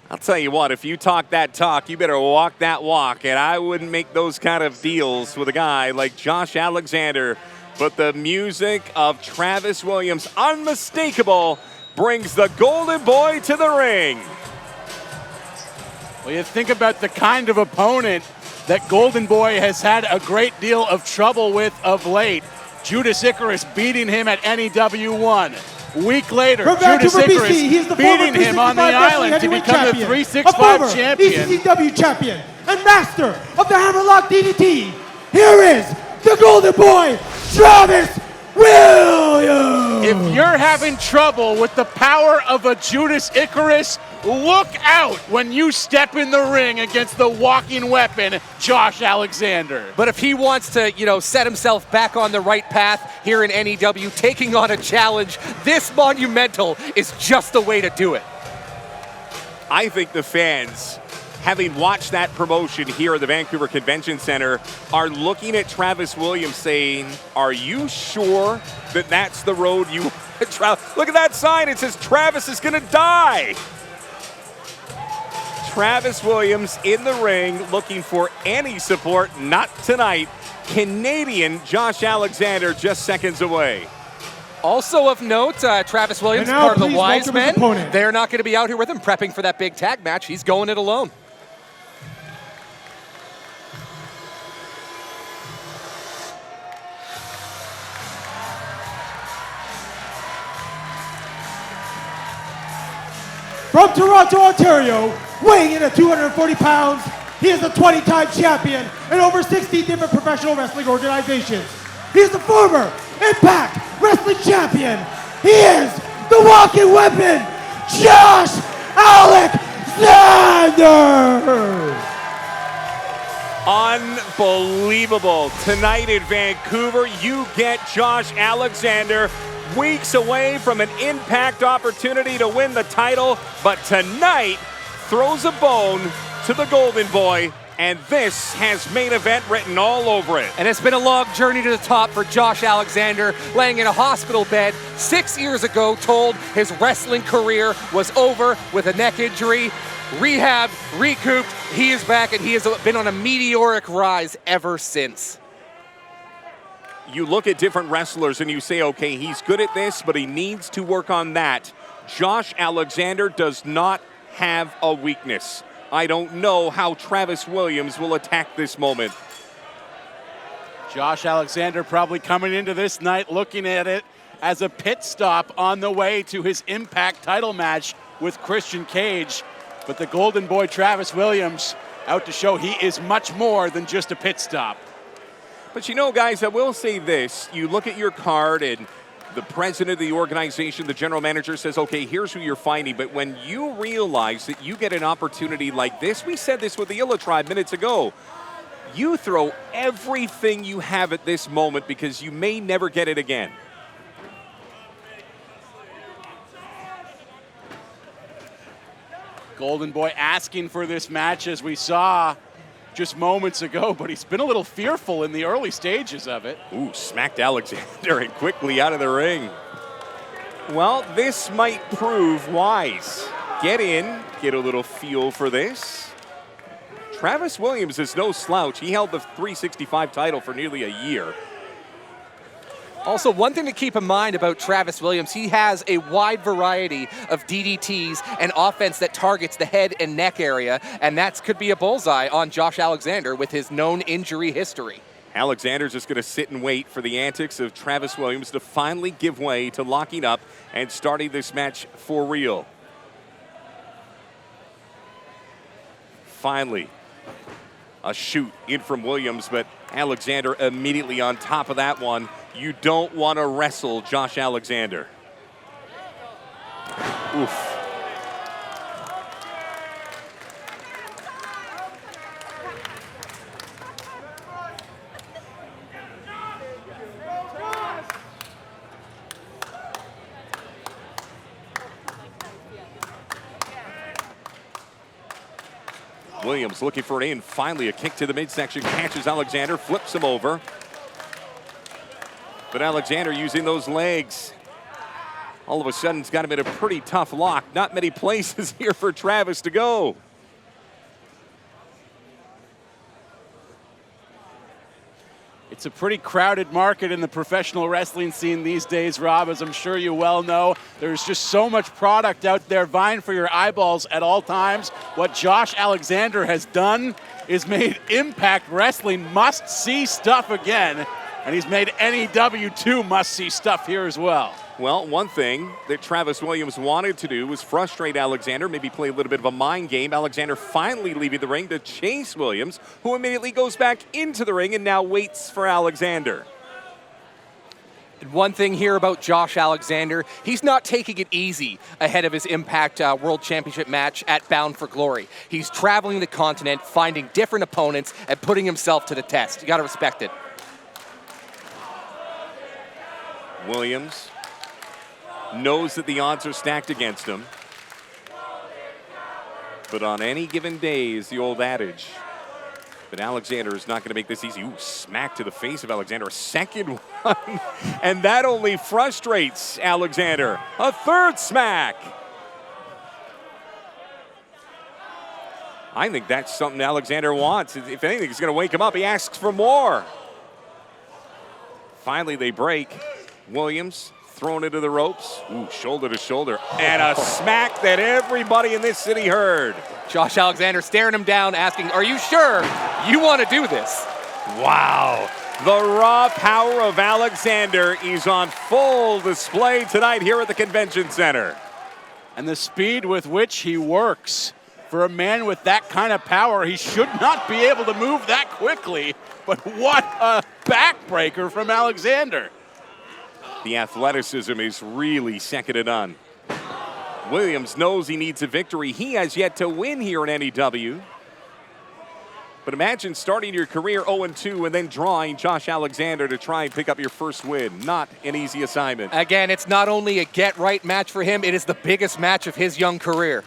I'll tell you what, if you talk that talk, you better walk that walk, and I wouldn't make those kind of deals with a guy like Josh Alexander. But the music of Travis Williams, unmistakable, brings the Golden Boy to the ring. Well, you think about the kind of opponent that Golden Boy has had a great deal of trouble with of late. Judas Icarus beating him at NEW 1. Week later, Judas Icarus beating him on the island to become the 365 champion. ECW champion and master of the Hammerlock DDT. Here is the Golden Boy, Travis Williams. If you're having trouble with the power of a Judas Icarus, look out when you step in the ring against the walking weapon, Josh Alexander. But if he wants to, set himself back on the right path here in NEW, taking on a challenge this monumental is just the way to do it. I think the fans, having watched that promotion here at the Vancouver Convention Center, are looking at Travis Williams saying, are you sure that that's the road you want to travel? Look at that sign, it says Travis is gonna die. Travis Williams in the ring looking for any support, not tonight. Canadian Josh Alexander just seconds away. Also of note, Travis Williams, part of the Wisemen. They're not going to be out here with him prepping for that big tag match. He's going it alone. from Toronto, Ontario, weighing in at 240 pounds, he is a 20-time champion in over 60 different professional wrestling organizations. He is the former Impact Wrestling Champion. He is the walking weapon, Josh Alexander! Unbelievable. Tonight in Vancouver, you get Josh Alexander, weeks away from an Impact opportunity to win the title, but tonight throws a bone to the Golden Boy, and this has main event written all over it. And it's been a long journey to the top for Josh Alexander, laying in a hospital bed 6 years ago, told his wrestling career was over with a neck injury. Rehab, recouped, he is back, and he has been on a meteoric rise ever since. You look at different wrestlers and you say, okay, he's good at this, but he needs to work on that. Josh Alexander does not have a weakness. I don't know how Travis Williams will attack this moment. Josh Alexander probably coming into this night looking at it as a pit stop on the way to his Impact title match with Christian Cage. But the Golden Boy Travis Williams out to show he is much more than just a pit stop. But you know, guys, I will say this. You look at your card and the president of the organization, the general manager says, okay, here's who you're fighting. But when you realize that you get an opportunity like this, we said this with the Illa Tribe minutes ago, you throw everything you have at this moment because you may never get it again. Golden Boy asking for this match, as we saw just moments ago, but he's been a little fearful in the early stages of it. Ooh, smacked Alexander and quickly out of the ring. Well, this might prove wise. Get in, get a little feel for this. Travis Williams is no slouch. He held the 365 title for nearly a year. Also, one thing to keep in mind about Travis Williams, he has a wide variety of DDTs and offense that targets the head and neck area, and that could be a bullseye on Josh Alexander with his known injury history. Alexander's just going to sit and wait for the antics of Travis Williams to finally give way to locking up and starting this match for real. Finally, a shoot in from Williams, but Alexander immediately on top of that one. You don't want to wrestle Josh Alexander. Oof. Williams looking for an in. Finally, a kick to the midsection. Catches Alexander, flips him over. But Alexander using those legs. All of a sudden, it's got him in a pretty tough lock. Not many places here for Travis to go. It's a pretty crowded market in the professional wrestling scene these days, Rob, as I'm sure you well know. There's just so much product out there vying for your eyeballs at all times. What Josh Alexander has done is made Impact Wrestling must-see stuff again, and he's made NEW2 must-see stuff here as well. Well, one thing that Travis Williams wanted to do was frustrate Alexander, maybe play a little bit of a mind game. Alexander finally leaving the ring to chase Williams, who immediately goes back into the ring and now waits for Alexander. And one thing here about Josh Alexander, he's not taking it easy ahead of his Impact World Championship match at Bound for Glory. He's traveling the continent, finding different opponents, and putting himself to the test. You got to respect it. Williams knows that the odds are stacked against him. But on any given day is the old adage. But Alexander is not going to make this easy. Ooh, smack to the face of Alexander. A second one. And that only frustrates Alexander. A third smack. I think that's something Alexander wants. If anything, it's going to wake him up. He asks for more. Finally, they break. Williams thrown into the ropes. Ooh, shoulder to shoulder. And a smack that everybody in this city heard. Josh Alexander staring him down, asking, are you sure you want to do this? Wow. The raw power of Alexander is on full display tonight here at the Convention Center. And the speed with which he works. For a man with that kind of power, he should not be able to move that quickly. But what a backbreaker from Alexander. The athleticism is really second to none. Williams knows he needs a victory. He has yet to win here in NEW. But imagine starting your career 0-2 and then drawing Josh Alexander to try and pick up your first win. Not an easy assignment. Again, it's not only a get-right match for him, it is the biggest match of his young career.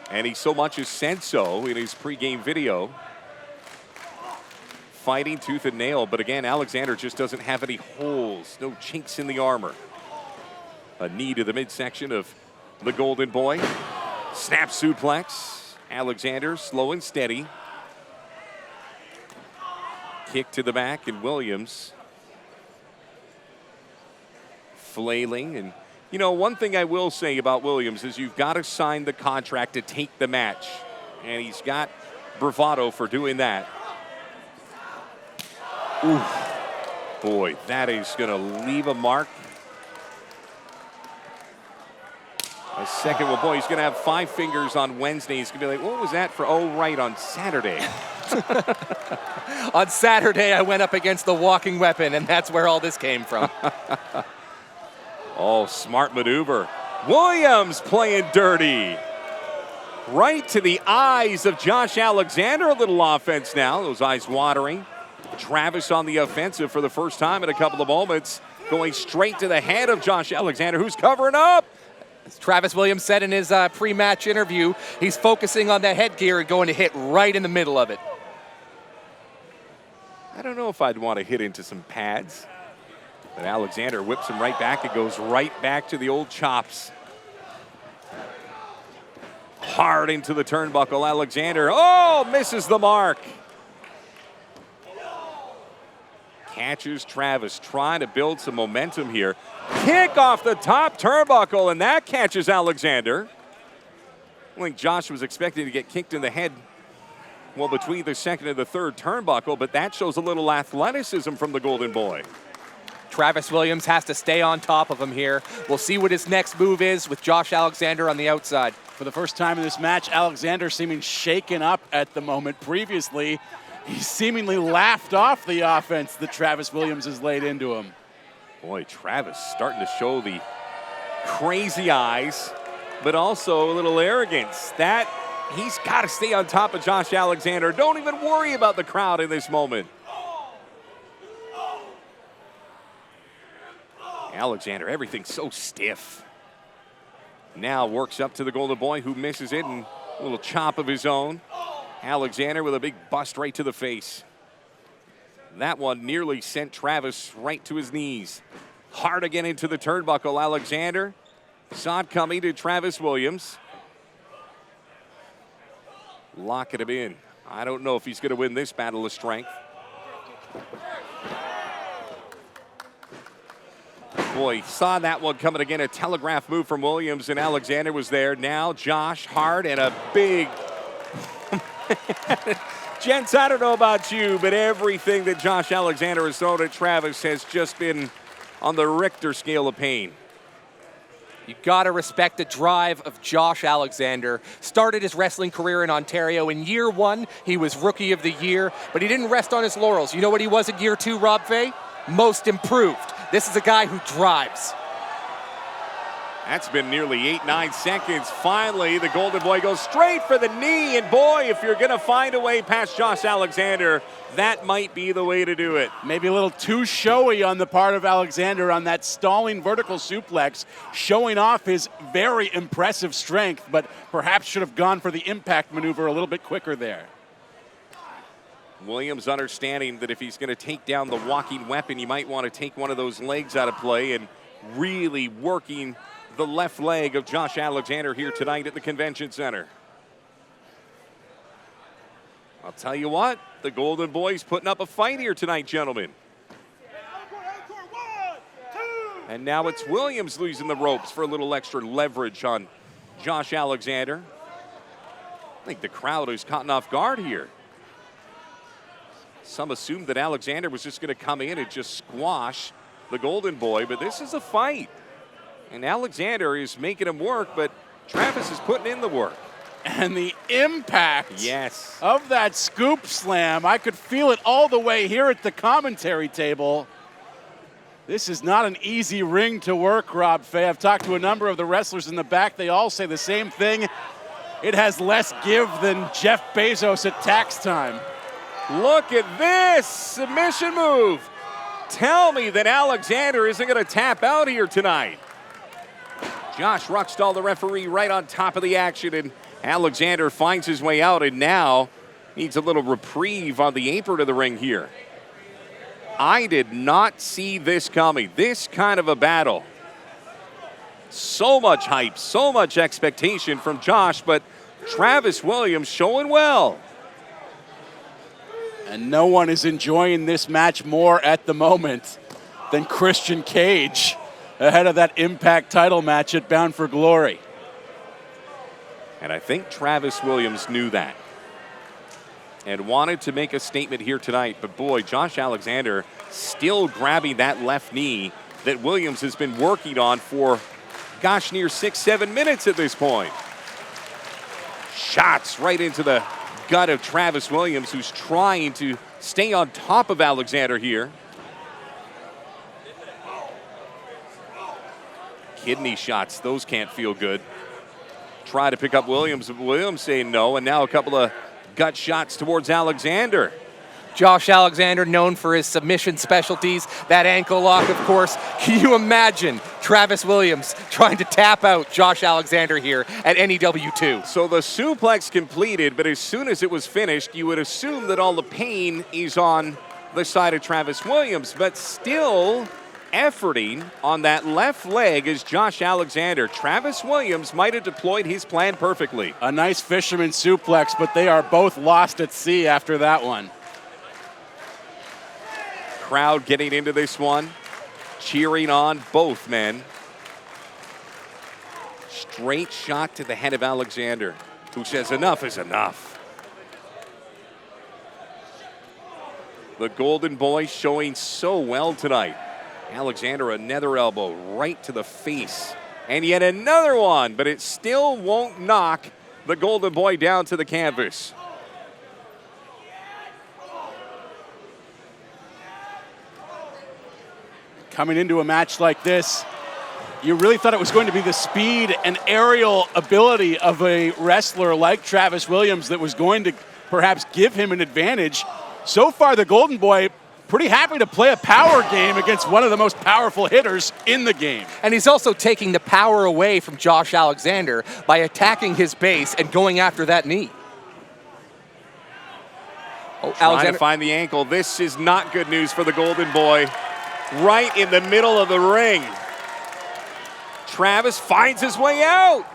And he so much as said so in his pregame video. Fighting tooth and nail, but again, Alexander just doesn't have any holes, no chinks in the armor. A knee to the midsection of the Golden Boy. Snap suplex. Alexander slow and steady. Kick to the back, and Williams flailing. And you know, one thing I will say about Williams is you've got to sign the contract to take the match. And he's got bravado for doing that. Ooh, boy, that is going to leave a mark. A second, well, boy, he's going to have 5 fingers on Wednesday. He's going to be like, what was that for? Oh, right, on Saturday. On Saturday, I went up against the walking weapon, and that's where all this came from. Oh, smart maneuver. Williams playing dirty. Right to the eyes of Josh Alexander. A little offense now. Those eyes watering. Travis on the offensive for the first time in a couple of moments. Going straight to the head of Josh Alexander, who's covering up. As Travis Williams said in his pre-match interview, he's focusing on the headgear and going to hit right in the middle of it. I don't know if I'd want to hit into some pads. But Alexander whips him right back. It goes right back to the old chops. Hard into the turnbuckle. Alexander, oh, misses the mark. Catches Travis, trying to build some momentum here. Kick off the top turnbuckle, and that catches Alexander. I think Josh was expecting to get kicked in the head, well, between the second and the third turnbuckle, but that shows a little athleticism from the Golden Boy. Travis Williams has to stay on top of him here. We'll see what his next move is with Josh Alexander on the outside. For the first time in this match, Alexander seeming shaken up at the moment. Previously, he seemingly laughed off the offense that Travis Williams has laid into him. Boy, Travis starting to show the crazy eyes, but also a little arrogance. That he's got to stay on top of Josh Alexander. Don't even worry about the crowd in this moment. Alexander, everything's so stiff. Now works up to the Golden Boy, who misses it, and a little chop of his own. Alexander with a big bust right to the face. That one nearly sent Travis right to his knees. Hard again into the turnbuckle. Alexander saw it coming to Travis Williams. Locking him in. I don't know if he's going to win this battle of strength. Boy, saw that one coming again. A telegraph move from Williams, and Alexander was there. Now Josh hard and a big... Gents, I don't know about you, but everything that Josh Alexander has thrown at Travis has just been on the Richter scale of pain. You gotta respect the drive of Josh Alexander. Started his wrestling career in Ontario. In year 1, he was Rookie of the Year, but he didn't rest on his laurels. You know what he was in year 2, Rob Fay? Most improved. This is a guy who drives. That's been nearly 8-9 seconds. Finally, the Golden Boy goes straight for the knee. And boy, if you're going to find a way past Josh Alexander, that might be the way to do it. Maybe a little too showy on the part of Alexander on that stalling vertical suplex, showing off his very impressive strength, but perhaps should have gone for the impact maneuver a little bit quicker there. Williams understanding that if he's going to take down the walking weapon, you might want to take one of those legs out of play, and really working the left leg of Josh Alexander here tonight at the Convention Center. I'll tell you what, the Golden Boy's putting up a fight here tonight, gentlemen. And now it's Williams losing the ropes for a little extra leverage on Josh Alexander. I think the crowd is caught off guard here. Some assumed that Alexander was just going to come in and just squash the Golden Boy, but this is a fight. And Alexander is making him work, but Travis is putting in the work. And the impact yes. of that scoop slam, I could feel it all the way here at the commentary table. This is not an easy ring to work, Rob Fay. I've talked to a number of the wrestlers in the back. They all say the same thing. It has less give than Jeff Bezos at tax time. Look at this submission move. Tell me that Alexander isn't going to tap out here tonight. Josh Ruxtall, the referee, right on top of the action, and Alexander finds his way out and now needs a little reprieve on the apron of the ring here. I did not see this coming. This kind of a battle. So much hype, so much expectation from Josh, but Travis Williams showing well. And no one is enjoying this match more at the moment than Christian Cage ahead of that Impact title match at Bound for Glory. And I think Travis Williams knew that and wanted to make a statement here tonight. But boy, Josh Alexander still grabbing that left knee that Williams has been working on for, gosh, near 6-7 minutes at this point. Shots right into the gut of Travis Williams, who's trying to stay on top of Alexander here. Kidney shots, those can't feel good. Try to pick up Williams, but Williams saying no, and now a couple of gut shots towards Alexander. Josh Alexander, known for his submission specialties, that ankle lock, of course. Can you imagine Travis Williams trying to tap out Josh Alexander here at NEW 2? So the suplex completed, but as soon as it was finished, you would assume that all the pain is on the side of Travis Williams, but still efforting on that left leg is Josh Alexander. Travis Williams might have deployed his plan perfectly. A nice fisherman suplex, but they are both lost at sea after that one. Crowd getting into this one, cheering on both men. Straight shot to the head of Alexander, who says enough is enough. The Golden Boy showing so well tonight. Alexander, another elbow right to the face. And yet another one, but it still won't knock the Golden Boy down to the canvas. Coming into a match like this, you really thought it was going to be the speed and aerial ability of a wrestler like Travis Williams that was going to perhaps give him an advantage. So far, the Golden Boy pretty happy to play a power game against one of the most powerful hitters in the game. And he's also taking the power away from Josh Alexander by attacking his base and going after that knee. Oh, Alexander to find the ankle. This is not good news for the Golden Boy. Right in the middle of the ring. Travis finds his way out.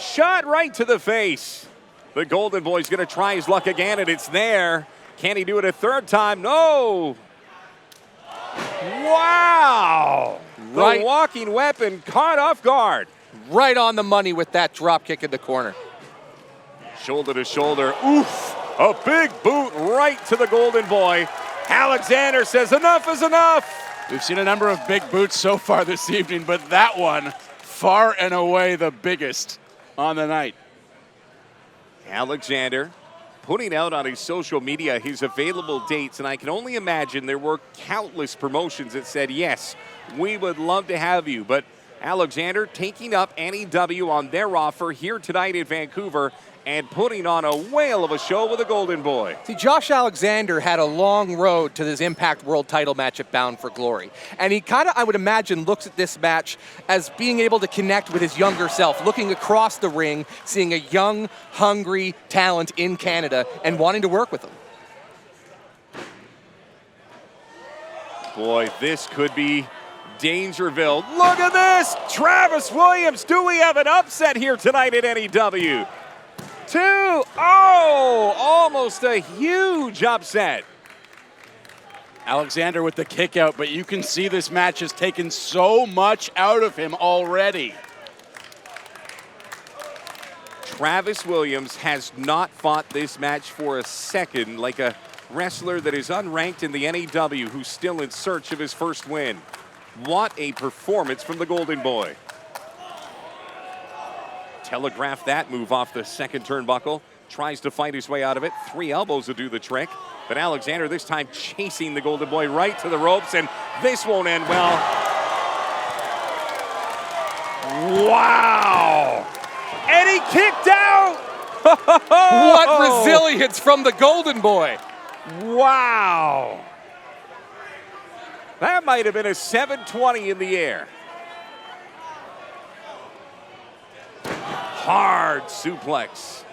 Shot right to the face. The Golden Boy's going to try his luck again, and it's there. Can he do it a third time? No. Wow. The walking weapon caught off guard. Right on the money with that drop kick in the corner. Shoulder to shoulder. Oof. A big boot right to the Golden Boy. Alexander says enough is enough. We've seen a number of big boots so far this evening, but that one, far and away the biggest on the night. Alexander putting out on his social media his available dates, and I can only imagine there were countless promotions that said, yes, we would love to have you. But Alexander taking up NEW on their offer here tonight in Vancouver and putting on a whale of a show with the Golden Boy. See, Josh Alexander had a long road to this Impact World title match at Bound for Glory. And he kind of, I would imagine, looks at this match as being able to connect with his younger self, looking across the ring, seeing a young, hungry talent in Canada and wanting to work with him. Boy, this could be Dangerville. Look at this! Travis Williams, do we have an upset here tonight at NEW? 2. Oh, almost a huge upset. Alexander with the kick out, but you can see this match has taken so much out of him already. Travis Williams has not fought this match for a second like a wrestler that is unranked in the NEW who's still in search of his first win. What a performance from the Golden Boy. Telegraphed that move off the second turnbuckle. Tries to fight his way out of it. 3 elbows will do the trick. But Alexander this time chasing the Golden Boy right to the ropes, and this won't end well. Wow! And he kicked out! What resilience from the Golden Boy. Wow! That might have been a 720 in the air. Hard suplex.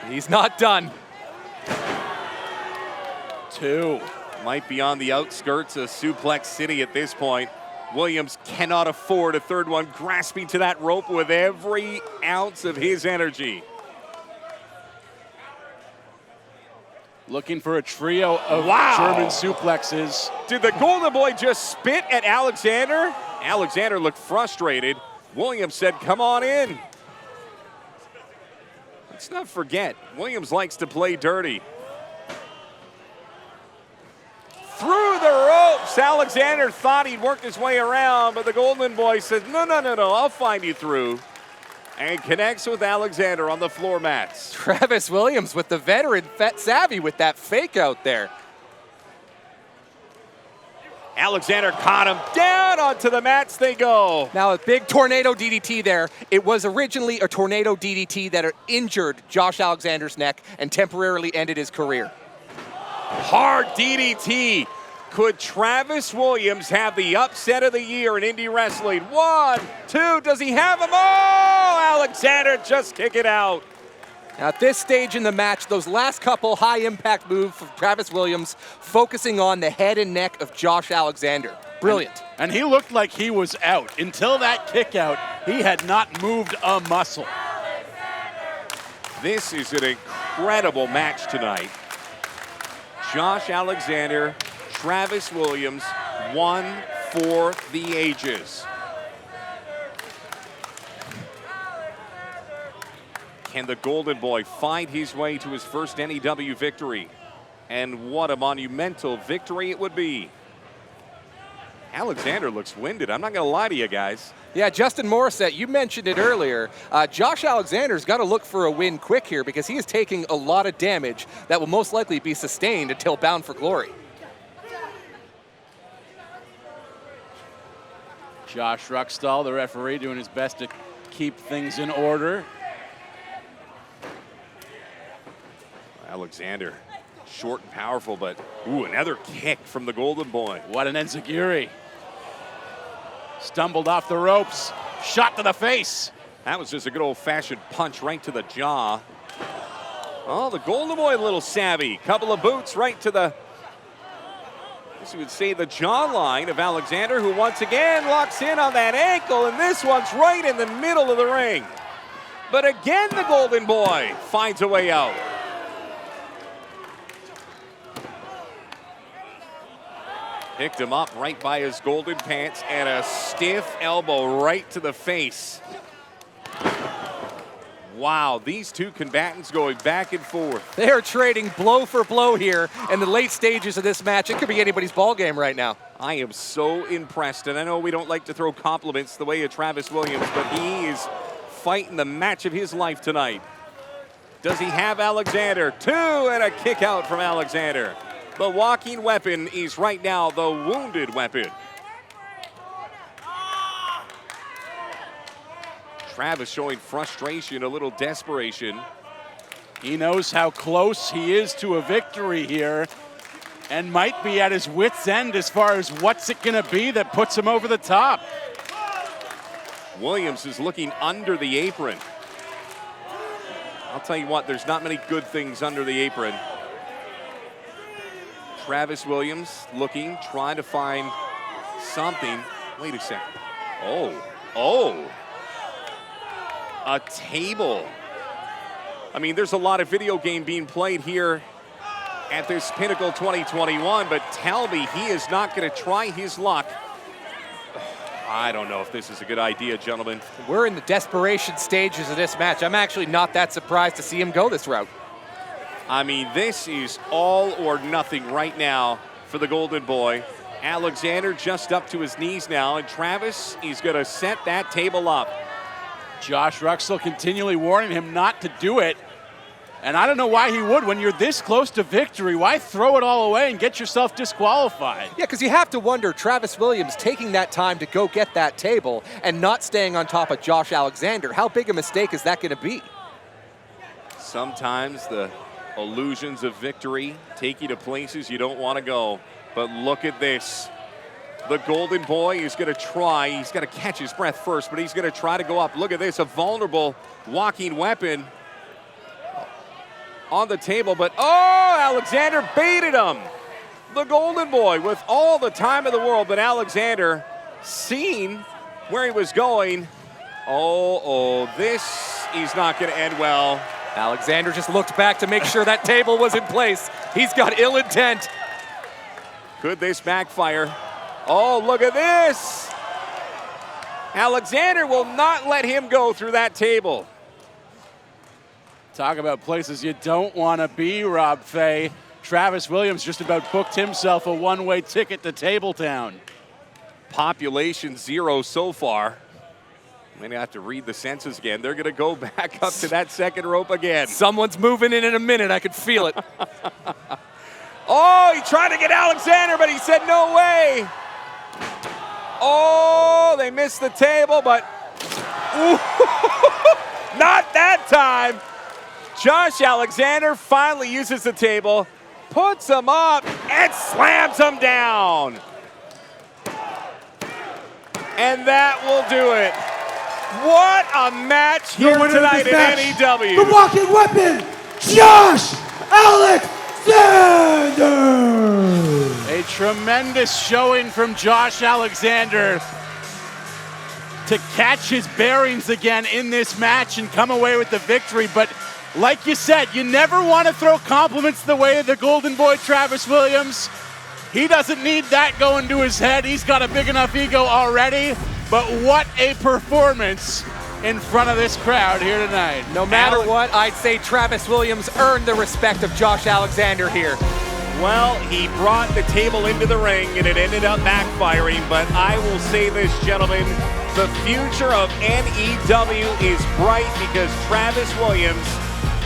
He's not done. 2. Might be on the outskirts of Suplex City at this point. Williams cannot afford a third one, grasping to that rope with every ounce of his energy. Looking for a trio of German suplexes. Did the Golden Boy just spit at Alexander? Alexander looked frustrated. Williams said, come on in. Let's not forget, Williams likes to play dirty. Through the ropes, Alexander thought he'd worked his way around, but the Golden Boy says, no, I'll find you through. And connects with Alexander on the floor mats. Travis Williams with the veteran Fet Savvy with that fake out there. Alexander caught him. Down onto the mats they go. Now a big tornado DDT there. It was originally a tornado DDT that injured Josh Alexander's neck and temporarily ended his career. Hard DDT. Could Travis Williams have the upset of the year in indie wrestling? 1, 2, does he have them all? Alexander just kick it out. Now at this stage in the match, those last couple high impact moves from Travis Williams focusing on the head and neck of Josh Alexander. Brilliant. And he looked like he was out. Until that kick out, he had not moved a muscle. This is an incredible match tonight. Josh Alexander, Travis Williams, one for the ages. Can the Golden Boy find his way to his first NEW victory? And what a monumental victory it would be. Alexander looks winded. I'm not going to lie to you guys. Yeah, Justin Morissette, you mentioned it earlier. Josh Alexander's got to look for a win quick here because he is taking a lot of damage that will most likely be sustained until Bound for Glory. Josh Ruckstall, the referee, doing his best to keep things in order. Alexander, short and powerful, but ooh, another kick from the Golden Boy. What an enziguri. Stumbled off the ropes, shot to the face. That was just a good old-fashioned punch right to the jaw. Oh, the Golden Boy a little savvy. Couple of boots right to the, I guess you would say the jawline of Alexander, who once again locks in on that ankle, and this one's right in the middle of the ring. But again, the Golden Boy finds a way out. Picked him up right by his golden pants and a stiff elbow right to the face. Wow, these two combatants going back and forth. They are trading blow for blow here in the late stages of this match. It could be anybody's ball game right now. I am so impressed, and I know we don't like to throw compliments the way of Travis Williams, but he is fighting the match of his life tonight. Does he have Alexander? 2 and a kick out from Alexander. The walking weapon is right now the wounded weapon. Travis showing frustration, a little desperation. He knows how close he is to a victory here and might be at his wit's end as far as what's it gonna be that puts him over the top. Williams is looking under the apron. I'll tell you what, there's not many good things under the apron. Travis Williams looking, trying to find something. Wait a second. Oh. A table. I mean, there's a lot of video game being played here at this Pinnacle 2021, but tell me he is not going to try his luck. I don't know if this is a good idea, gentlemen. We're in the desperation stages of this match. I'm actually not that surprised to see him go this route. I mean, this is all or nothing right now for the Golden Boy. Alexander just up to his knees now, and Travis is going to set that table up. Josh Ruxel continually warning him not to do it. And I don't know why he would. When you're this close to victory, why throw it all away and get yourself disqualified? Yeah, because you have to wonder, Travis Williams taking that time to go get that table and not staying on top of Josh Alexander. How big a mistake is that going to be? Sometimes the illusions of victory take you to places you don't want to go. But look at this. The Golden Boy is going to try. He's got to catch his breath first, but he's going to try to go up. Look at this, a vulnerable walking weapon on the table. But, oh, Alexander baited him. The Golden Boy with all the time in the world, but Alexander seen where he was going. Oh, this is not going to end well. Alexander just looked back to make sure that table was in place. He's got ill intent. Could this backfire? Oh, look at this. Alexander will not let him go through that table. Talk about places you don't want to be, Rob Fay. Travis Williams just about booked himself a one-way ticket to Tabletown. Population 0 so far. I'm going to have to read the census again. They're going to go back up to that second rope again. Someone's moving in a minute. I could feel it. Oh, he tried to get Alexander, but he said no way. Oh, they missed the table, but not that time. Josh Alexander finally uses the table, puts him up, and slams him down. And that will do it. What a match here tonight at NEW. The walking weapon, Josh Alexander. A tremendous showing from Josh Alexander to catch his bearings again in this match and come away with the victory. But like you said, you never want to throw compliments the way of the Golden Boy, Travis Williams. He doesn't need that going to his head. He's got a big enough ego already. But what a performance in front of this crowd here tonight. No matter what, I'd say Travis Williams earned the respect of Josh Alexander here. Well, he brought the table into the ring, and it ended up backfiring. But I will say this, gentlemen, the future of NEW is bright because Travis Williams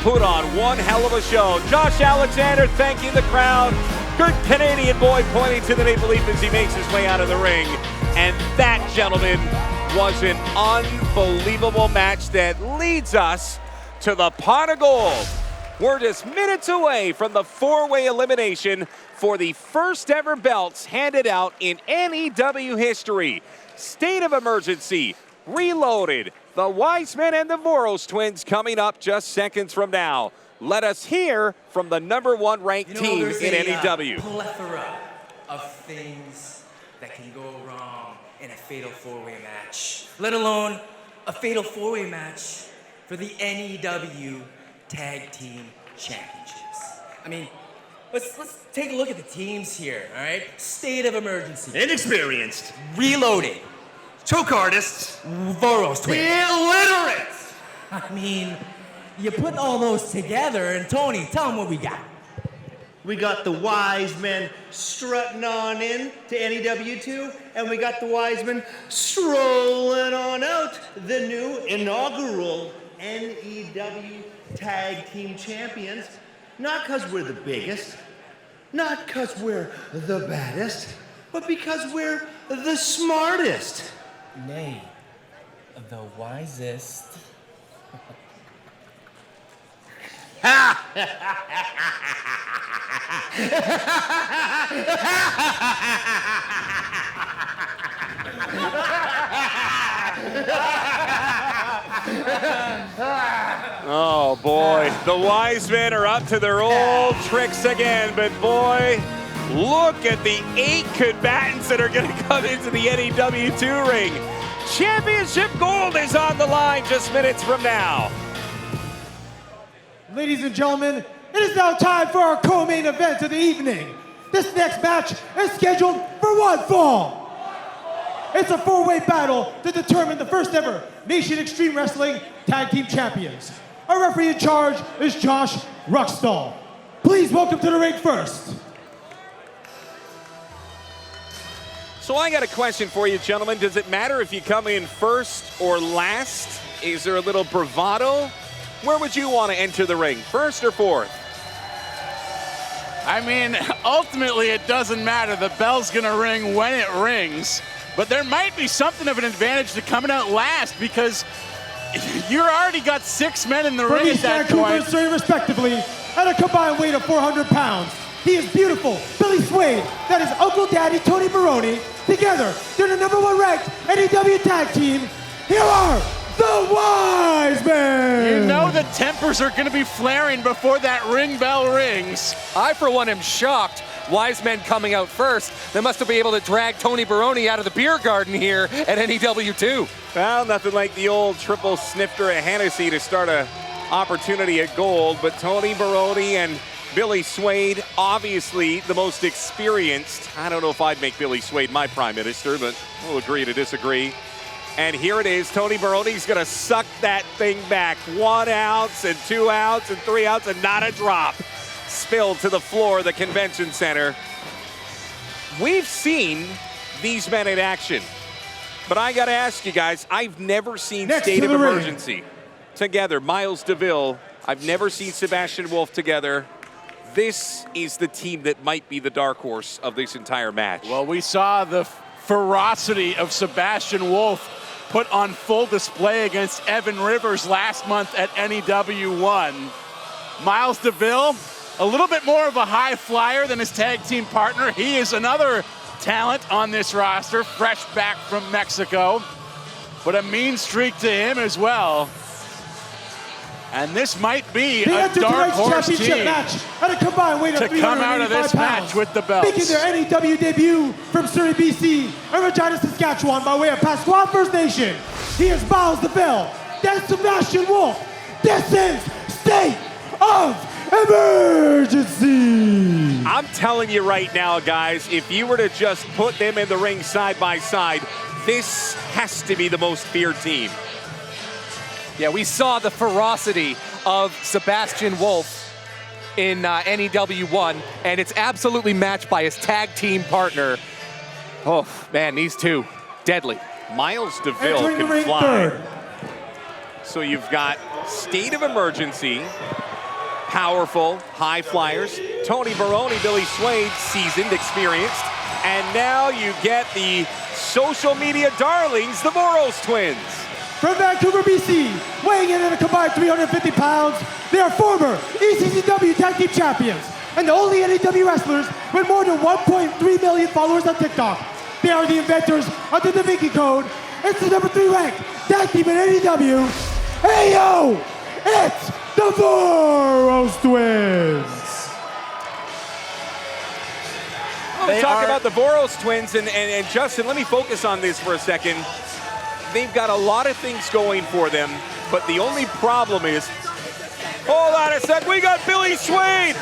put on one hell of a show. Josh Alexander thanking the crowd. Good Canadian boy pointing to the Maple Leaf as he makes his way out of the ring. And that, gentlemen, was an unbelievable match that leads us to the pot of gold. We're just minutes away from the four-way elimination for the first ever belts handed out in NEW history. State of Emergency, Reloaded, the Wisemen and the Voros twins coming up just seconds from now. Let us hear from the #1 ranked team in NEW. Plethora of things that can go wrong in a fatal four-way match, let alone a fatal four-way match for the NEW Tag Team Championships. I mean, let's take a look at the teams here, all right? State of Emergency. Inexperienced. Reloaded. Choke artists. Voros twins. Illiterate. I mean, you put all those together, and Tony, tell them what we got. We got the Wisemen strutting on in to NEW2, and we got the Wisemen strolling on out, the new inaugural NEW Tag Team Champions. Not because we're the biggest, not because we're the baddest, but because we're the smartest. Nay, the wisest. Oh boy, the Wisemen are up to their old tricks again, but boy, look at the 8 combatants that are going to come into the NEW2 ring. Championship gold is on the line just minutes from now. Ladies and gentlemen, it is now time for our co-main event of the evening. This next match is scheduled for one fall. It's a four-way battle to determine the first ever Nation Extreme Wrestling Tag Team Champions. Our referee in charge is Josh Ruxstall. Please welcome to the ring first. So I got a question for you, gentlemen. Does it matter if you come in first or last? Is there a little bravado? Where would you want to enter the ring, first or fourth? I mean, ultimately it doesn't matter. The bell's gonna ring when it rings, but there might be something of an advantage to coming out last because you already got 6 men in the ring at that point. From respectively, at a combined weight of 400 pounds. He is beautiful, Billy Swade. That is Uncle Daddy Tony Baroni. Together, they're the #1 ranked NEW tag team. Here are the Wisemen. You know the tempers are going to be flaring before that ring bell rings. I, for one, am shocked. Wisemen coming out first. They must have been able to drag Tony Baroni out of the beer garden here at NEW2. Well, nothing like the old triple snifter of Hennessy to start a opportunity at gold, but Tony Baroni and Billy Swade, obviously the most experienced. I don't know if I'd make Billy Swade my prime minister, but we'll agree to disagree. And here it is, Tony Baroni's gonna suck that thing back. 1 ounce and 2 ounce and 3 ounce and not a drop. Spilled to the floor of the convention center. We've seen these men in action, but I gotta ask you guys, I've never seen State of Emergency together. Miles DeVille, I've never seen Sebastian Wolf together. This is the team that might be the dark horse of this entire match. Well, we saw the ferocity of Sebastian Wolf put on full display against Evan Rivers last month at NEW1. Miles DeVille, a little bit more of a high flyer than his tag team partner. He is another talent on this roster, fresh back from Mexico, but a mean streak to him as well. And this might be a dark horse team match at a combined weight of to come out of this match with the belts. Making their NEW debut from Surrey, BC, and Regina, Saskatchewan by way of Pasquale First Nation. He is Miles DeVille. That's Sebastian Wolf. This is State of Emergency. I'm telling you right now, guys, if you were to just put them in the ring side by side, this has to be the most feared team. Yeah, we saw the ferocity of Sebastian Wolf in NEW1, and it's absolutely matched by his tag team partner. Oh, man, these two, deadly. Miles DeVille can fly. So you've got State of Emergency, powerful, high flyers. Tony Baroni, Billy Swade, seasoned, experienced. And now you get the social media darlings, the Voros twins. From Vancouver, BC, weighing in at a combined 350 pounds, they are former ECCW Tag Team Champions and the only NEW wrestlers with more than 1.3 million followers on TikTok. They are the inventors of the Da Vinci Code. It's the #3 ranked Tag Team in NEW. Hey yo, it's the Voros twins. We'll talk about the Voros twins, and Justin, let me focus on this for a second. They've got a lot of things going for them, but the only problem is, hold on a sec, we got Billy Swade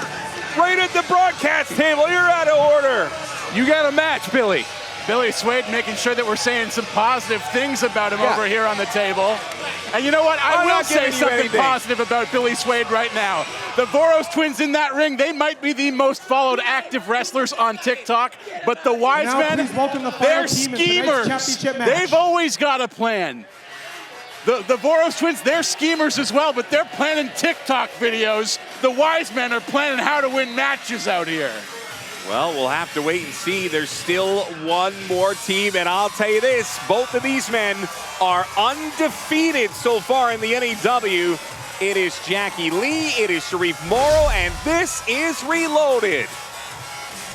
right at the broadcast table. You're out of order. You got a match, Billy. Billy Swade making sure that we're saying some positive things about him over here on the table. And you know what? I will say something positive about Billy Swade right now. The Voros twins in that ring, they might be the most followed active wrestlers on TikTok, but the Wisemen, they're schemers. They've always got a plan. The Voros twins, they're schemers as well, but they're planning TikTok videos. The Wisemen are planning how to win matches out here. Well, we'll have to wait and see. There's still one more team, and I'll tell you this, both of these men are undefeated so far in the NEW. It is Jackie Lee, it is Sharif Morrow, and this is Reloaded.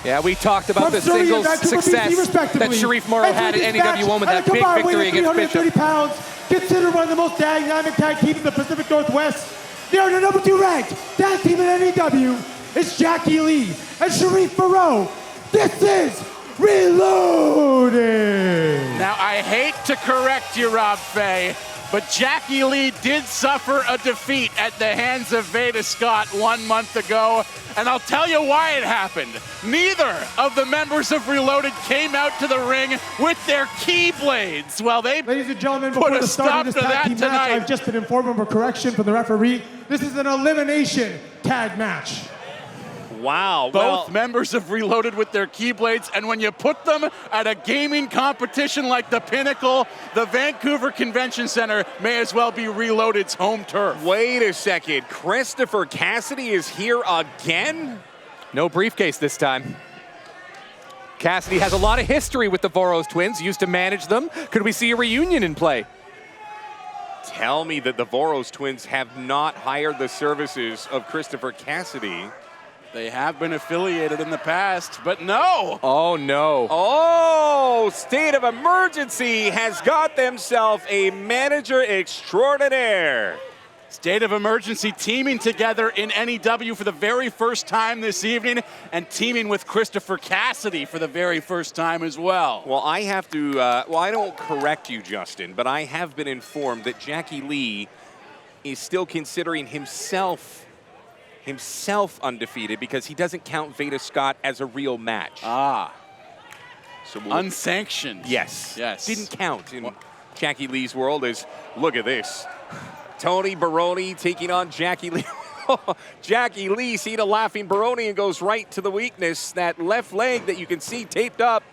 Yeah, we talked about the singles success that Sharif Morrow had at NEW1 with that big victory against Bishop. Pounds, considered one of the most dynamic tag teams in the Pacific Northwest. They are the #2 ranked tag team in NEW. It's Jackie Lee and Sharif Morrow. This is Reloaded. Now, I hate to correct you, Rob Fay, but Jackie Lee did suffer a defeat at the hands of Veda Scott 1 month ago, and I'll tell you why it happened. Neither of the members of Reloaded came out to the ring with their keyblades. Well, they Ladies and gentlemen, put before a the start stop of this to tag that team match, tonight. I've just been informed of a correction from the referee. This is an elimination tag match. Wow. Both members have reloaded with their Keyblades, and when you put them at a gaming competition like the Pinnacle, the Vancouver Convention Center may as well be Reloaded's home turf. Wait a second. Christopher Cassidy is here again? No briefcase this time. Cassidy has a lot of history with the Voros twins, used to manage them. Could we see a reunion in play? Tell me that the Voros twins have not hired the services of Christopher Cassidy. They have been affiliated in the past, but no. Oh, no. Oh, State of Emergency has got themselves a manager extraordinaire. State of Emergency teaming together in NEW for the very first time this evening and teaming with Christopher Cassidy for the very first time as well. Well, I have to, well, I don't correct you, Justin, but I have been informed that Jackie Lee is still considering himself undefeated because he doesn't count Veda Scott as a real match. Ah. So unsanctioned. Yes. Yes. Didn't count in Jackie Lee's world as, look at this. Tony Baroni taking on Jackie Lee. Jackie Lee sees a laughing Baroni and goes right to the weakness, that left leg that you can see taped up.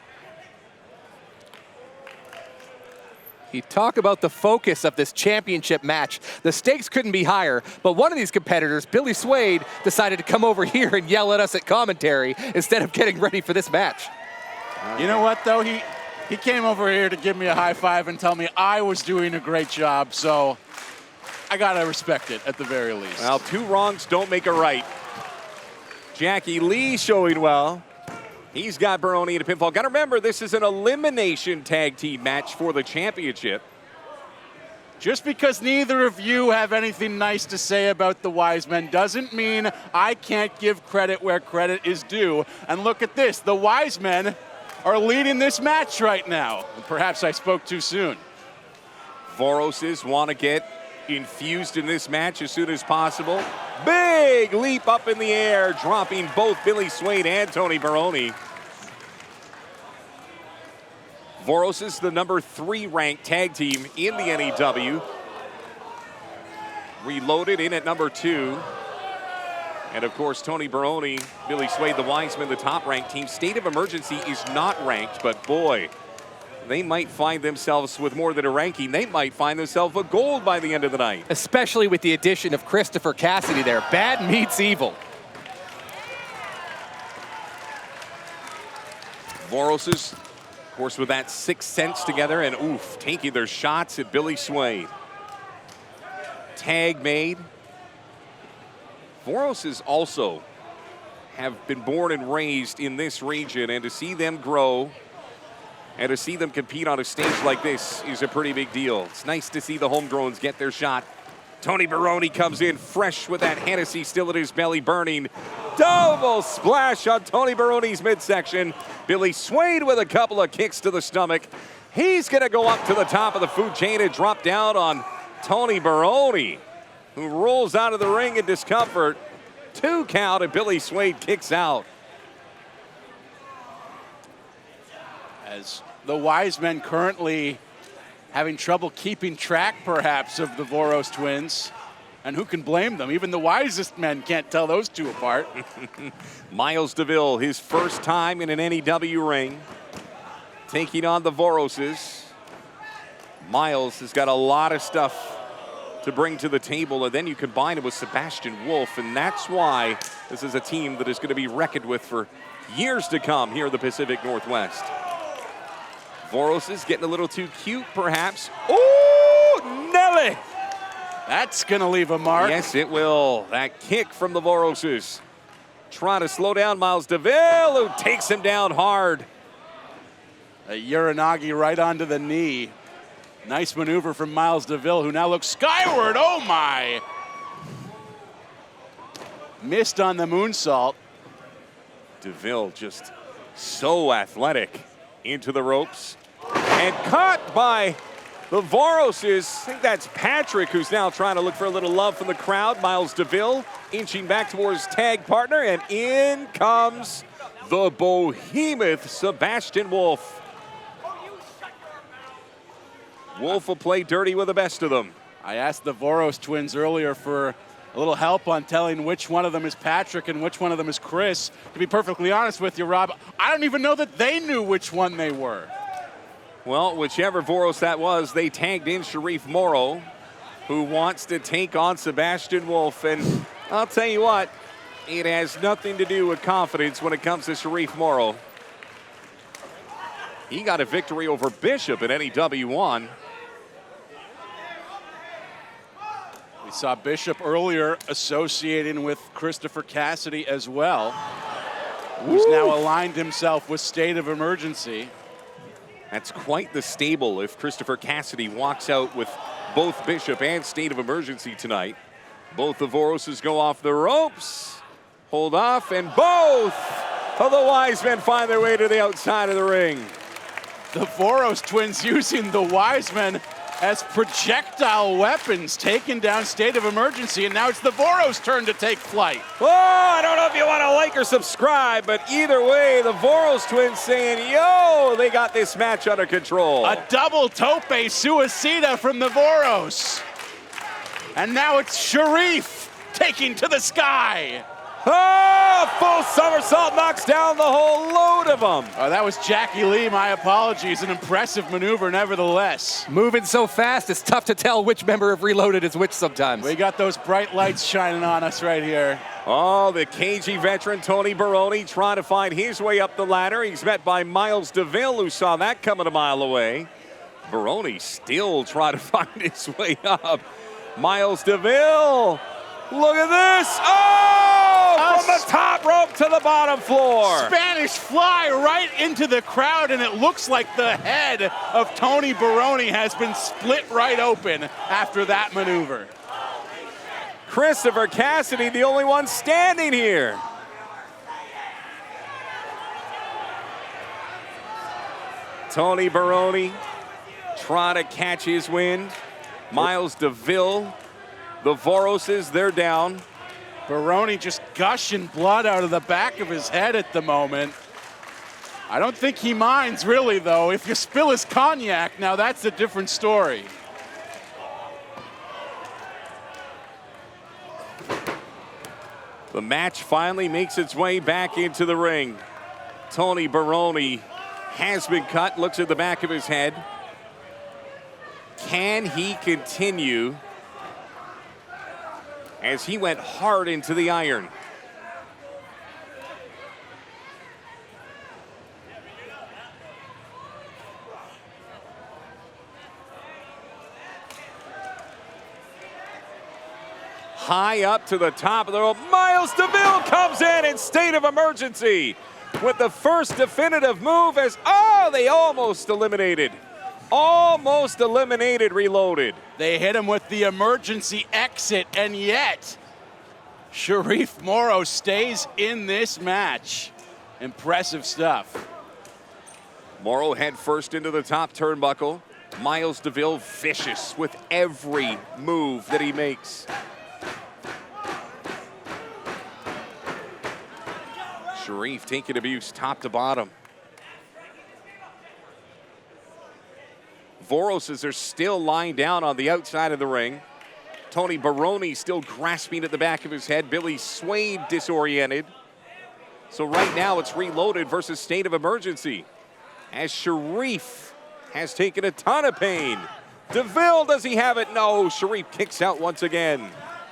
You talk about the focus of this championship match. The stakes couldn't be higher, but one of these competitors, Billy Swade, decided to come over here and yell at us at commentary instead of getting ready for this match. You know what, though? He came over here to give me a high five and tell me I was doing a great job, so I gotta respect it at the very least. Well, two wrongs don't make a right. Jackie Lee showing well. He's got Baroni in a pinfall. Gotta remember, this is an elimination tag team match for the championship. Just because neither of you have anything nice to say about the Wisemen doesn't mean I can't give credit where credit is due. And look at this, the Wisemen are leading this match right now. Perhaps I spoke too soon. Voroses want to get infused in this match as soon as possible. Big leap up in the air, dropping both Billy Swade and Tony Baroni. Voros is the number 3 ranked tag team in the NEW. Reloaded in at number 2. And of course, Tony Baroni, Billy Swade, the Wisemen, the top ranked team. State of Emergency is not ranked, but boy, they might find themselves with more than a ranking. They might find themselves a gold by the end of the night. Especially with the addition of Christopher Cassidy there. Bad meets evil. Voroses, of course, with that 6th Sense together and oof, taking their shots at Billy Swade. Tag made. Voroses also have been born and raised in this region, and to see them grow and to see them compete on a stage like this is a pretty big deal. It's nice to see the homegrowns get their shot. Tony Baroni comes in fresh with that Hennessy still at his belly burning. Double splash on Tony Baroni's midsection. Billy Swade with a couple of kicks to the stomach. He's gonna go up to the top of the food chain and drop down on Tony Baroni, who rolls out of the ring in discomfort. 2 count and Billy Swade kicks out. As the Wisemen currently having trouble keeping track, perhaps, of the Voros twins. And who can blame them? Even the wisest men can't tell those two apart. Miles DeVille, his first time in an NEW ring, taking on the Voroses. Miles has got a lot of stuff to bring to the table, and then you combine it with Sebastian Wolf, and that's why this is a team that is going to be reckoned with for years to come here in the Pacific Northwest. Voros is getting a little too cute, perhaps. Oh, Nelly! That's going to leave a mark. Yes, it will. That kick from the Voroses. Trying to slow down Miles DeVille, who takes him down hard. A Uranagi right onto the knee. Nice maneuver from Miles DeVille, who now looks skyward. Oh, my. Missed on the moonsault. DeVille just so athletic into the ropes. And caught by the Voroses. I think that's Patrick, who's now trying to look for a little love from the crowd. Miles DeVille inching back towards his tag partner, and in comes the behemoth, Sebastian Wolf. Wolf will play dirty with the best of them. I asked the Voros twins earlier for A little help on telling which one of them is Patrick and which one of them is Chris. To be perfectly honest with you, Rob, I don't even know that they knew which one they were. Well, whichever Voros that was, they tagged in Sharif Morrow, who wants to take on Sebastian Wolf. And I'll tell you what, it has nothing to do with confidence when it comes to Sharif Morrow. He got a victory over Bishop at NEW1. We saw Bishop earlier associating with Christopher Cassidy as well, who's now aligned himself with State of Emergency. That's quite the stable if Christopher Cassidy walks out with both Bishop and State of Emergency tonight. Both the Voroses go off the ropes, hold off, and both of the Wisemen find their way to the outside of the ring. The Voros twins using the Wisemen as projectile weapons, taking down State of Emergency, and now it's the Voros' turn to take flight. Oh, I don't know if you want to like or subscribe, but either way, the Voros twins saying, yo, they got this match under control. A double tope suicida from the Voros. And now it's Sharif taking to the sky. Oh, full somersault knocks down the whole load of them. Oh, that was Jackie Lee, my apologies. An impressive maneuver nevertheless. Moving so fast, it's tough to tell which member of Reloaded is which sometimes. We got those bright lights shining on us right here. Oh, the KG veteran Tony Baroni trying to find his way up the ladder. He's met by Miles DeVille, who saw that coming a mile away. Baroni still trying to find his way up. Miles DeVille, look at this. Oh! From the top rope to the bottom floor. Spanish fly right into the crowd, and it looks like the head of Tony Baroni has been split right open after that maneuver. Christopher Cassidy, the only one standing here. Tony Baroni trying to catch his wind. Miles DeVille, the Voroses, they're down. Baroni just gushing blood out of the back of his head at the moment. I don't think he minds really, though. If you spill his cognac, now that's a different story. The match finally makes its way back into the ring. Tony Baroni has been cut, looks at the back of his head. Can he continue as he went hard into the iron? High up to the top of the rope. Miles DeVille comes in State of Emergency with the first definitive move as, oh, they almost eliminated. Almost eliminated Reloaded. They hit him with the emergency exit, and yet Sharif Morrow stays in this match. Impressive stuff. Morrow head first into the top turnbuckle. Miles DeVille vicious with every move that he makes. Sharif taking abuse top to bottom. Voroses are still lying down on the outside of the ring. Tony Baroni still grasping at the back of his head. Billy Swade disoriented. So right now it's Reloaded versus State of Emergency, as Sharif has taken a ton of pain. DeVille, does he have it? No, Sharif kicks out once again.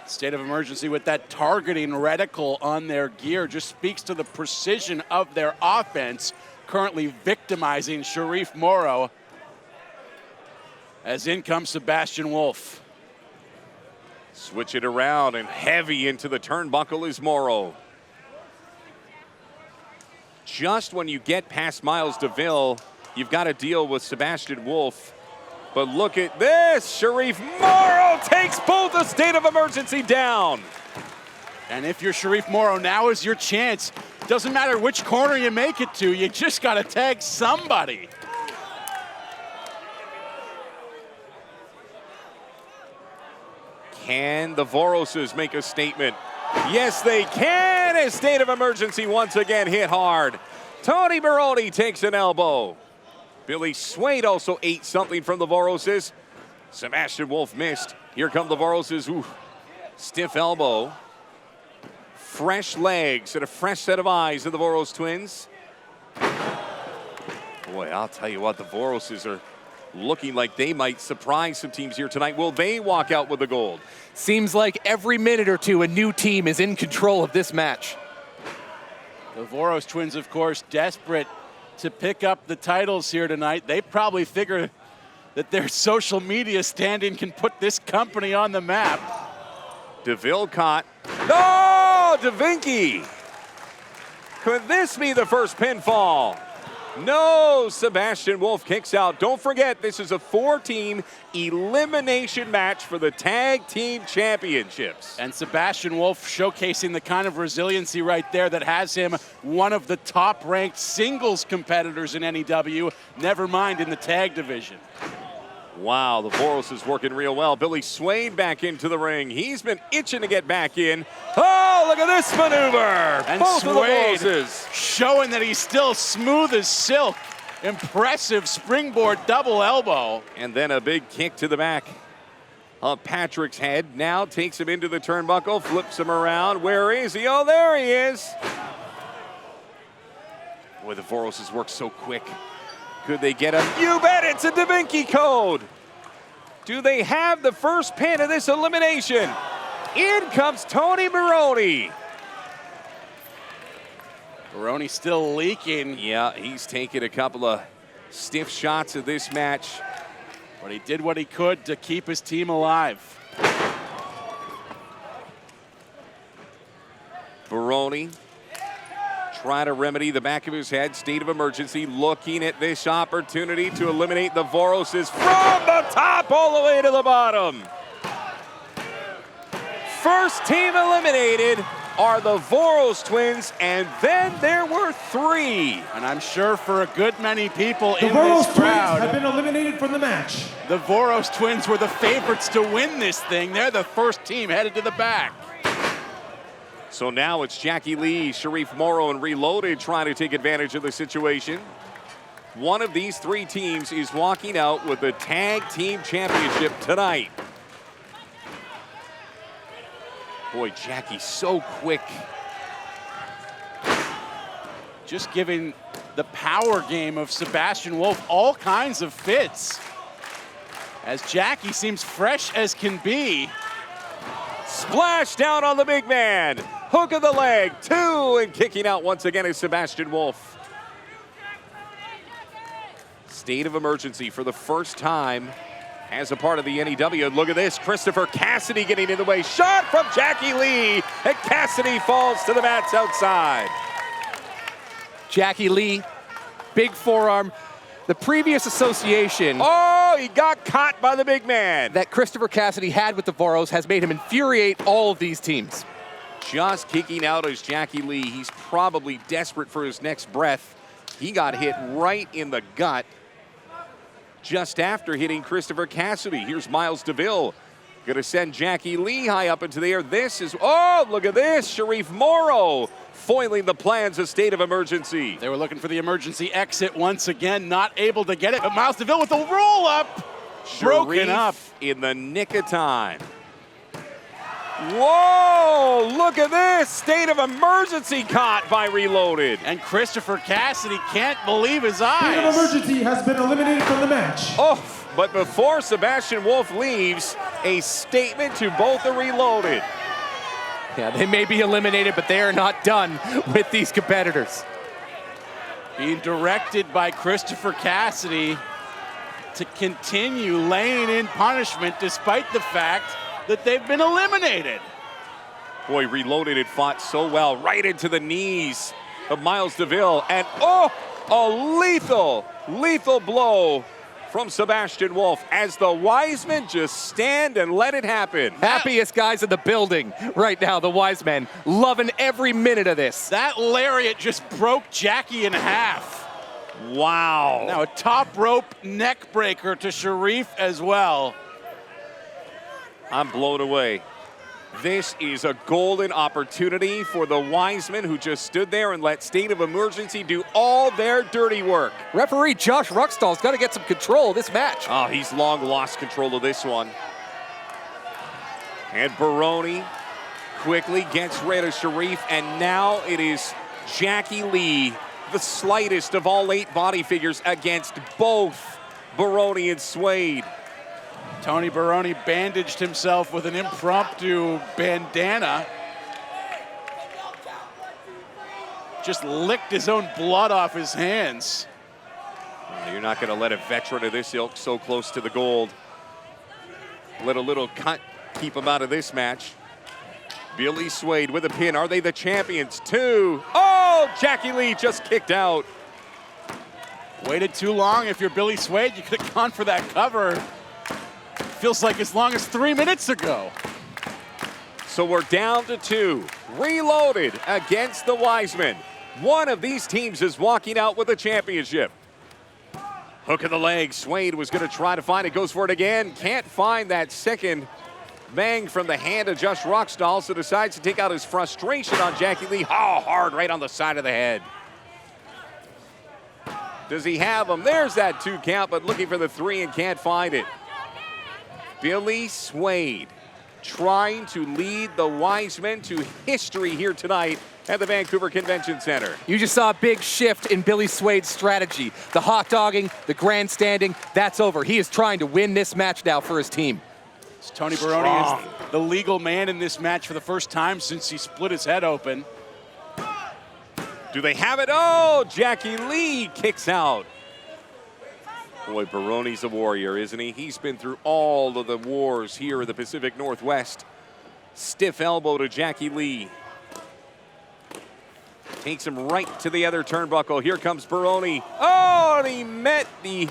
State of Emergency with that targeting reticle on their gear just speaks to the precision of their offense, currently victimizing Sharif Morrow. As in comes Sebastian Wolf. Switch it around, and heavy into the turnbuckle is Morrow. Just when you get past Miles DeVille, you've got to deal with Sebastian Wolf. But look at this, Sharif Morrow takes both the State of Emergency down. And if you're Sharif Morrow, now is your chance. Doesn't matter which corner you make it to, you just got to tag somebody. Can the Voroses make a statement? Yes, they can, as State of Emergency once again hit hard. Tony Baroni takes an elbow. Billy Swade also ate something from the Voroses. Sebastian Wolf missed. Here come the Voroses. Ooh. Stiff elbow. Fresh legs and a fresh set of eyes of the Voros twins. Boy, I'll tell you what, the Voroses are looking like they might surprise some teams here tonight. Will they walk out with the gold? Seems like every minute or two, a new team is in control of this match. The Voros twins, of course, desperate to pick up the titles here tonight. They probably figure that their social media stand-in can put this company on the map. DeVille caught. No! DaVinci! Could this be the first pinfall? No! Sebastian Wolf kicks out. Don't forget, this is a 4-team elimination match for the Tag Team Championships. And Sebastian Wolf showcasing the kind of resiliency right there that has him one of the top-ranked singles competitors in NEW, never mind in the tag division. Wow, the Voros is working real well. Billy Swain back into the ring. He's been itching to get back in. Oh, look at this maneuver. And both of the Swain Voroses showing that he's still smooth as silk. Impressive springboard double elbow. And then a big kick to the back of Patrick's head. Now takes him into the turnbuckle, flips him around. Where is he? Oh, there he is. Boy, the Voroses work so quick. Could they get him? You bet, it's a DaVinci code. Do they have the first pin of this elimination? In comes Tony Baroni. Baroni still leaking. Yeah, he's taken a couple of stiff shots of this match. But he did what he could to keep his team alive. Baroni trying to remedy the back of his head, state of emergency, looking at this opportunity to eliminate the Voroses from the top all the way to the bottom. First team eliminated are the Voros twins, and then there were 3. And I'm sure for a good many people The in Voros this crowd, twins have been eliminated from the match. the Voros twins were the favorites to win this thing. They're the first team headed to the back. So now it's Jackie Lee, Sharif Morrow, and Reloaded trying to take advantage of the situation. One of these 3 teams is walking out with the Tag Team Championship tonight. Boy, Jackie so quick. Just giving the power game of Sebastian Wolf all kinds of fits. As Jackie seems fresh as can be. Splash down on the big man. Hook of the leg, 2, and kicking out once again is Sebastian Wolf. State of emergency for the first time as a part of the NEW. Look at this, Christopher Cassidy getting in the way. Shot from Jackie Lee, and Cassidy falls to the mats outside. Jackie Lee, big forearm. The previous association Oh, he got caught by the big man. that Christopher Cassidy had with the Voros has made him infuriate all of these teams. Just kicking out is Jackie Lee. He's probably desperate for his next breath. He got hit right in the gut just after hitting Christopher Cassidy. Here's Miles DeVille. Gonna send Jackie Lee high up into the air. This is, oh, look at this. Sharif Morrow foiling the plans of state of emergency. They were looking for the emergency exit once again, not able to get it, but Miles DeVille with the roll up. Broken Sharif up. in the nick of time. Whoa, look at this. State of emergency caught by Reloaded. And Christopher Cassidy can't believe his State of eyes. emergency has been eliminated from the match. Oh, but before Sebastian Wolf leaves, a statement to both the Reloaded. Yeah, they may be eliminated, but they are not done with these competitors. Being directed by Christopher Cassidy to continue laying in punishment despite the fact that they've been eliminated. Boy, Reloaded had fought so well, right into the knees of Miles DeVille. And oh, a lethal blow from Sebastian Wolf as the Wisemen just stand and let it happen. Happiest guys in the building right now, the Wisemen, loving every minute of this. That lariat just broke Jackie in half. Wow. Now a top rope neck breaker to Sharif as well. I'm blown away. This is a golden opportunity for the Wisemen who just stood there and let State of Emergency do all their dirty work. Referee Josh Ruckstall's got to get some control of this match. Oh, he's long lost control of this one. And Baroni quickly gets rid of Sharif, and now it is Jackie Lee, the slightest of all 8 body figures, against both Baroni and Suede. Tony Baroni bandaged himself with an impromptu bandana. Just licked his own blood off his hands. You're not going to let a veteran of this ilk so close to the gold let a little cut keep him out of this match. Billy Suede with a pin. Are they the champions? 2. Oh, Jackie Lee just kicked out. Waited too long. If you're Billy Suede, you could have gone for that cover. Feels like as long as 3 minutes ago. So we're down to 2. Reloaded against the Wisemen. One of these teams is walking out with a championship. Hook of the leg. Suede was going to try to find it. Goes for it again. Can't find that second bang from the hand of Just Rockstall, so decides to take out his frustration on Jackie Lee. Oh, hard right on the side of the head. Does he have him? There's that 2 count, but looking for the 3 and can't find it. Billy Suede trying to lead the Wisemen to history here tonight at the Vancouver Convention Center. You just saw a big shift in Billy Suede's strategy. The hot dogging, the grandstanding, that's over. He is trying to win this match now for his team. Tony Baroni is the legal man in this match for the first time since he split his head open. Do they have it? Oh, Jackie Lee kicks out. Boy, Baroni's a warrior, isn't he? He's been through all of the wars here in the Pacific Northwest. Stiff elbow to Jackie Lee. Takes him right to the other turnbuckle. Here comes Baroni. Oh, and he met the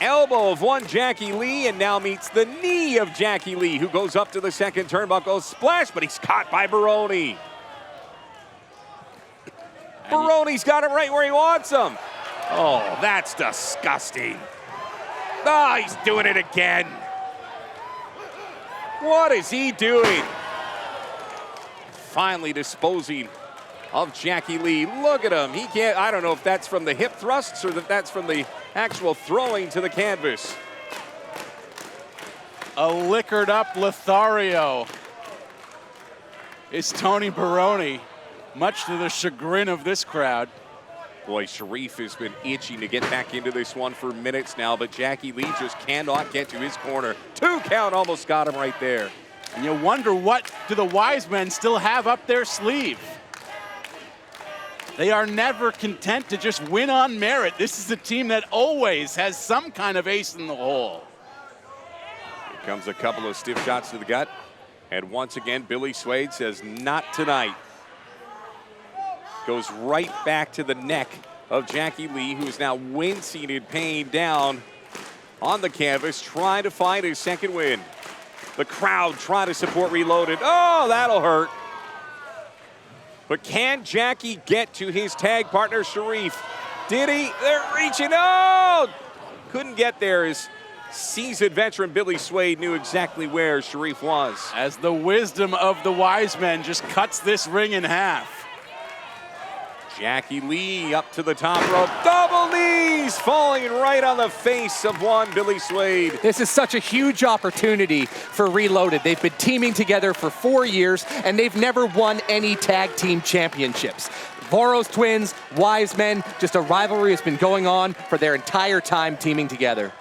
elbow of one Jackie Lee and now meets the knee of Jackie Lee, who goes up to the second turnbuckle. Splash, but he's caught by Baroni. Baroni's got it right where he wants him. Oh, that's disgusting. Oh, he's doing it again. What is he doing? Finally disposing of Jackie Lee. Look at him. He can't, I don't know if that's from the hip thrusts or that that's from the actual throwing to the canvas. A liquored up Lothario is Tony Baroni, much to the chagrin of this crowd. Boy, Sharif has been itching to get back into this one for minutes now, but Jackie Lee just cannot get to his corner. 2 count almost got him right there. And you wonder, what do the Wisemen still have up their sleeve? They are never content to just win on merit. This is a team that always has some kind of ace in the hole. Here comes a couple of stiff shots to the gut. And once again, Billy Suede says, not tonight. Goes right back to the neck of Jackie Lee, who is now wincing in pain down on the canvas, trying to find his second win. The crowd trying to support Reloaded. Oh, that'll hurt. But can Jackie get to his tag partner, Sharif? Did he? They're reaching. Oh! Couldn't get there as seasoned veteran Billy Suede knew exactly where Sharif was. As the wisdom of the Wisemen just cuts this ring in half. Jackie Lee up to the top rope. Double knees falling right on the face of one Billy Suede. This is such a huge opportunity for Reloaded. They've been teaming together for 4 years, and they've never won any tag team championships. Voros twins, Wisemen, just a rivalry has been going on for their entire time teaming together.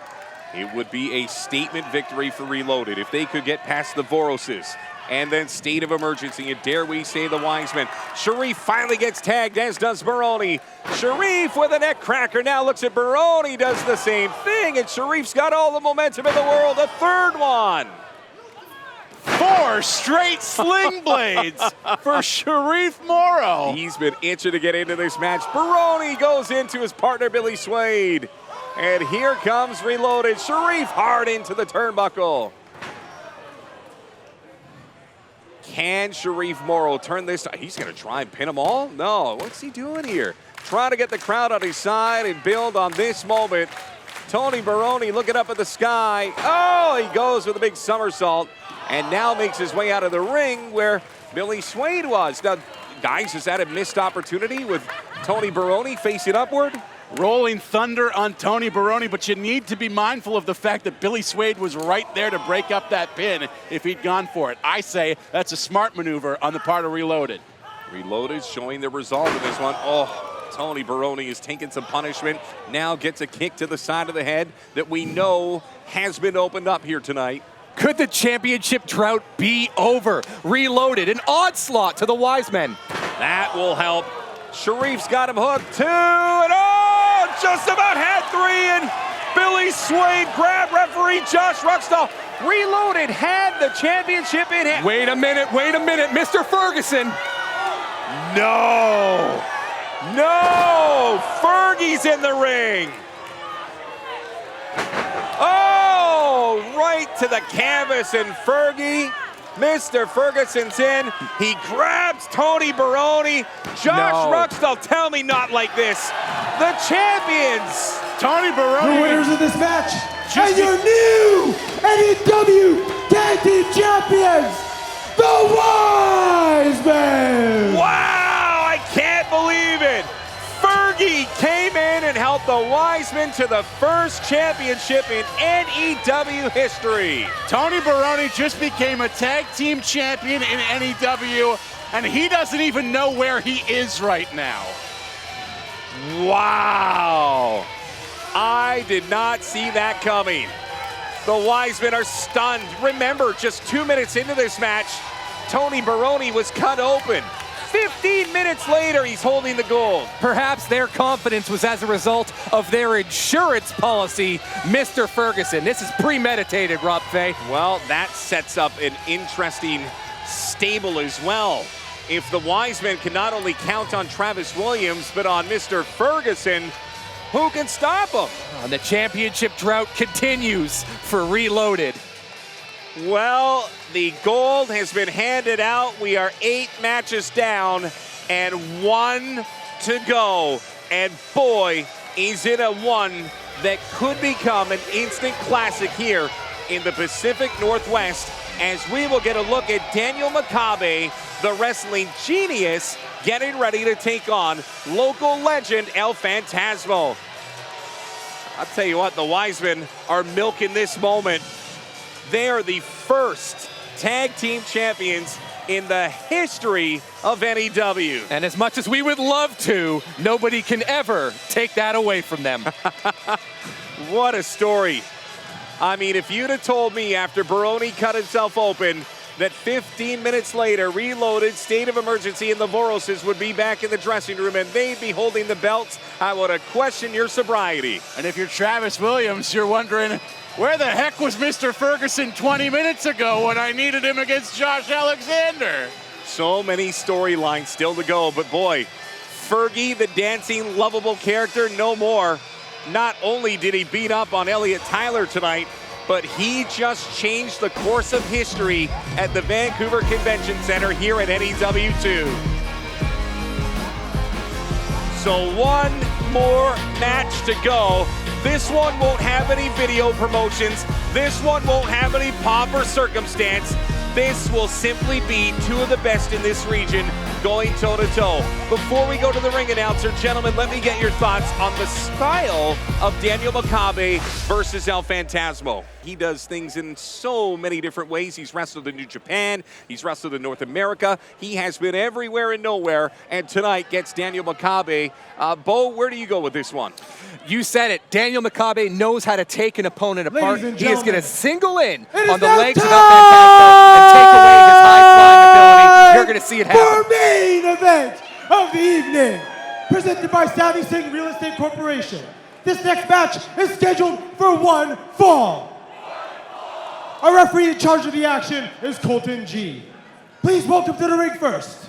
It would be a statement victory for Reloaded if they could get past the Voroses. And then state of emergency, and dare we say the Wisemen. Sharif finally gets tagged, as does Baroni. Sharif with a neck cracker now looks at Baroni, does the same thing, and Sharif's got all the momentum in the world. A third one. 4 straight sling blades for Sharif Morrow. He's been itching to get into this match. Baroni goes into his partner, Billy Suede. And here comes Reloaded. Sharif hard into the turnbuckle. Can Sharif Morrow turn this? He's going to try and pin them all? No, what's he doing here? Trying to get the crowd on his side and build on this moment. Tony Baroni looking up at the sky. Oh, he goes with a big somersault and now makes his way out of the ring where Billy Suede was. Now, guys, is that a missed opportunity with Tony Baroni facing upward? Rolling thunder on Tony Baroni, but you need to be mindful of the fact that Billy Swade was right there to break up that pin if he'd gone for it. I say that's a smart maneuver on the part of Reloaded. Reloaded showing their resolve in this one. Oh, Tony Baroni is taking some punishment. Now gets a kick to the side of the head that we know has been opened up here tonight. Could the championship drought be over? Reloaded, an onslaught to the Wisemen. That will help. Sharif's got him hooked, 2, and oh, just about had 3, and Billy Swade grabbed referee Josh Ruxtall. Reloaded had the championship in hand. Wait a minute, Mr. Ferguson. No, Fergie's in the ring. Oh, right to the canvas, and Fergie, Mr. Ferguson's in. He grabs Tony Baroni. Josh Ruxtall, tell me not like this. The champions. Tony Baroni. The winners of this match, and your new NEW Tag Team Champions, the Wisemen. Wow, I can't believe it. Fergie came in and helped the Wisemen to the first championship in NEW history. Tony Baroni just became a tag team champion in NEW, and he doesn't even know where he is right now. Wow. I did not see that coming. The Wisemen are stunned. Remember, just 2 minutes into this match, Tony Baroni was cut open. 15 minutes later, he's holding the gold. Perhaps their confidence was as a result of their insurance policy, Mr. Ferguson. This is premeditated, Rob Fay. Well, that sets up an interesting stable as well. If the Wisemen can not only count on Travis Williams, but on Mr. Ferguson, who can stop him? And the championship drought continues for Reloaded. Well, the gold has been handed out. We are 8 matches down and 1 to go. And boy, is it a one that could become an instant classic here in the Pacific Northwest, as we will get a look at Daniel Makabe, the wrestling genius, getting ready to take on local legend El Phantasmo. I'll tell you what, the Wisemen are milking this moment. They are the first tag team champions in the history of NEW. And as much as we would love to, nobody can ever take that away from them. What a story. I mean, if you'd have told me after Baroni cut himself open that 15 minutes later, Reloaded, State of Emergency, and the Voroses would be back in the dressing room and they'd be holding the belts, I would have questioned your sobriety. And if you're Travis Williams, you're wondering, where the heck was Mr. Ferguson 20 minutes ago when I needed him against Josh Alexander? So many storylines still to go, but boy, Fergie, the dancing, lovable character, no more. Not only did he beat up on Elliot Tyler tonight, but he just changed the course of history at the Vancouver Convention Center here at NEW2. So one more match to go. This one won't have any video promotions. This one won't have any pomp or circumstance. This will simply be 2 of the best in this region going toe-to-toe. Before we go to the ring announcer, gentlemen, let me get your thoughts on the style of Daniel Makabe versus El Phantasmo. He does things in so many different ways. He's wrestled in New Japan. He's wrestled in North America. He has been everywhere and nowhere, and tonight gets Daniel Makabe. Bo, where do you go with this one? You said it. Daniel Makabe knows how to take an opponent apart. Ladies and He is going to gentlemen, single in it is on the now legs of time El Phantasmo and take away his high-flying ability. You're going to see it happen. For main event of the evening, presented by Savvy Singh Real Estate Corporation. This next match is scheduled for 1 fall. Our referee in charge of the action is Colton G. Please welcome to the ring first.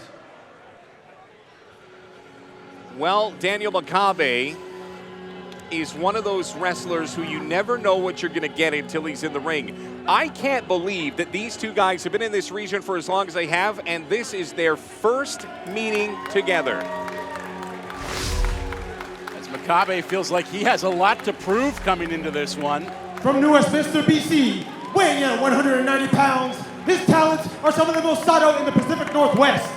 Well, Daniel Makabe is one of those wrestlers who you never know what you're going to get until he's in the ring. I can't believe that these two guys have been in this region for as long as they have, and this is their first meeting together. As Makabe feels like he has a lot to prove coming into this one. From New Westminster, BC, weighing in at 190 pounds, his talents are some of the most sought out in the Pacific Northwest.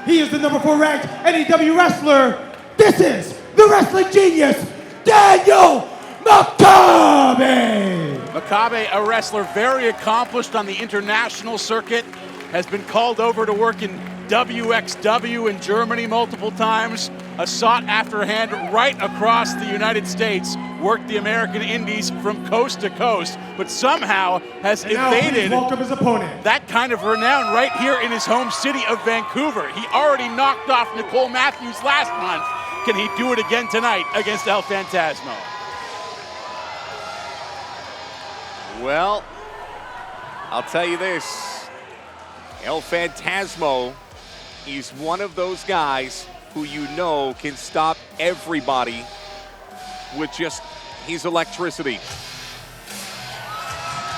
He is the #4 ranked NEW wrestler. This is the wrestling genius, Daniel Makabe. Makabe, a wrestler very accomplished on the international circuit, has been called over to work in WXW in Germany multiple times, a sought-after hand right across the United States, worked the American Indies from coast to coast, but somehow has evaded welcome his opponent. that kind of renown right here in his home city of Vancouver. He already knocked off Nicole Matthews last month. Can he do it again tonight against El Phantasmo? Well, I'll tell you this. El Phantasmo is one of those guys who you know can stop everybody with just his electricity.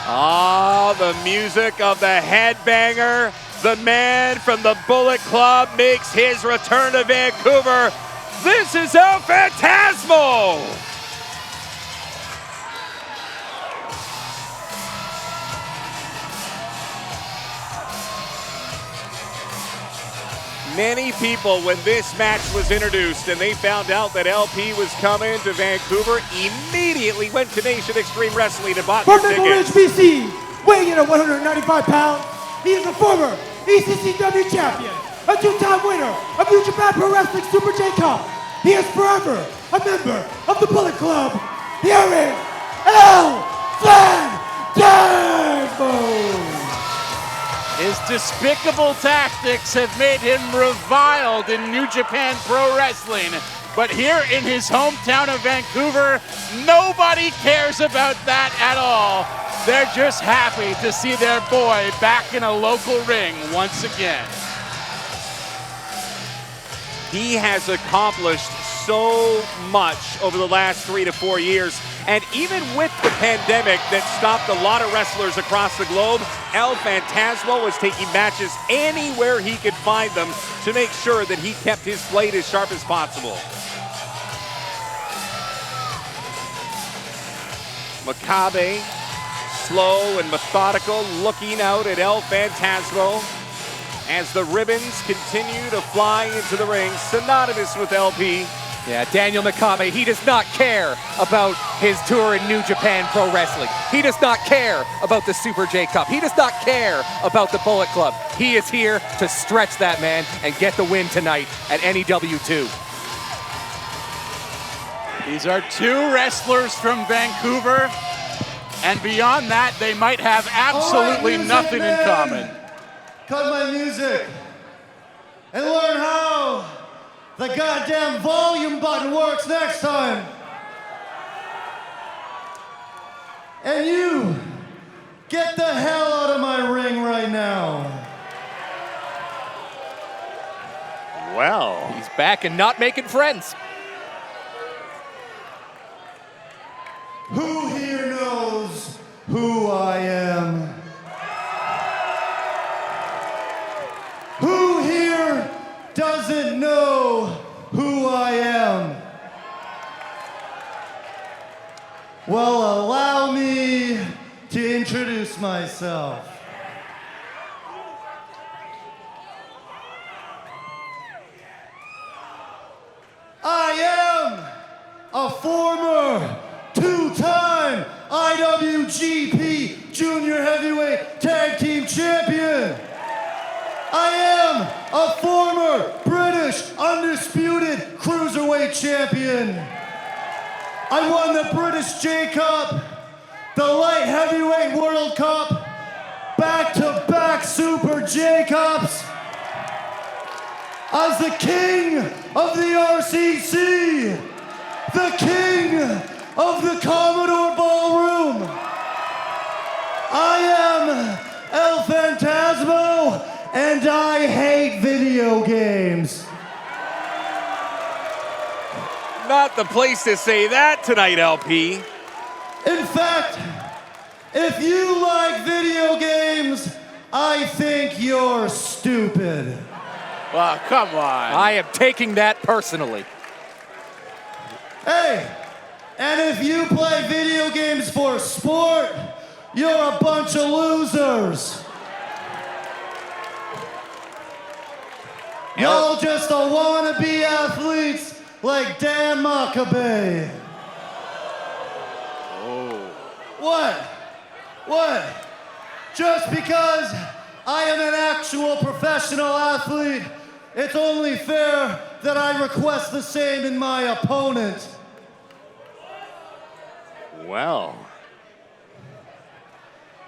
Ah, the music of the headbanger. The man from the Bullet Club makes his return to Vancouver. This is El Phantasmo! Many people, when this match was introduced and they found out that LP was coming to Vancouver, immediately went to Nation Extreme Wrestling and bought their From Maple Ridge, tickets. BC, weighing in at 195 pounds, he is a former ECCW champion, a two-time winner of New Japan Pro Wrestling Super J Cup. He is forever a member of the Bullet Club. Here is El Phantasmo. His despicable tactics have made him reviled in New Japan Pro Wrestling. But here in his hometown of Vancouver, nobody cares about that at all. They're just happy to see their boy back in a local ring once again. He has accomplished so much over the last 3 to 4 years. And even with the pandemic that stopped a lot of wrestlers across the globe, El Phantasmo was taking matches anywhere he could find them to make sure that he kept his blade as sharp as possible. Makabe, slow and methodical, looking out at El Phantasmo as the ribbons continue to fly into the ring, synonymous with LP. Yeah, Daniel Makabe, he does not care about his tour in New Japan Pro Wrestling. He does not care about the Super J Cup. He does not care about the Bullet Club. He is here to stretch that man and get the win tonight at NEW2. These are two wrestlers from Vancouver, and beyond that, they might have absolutely nothing in common. Cut my music and learn how the goddamn volume button works next time. And you, get the hell out of my ring right now. Well, he's back and not making friends. Who here knows who I am? Who here doesn't know who I am? Well, allow me to introduce myself. I am a former two-time IWGP Junior Heavyweight Tag Team Champion. I am a former British Undisputed Cruiserweight Champion. I won the British J Cup, the Light Heavyweight World Cup, back-to-back Super J Cups. As the king of the RCC, the king of the Commodore Ballroom, I am El Phantasmo, and I hate video games. not the place to say that tonight, LP. In fact, if you like video games, I think you're stupid. Well, come on. I am taking that personally. Hey, and if you play video games for sport, you're a bunch of losers. Y'all just a wannabe athletes like Dan Makabe. What? Just because I am an actual professional athlete, it's only fair that I request the same in my opponent. Well.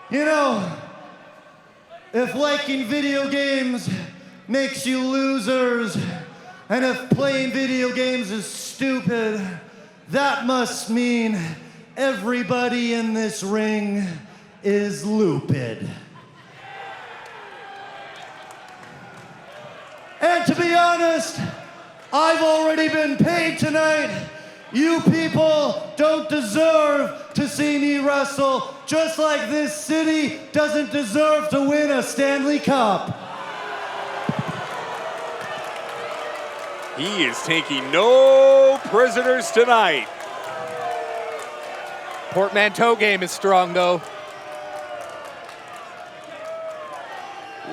You know, if liking video games makes you losers, and if playing video games is stupid, that must mean everybody in this ring is looped. And to be honest, I've already been paid tonight. You people don't deserve to see me wrestle, just like this city doesn't deserve to win a Stanley Cup. He is taking no prisoners tonight. Portmanteau game is strong, though.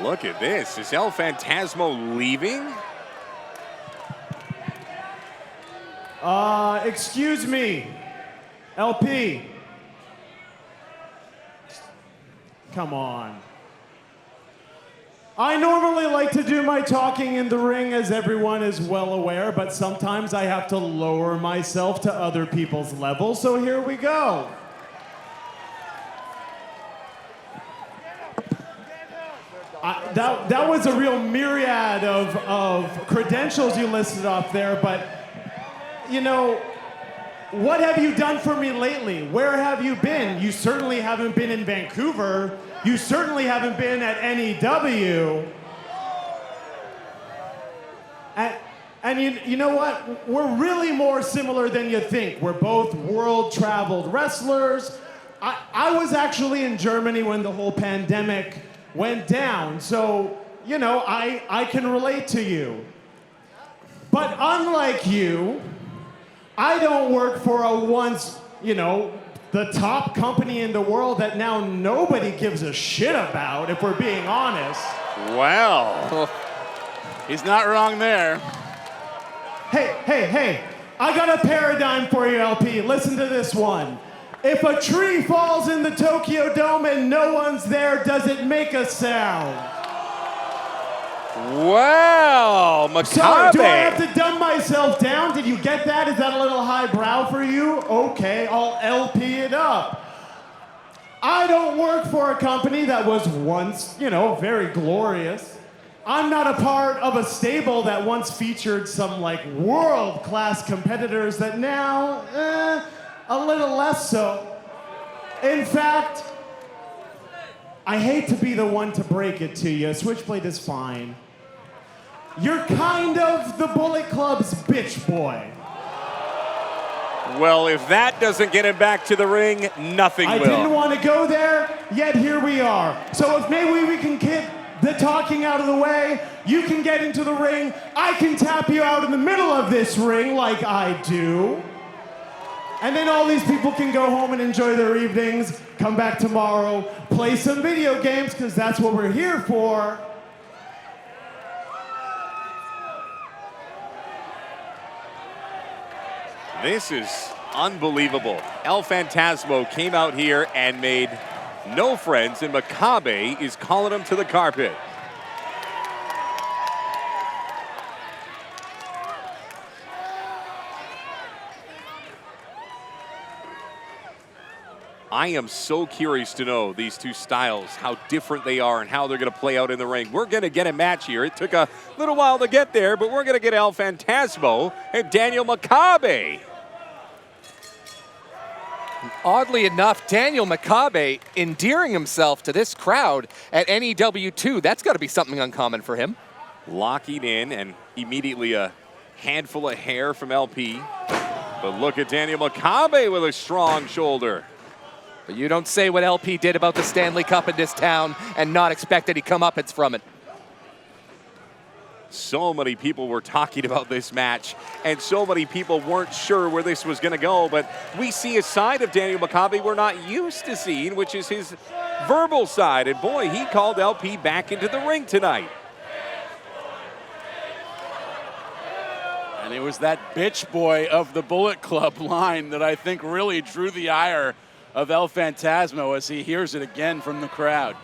Look at this. Is El Phantasmo leaving? Excuse me, LP. Come on. I normally like to do my talking in the ring, as everyone is well aware, but sometimes I have to lower myself to other people's level, so here we go. That was a real myriad of credentials you listed off there, but, you know, what have you done for me lately? Where have you been? You certainly haven't been in Vancouver. You certainly haven't been at NEW. And you know what? We're really more similar than you think. We're both world-traveled wrestlers. I was actually in Germany when the whole pandemic went down, so, you know, I can relate to you. But unlike you, I don't work for a once, you know, the top company in the world that now nobody gives a shit about, if we're being honest. Well, he's not wrong there. Hey, I got a paradigm for you, LP. Listen to this one. If a tree falls in the Tokyo Dome and no one's there, does it make a sound? Wow, Makabe. Sorry, do I have to dumb myself down? Did you get that? Is that a little highbrow for you? Okay, I'll LP it up. I don't work for a company that was once, you know, very glorious. I'm not a part of a stable that once featured some, like, world-class competitors that now, a little less so. In fact, I hate to be the one to break it to you. Switchblade is fine. You're kind of the Bullet Club's bitch boy. Well, if that doesn't get him back to the ring, nothing will. I didn't want to go there, yet here we are. So if maybe we can get the talking out of the way, you can get into the ring, I can tap you out in the middle of this ring like I do. And then all these people can go home and enjoy their evenings, come back tomorrow, play some video games, because that's what we're here for. This is unbelievable. El Phantasmo came out here and made no friends, and Makabe is calling him to the carpet. I am so curious to know these two styles, how different they are and how they're going to play out in the ring. We're going to get a match here. It took a little while to get there, but we're going to get El Phantasmo and Daniel Makabe. Oddly enough, Daniel Makabe endearing himself to this crowd at NEW2. That's got to be something uncommon for him. Locking in, and immediately a handful of hair from LP. But look at Daniel Makabe with a strong shoulder. But you don't say what LP did about the Stanley Cup in this town and not expect any comeuppance from it. So many people were talking about this match, and so many people weren't sure where this was going to go, but we see a side of Daniel Makabe we're not used to seeing, which is his verbal side, and boy, he called LP back into the ring tonight. And it was that bitch boy of the Bullet Club line that I think really drew the ire of El Phantasmo as he hears it again from the crowd.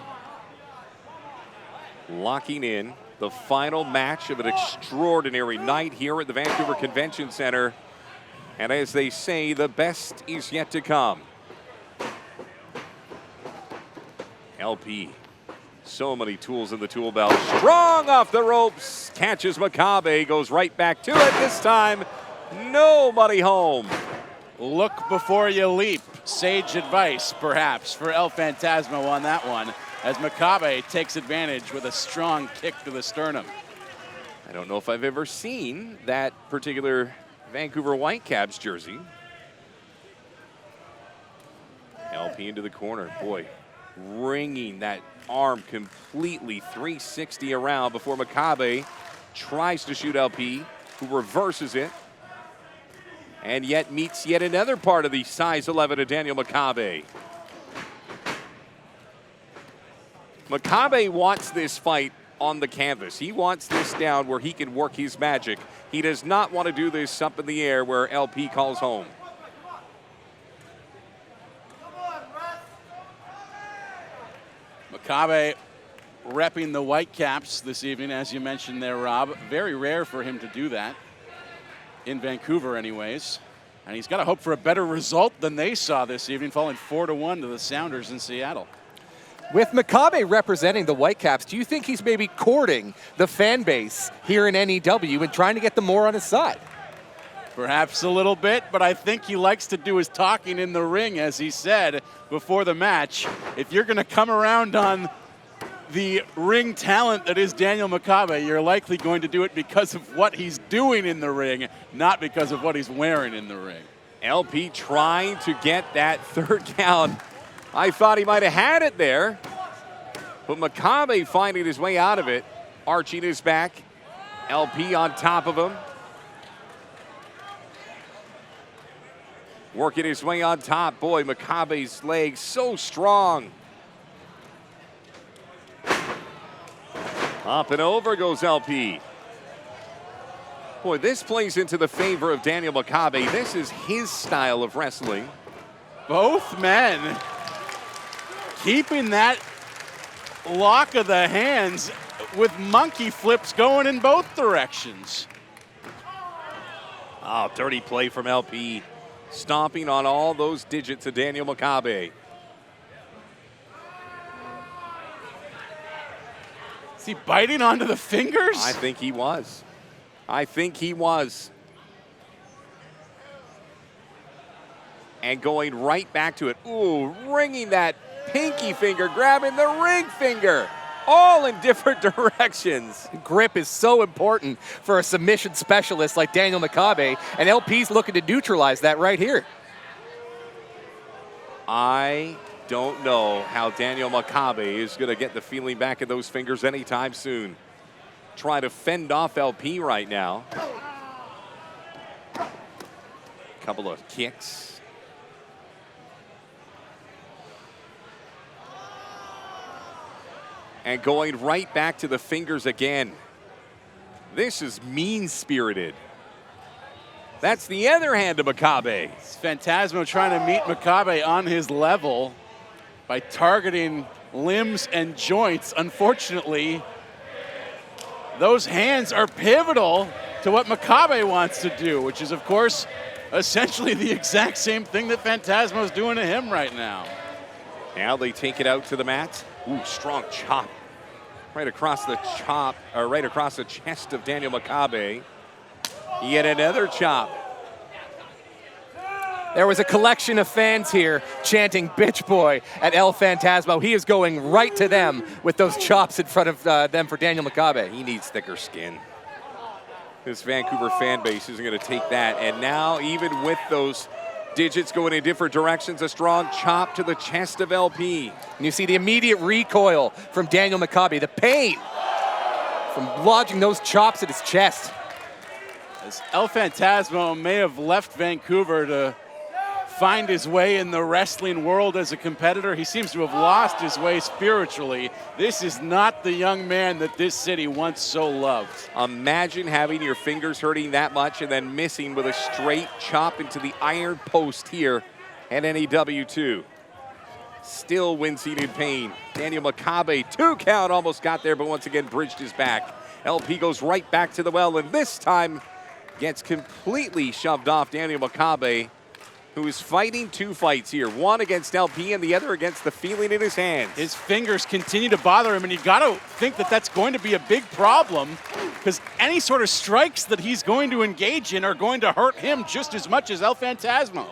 Locking in the final match of an extraordinary night here at the Vancouver Convention Center. And as they say, the best is yet to come. LP, so many tools in the tool belt. Strong off the ropes, catches Makabe, goes right back to it. This time, nobody home. Look before you leap. Sage advice, perhaps, for El Phantasmo on that one, as Makabe takes advantage with a strong kick to the sternum. I don't know if I've ever seen that particular Vancouver Whitecaps jersey. LP into the corner, boy, ringing that arm completely 360 around before Makabe tries to shoot LP, who reverses it, and yet meets yet another part of the size 11 of Daniel Makabe. Makabe wants this fight on the canvas. He wants this down where he can work his magic. He does not want to do this up in the air where LP calls home. Makabe repping the Whitecaps this evening, as you mentioned there, Rob. Very rare for him to do that, in Vancouver anyways. And he's got to hope for a better result than they saw this evening, falling 4-1 to the Sounders in Seattle. With Makabe representing the Whitecaps, do you think he's maybe courting the fan base here in NEW and trying to get them more on his side? Perhaps a little bit, but I think he likes to do his talking in the ring, as he said before the match. If you're going to come around on the ring talent that is Daniel Makabe, you're likely going to do it because of what he's doing in the ring, not because of what he's wearing in the ring. LP trying to get that third count. I thought he might have had it there, but Makabe finding his way out of it, arching his back, LP on top of him. Working his way on top. Boy, Makabe's legs so strong. Up and over goes LP. Boy, this plays into the favor of Daniel Makabe. This is his style of wrestling. Both men keeping that lock of the hands with monkey flips going in both directions. Oh, dirty play from LP. Stomping on all those digits of Daniel Makabe. Is he biting onto the fingers? I think he was. I think he was. And going right back to it. Ooh, ringing that pinky finger, grabbing the ring finger. All in different directions. Grip is so important for a submission specialist like Daniel Makabe, and LP's looking to neutralize that right here. I don't know how Daniel Makabe is going to get the feeling back in those fingers anytime soon. Try to fend off LP right now. Couple of kicks. And going right back to the fingers again. This is mean-spirited. That's the other hand of Makabe. It's Phantasmo trying to meet Makabe on his level by targeting limbs and joints. Unfortunately, those hands are pivotal to what Makabe wants to do, which is, of course, essentially the exact same thing that Phantasmo is doing to him right now. Now they take it out to the mat. Ooh, strong chop. Right across the right across the chest of Daniel Makabe. Yet another chop. There was a collection of fans here chanting "Bitch Boy" at El Phantasmo. He is going right to them with those chops in front of them for Daniel Makabe. He needs thicker skin. This Vancouver fan base isn't going to take that. And now, even with those digits going in different directions, a strong chop to the chest of LP. And you see the immediate recoil from Daniel Makabe, the pain from lodging those chops at his chest. As El Phantasmo may have left Vancouver to find his way in the wrestling world as a competitor, he seems to have lost his way spiritually. This is not the young man that this city once so loved. Imagine having your fingers hurting that much and then missing with a straight chop into the iron post here at NEW2. still wincing in pain. Daniel Makabe, 2 count, almost got there, but once again bridged his back. LP goes right back to the well, and this time gets completely shoved off. Daniel Makabe, who is fighting 2 fights here, one against LP and the other against the feeling in his hands. His fingers continue to bother him, and you got to think that that's going to be a big problem, because any sort of strikes that he's going to engage in are going to hurt him just as much as El Phantasmo.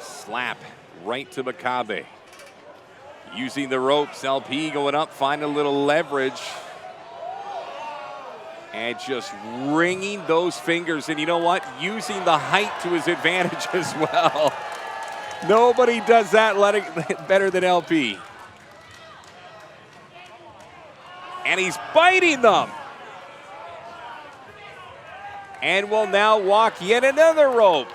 Slap right to Makabe. Using the ropes, LP going up, finding a little leverage. And just wringing those fingers, and you know what? Using the height to his advantage as well. Nobody does that better than LP. And he's biting them. And will now walk yet another rope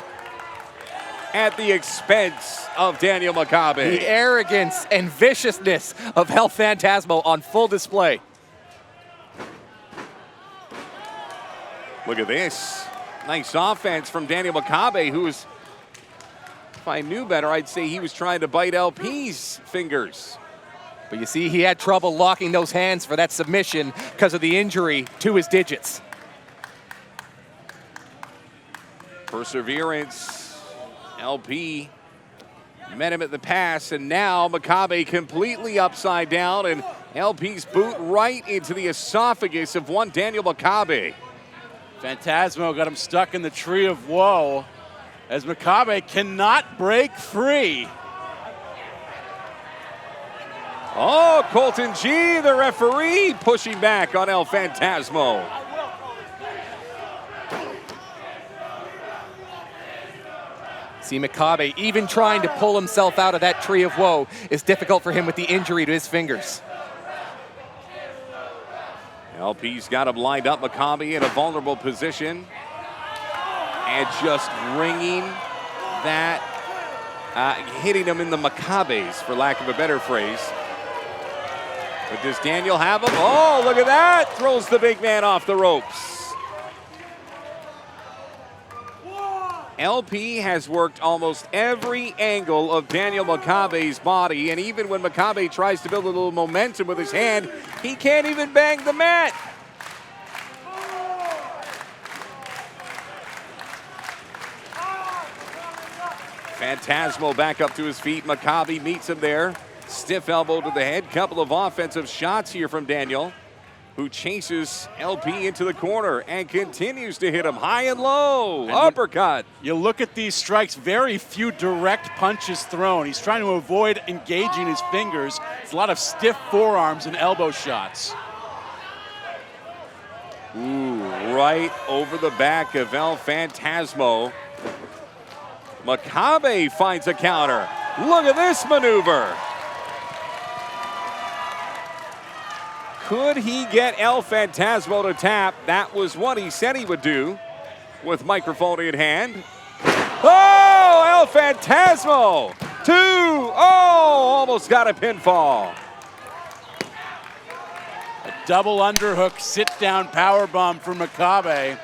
at the expense of Daniel Makabe. The arrogance and viciousness of El Phantasmo on full display. Look at this. Nice offense from Daniel Makabe, who is, if I knew better, I'd say he was trying to bite LP's fingers. But you see, he had trouble locking those hands for that submission because of the injury to his digits. Perseverance. LP met him at the pass, and now Makabe completely upside down, and LP's boot right into the esophagus of one Daniel Makabe. Phantasmo got him stuck in the tree of woe as Makabe cannot break free. Oh, Colton G, the referee, pushing back on El Phantasmo. See, Makabe even trying to pull himself out of that tree of woe is difficult for him with the injury to his fingers. LP's got him lined up, Makabe in a vulnerable position. And just ringing that, hitting him in the Makabes, for lack of a better phrase. But does Daniel have him? Oh, look at that! Throws the big man off the ropes. LP has worked almost every angle of Daniel Makabe's body, and even when Makabe tries to build a little momentum with his hand, he can't even bang the mat. Phantasmo back up to his feet. Makabe meets him there. Stiff elbow to the head. Couple of offensive shots here from Daniel, who chases LP into the corner and continues to hit him high and low. And uppercut. You look at these strikes, very few direct punches thrown. He's trying to avoid engaging his fingers. It's a lot of stiff forearms and elbow shots. Ooh, right over the back of El Phantasmo. Makabe finds a counter. Look at this maneuver. Could he get El Phantasmo to tap? That was what he said he would do with microphone in hand. Oh, El Phantasmo! 2! Oh, almost got a pinfall. A double underhook sit-down powerbomb for Makabe.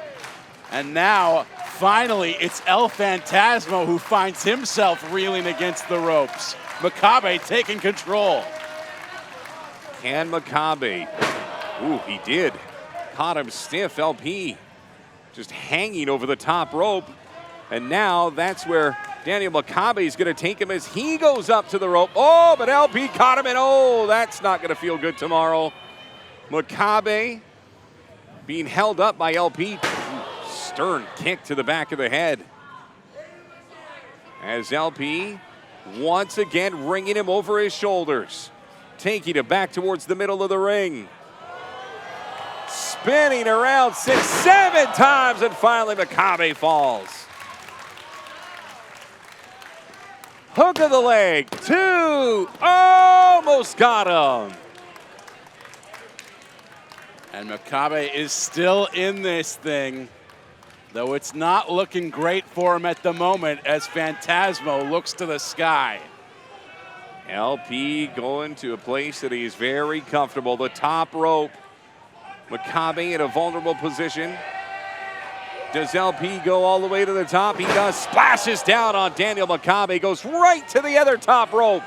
And now, finally, it's El Phantasmo who finds himself reeling against the ropes. Makabe taking control. Can Makabe? Ooh, he did. Caught him stiff. LP just hanging over the top rope. And now that's where Daniel Makabe is going to take him as he goes up to the rope. Oh, but LP caught him, and oh, that's not going to feel good tomorrow. Makabe being held up by LP. Stern kick to the back of the head. As LP once again ringing him over his shoulders. Taking it back towards the middle of the ring. Spinning around 6, 7 times, and finally Makabe falls. Hook of the leg, 2, almost got him. And Makabe is still in this thing, though it's not looking great for him at the moment as Phantasmo looks to the sky. LP going to a place that he's very comfortable. The top rope. Makabe in a vulnerable position. Does LP go all the way to the top? He does. Splashes down on Daniel Makabe. Goes right to the other top rope.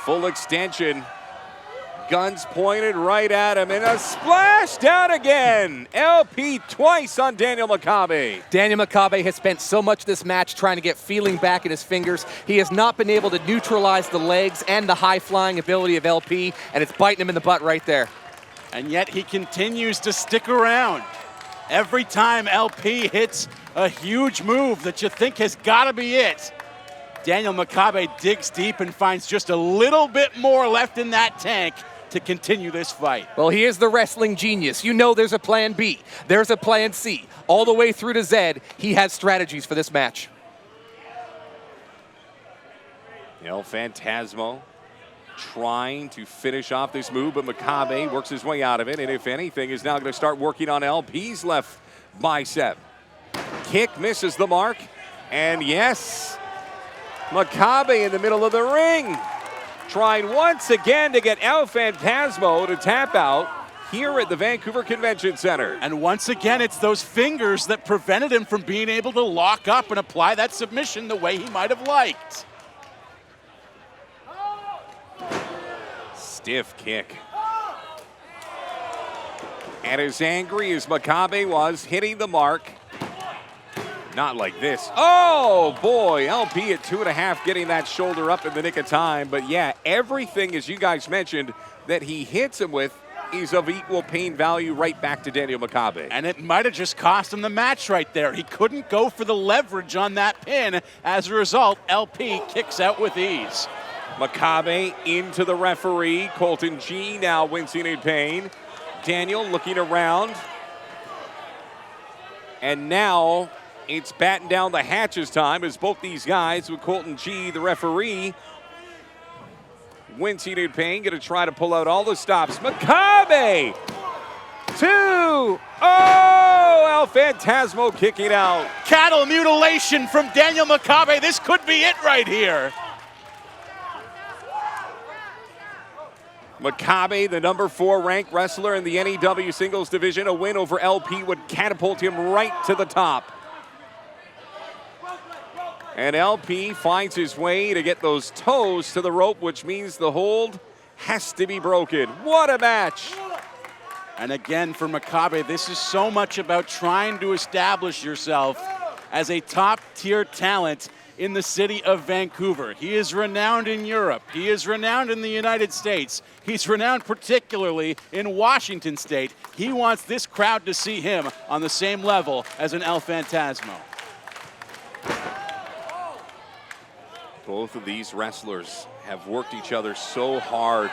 Full extension. Guns pointed right at him, and a splash down again. LP twice on Daniel Makabe. Daniel Makabe has spent so much this match trying to get feeling back in his fingers. He has not been able to neutralize the legs and the high-flying ability of LP, and it's biting him in the butt right there. And yet he continues to stick around. Every time LP hits a huge move that you think has got to be it, Daniel Makabe digs deep and finds just a little bit more left in that tank to continue this fight. Well, he is the wrestling genius. You know there's a plan B, there's a plan C. All the way through to Z, he has strategies for this match. Phantasmo trying to finish off this move, but Makabe works his way out of it, and if anything, is now going to start working on LP's left bicep. Kick misses the mark, and yes, Makabe in the middle of the ring, trying once again to get El Phantasmo to tap out here at the Vancouver Convention Center. And once again, it's those fingers that prevented him from being able to lock up and apply that submission the way he might have liked. Stiff kick. And as angry as Makabe was, hitting the mark, not like this. Oh, boy, LP at 2.5 getting that shoulder up in the nick of time. But, yeah, everything, as you guys mentioned, that he hits him with is of equal pain value right back to Daniel Makabe. And it might have just cost him the match right there. He couldn't go for the leverage on that pin. As a result, LP kicks out with ease. Makabe into the referee. Colton G now wincing in pain. Daniel looking around. And now it's batten down the hatches time as both these guys with Colton G, the referee, wincing in pain, going to try to pull out all the stops. Makabe! 2! Oh! El Phantasmo kicking out. Cattle mutilation from Daniel Makabe. This could be it right here. Makabe, the number 4 ranked wrestler in the NEW singles division. A win over LP would catapult him right to the top. And LP finds his way to get those toes to the rope, which means the hold has to be broken. What a match! And again, for Makabe, this is so much about trying to establish yourself as a top-tier talent in the city of Vancouver. He is renowned in Europe. He is renowned in the United States. He's renowned particularly in Washington State. He wants this crowd to see him on the same level as an El Phantasmo. Both of these wrestlers have worked each other so hard.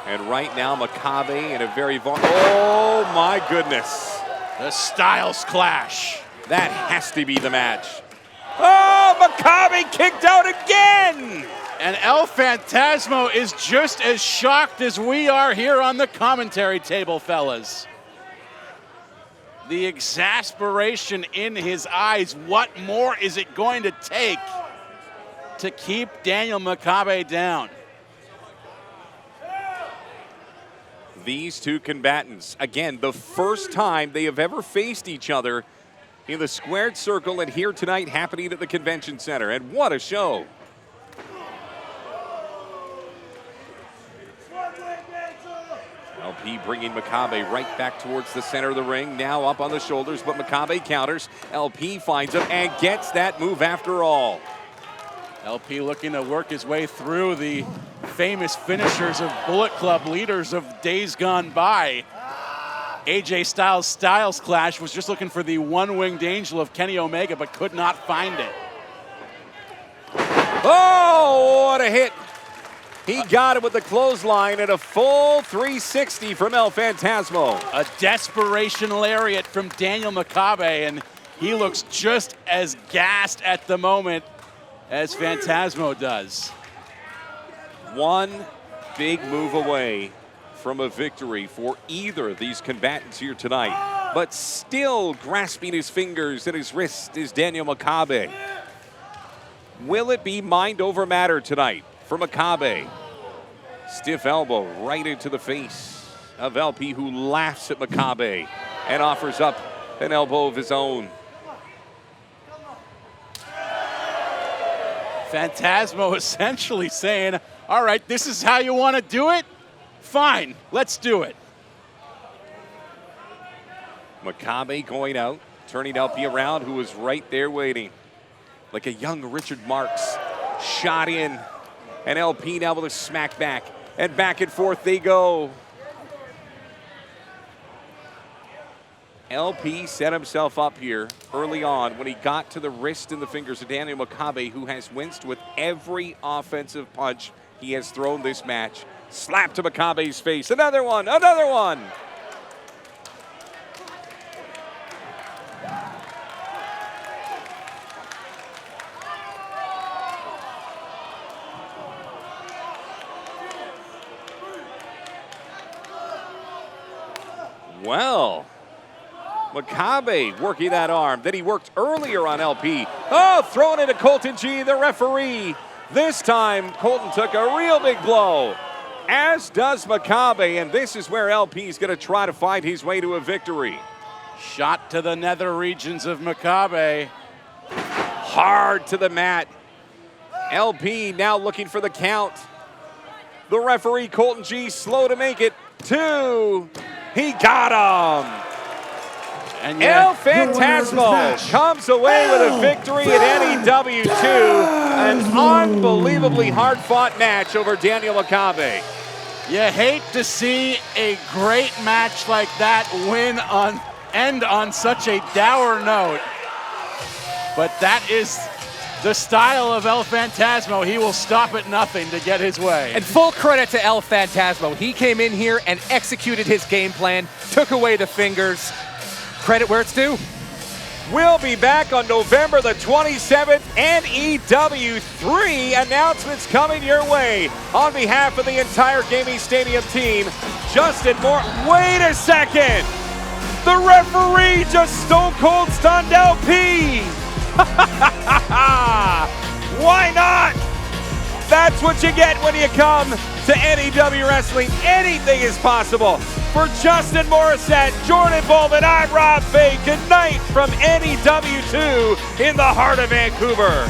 And right now, Makabe in a very oh my goodness. The Styles Clash. That has to be the match. Oh, Makabe kicked out again! And El Phantasmo is just as shocked as we are here on the commentary table, fellas. The exasperation in his eyes. What more is it going to take to keep Daniel Makabe down? These two combatants, again, the first time they have ever faced each other in the squared circle, and here tonight happening at the Convention Center. And what a show. LP bringing Makabe right back towards the center of the ring, now up on the shoulders, but Makabe counters. LP finds him and gets that move after all. LP looking to work his way through the famous finishers of Bullet Club, leaders of days gone by. AJ Styles Clash was just looking for the one-winged angel of Kenny Omega, but could not find it. Oh, what a hit. He got it with the clothesline and a full 360 from El Phantasmo. A desperation lariat from Daniel Makabe, and he looks just as gassed at the moment as Phantasmo does. One big move away from a victory for either of these combatants here tonight, but still grasping his fingers and his wrist is Daniel Makabe. Will it be mind over matter tonight for Makabe? Stiff elbow right into the face. of LP, who laughs at Makabe and offers up an elbow of his own. Phantasmo essentially saying, all right, this is how you want to do it? Fine, let's do it. Makabe going out, turning LP around, who was right there waiting. Like a young Richard Marks. Shot in, and LP now with a smack back. And back and forth they go. LP set himself up here early on when he got to the wrist and the fingers of Daniel Makabe, who has winced with every offensive punch he has thrown this match. Slap to Makabe's face. Another one, another one. Well, Makabe working that arm that he worked earlier on LP. Oh, thrown into Colton G, the referee. This time, Colton took a real big blow, as does Makabe, and this is where LP is going to try to find his way to a victory. Shot to the nether regions of Makabe. Hard to the mat. LP now looking for the count. The referee, Colton G, slow to make it. 2. He got him. And El Phantasmo comes away with a victory at NEW2. An unbelievably hard-fought match over Daniel Makabe. You hate to see a great match like that end on such a dour note. But that is the style of El Phantasmo. He will stop at nothing to get his way. And full credit to El Phantasmo. He came in here and executed his game plan, took away the fingers. Credit where it's due. We'll be back on November the 27th. NEW 3 announcements coming your way. On behalf of the entire Gaming Stadium team, Justin Moore. Wait a second. The referee just stone cold stunned LP. Why not? That's what you get when you come to NEW Wrestling. Anything is possible. For Justin Morissette, Jordan Bowman, I'm Rob Fay. Good night from NEW2 in the heart of Vancouver.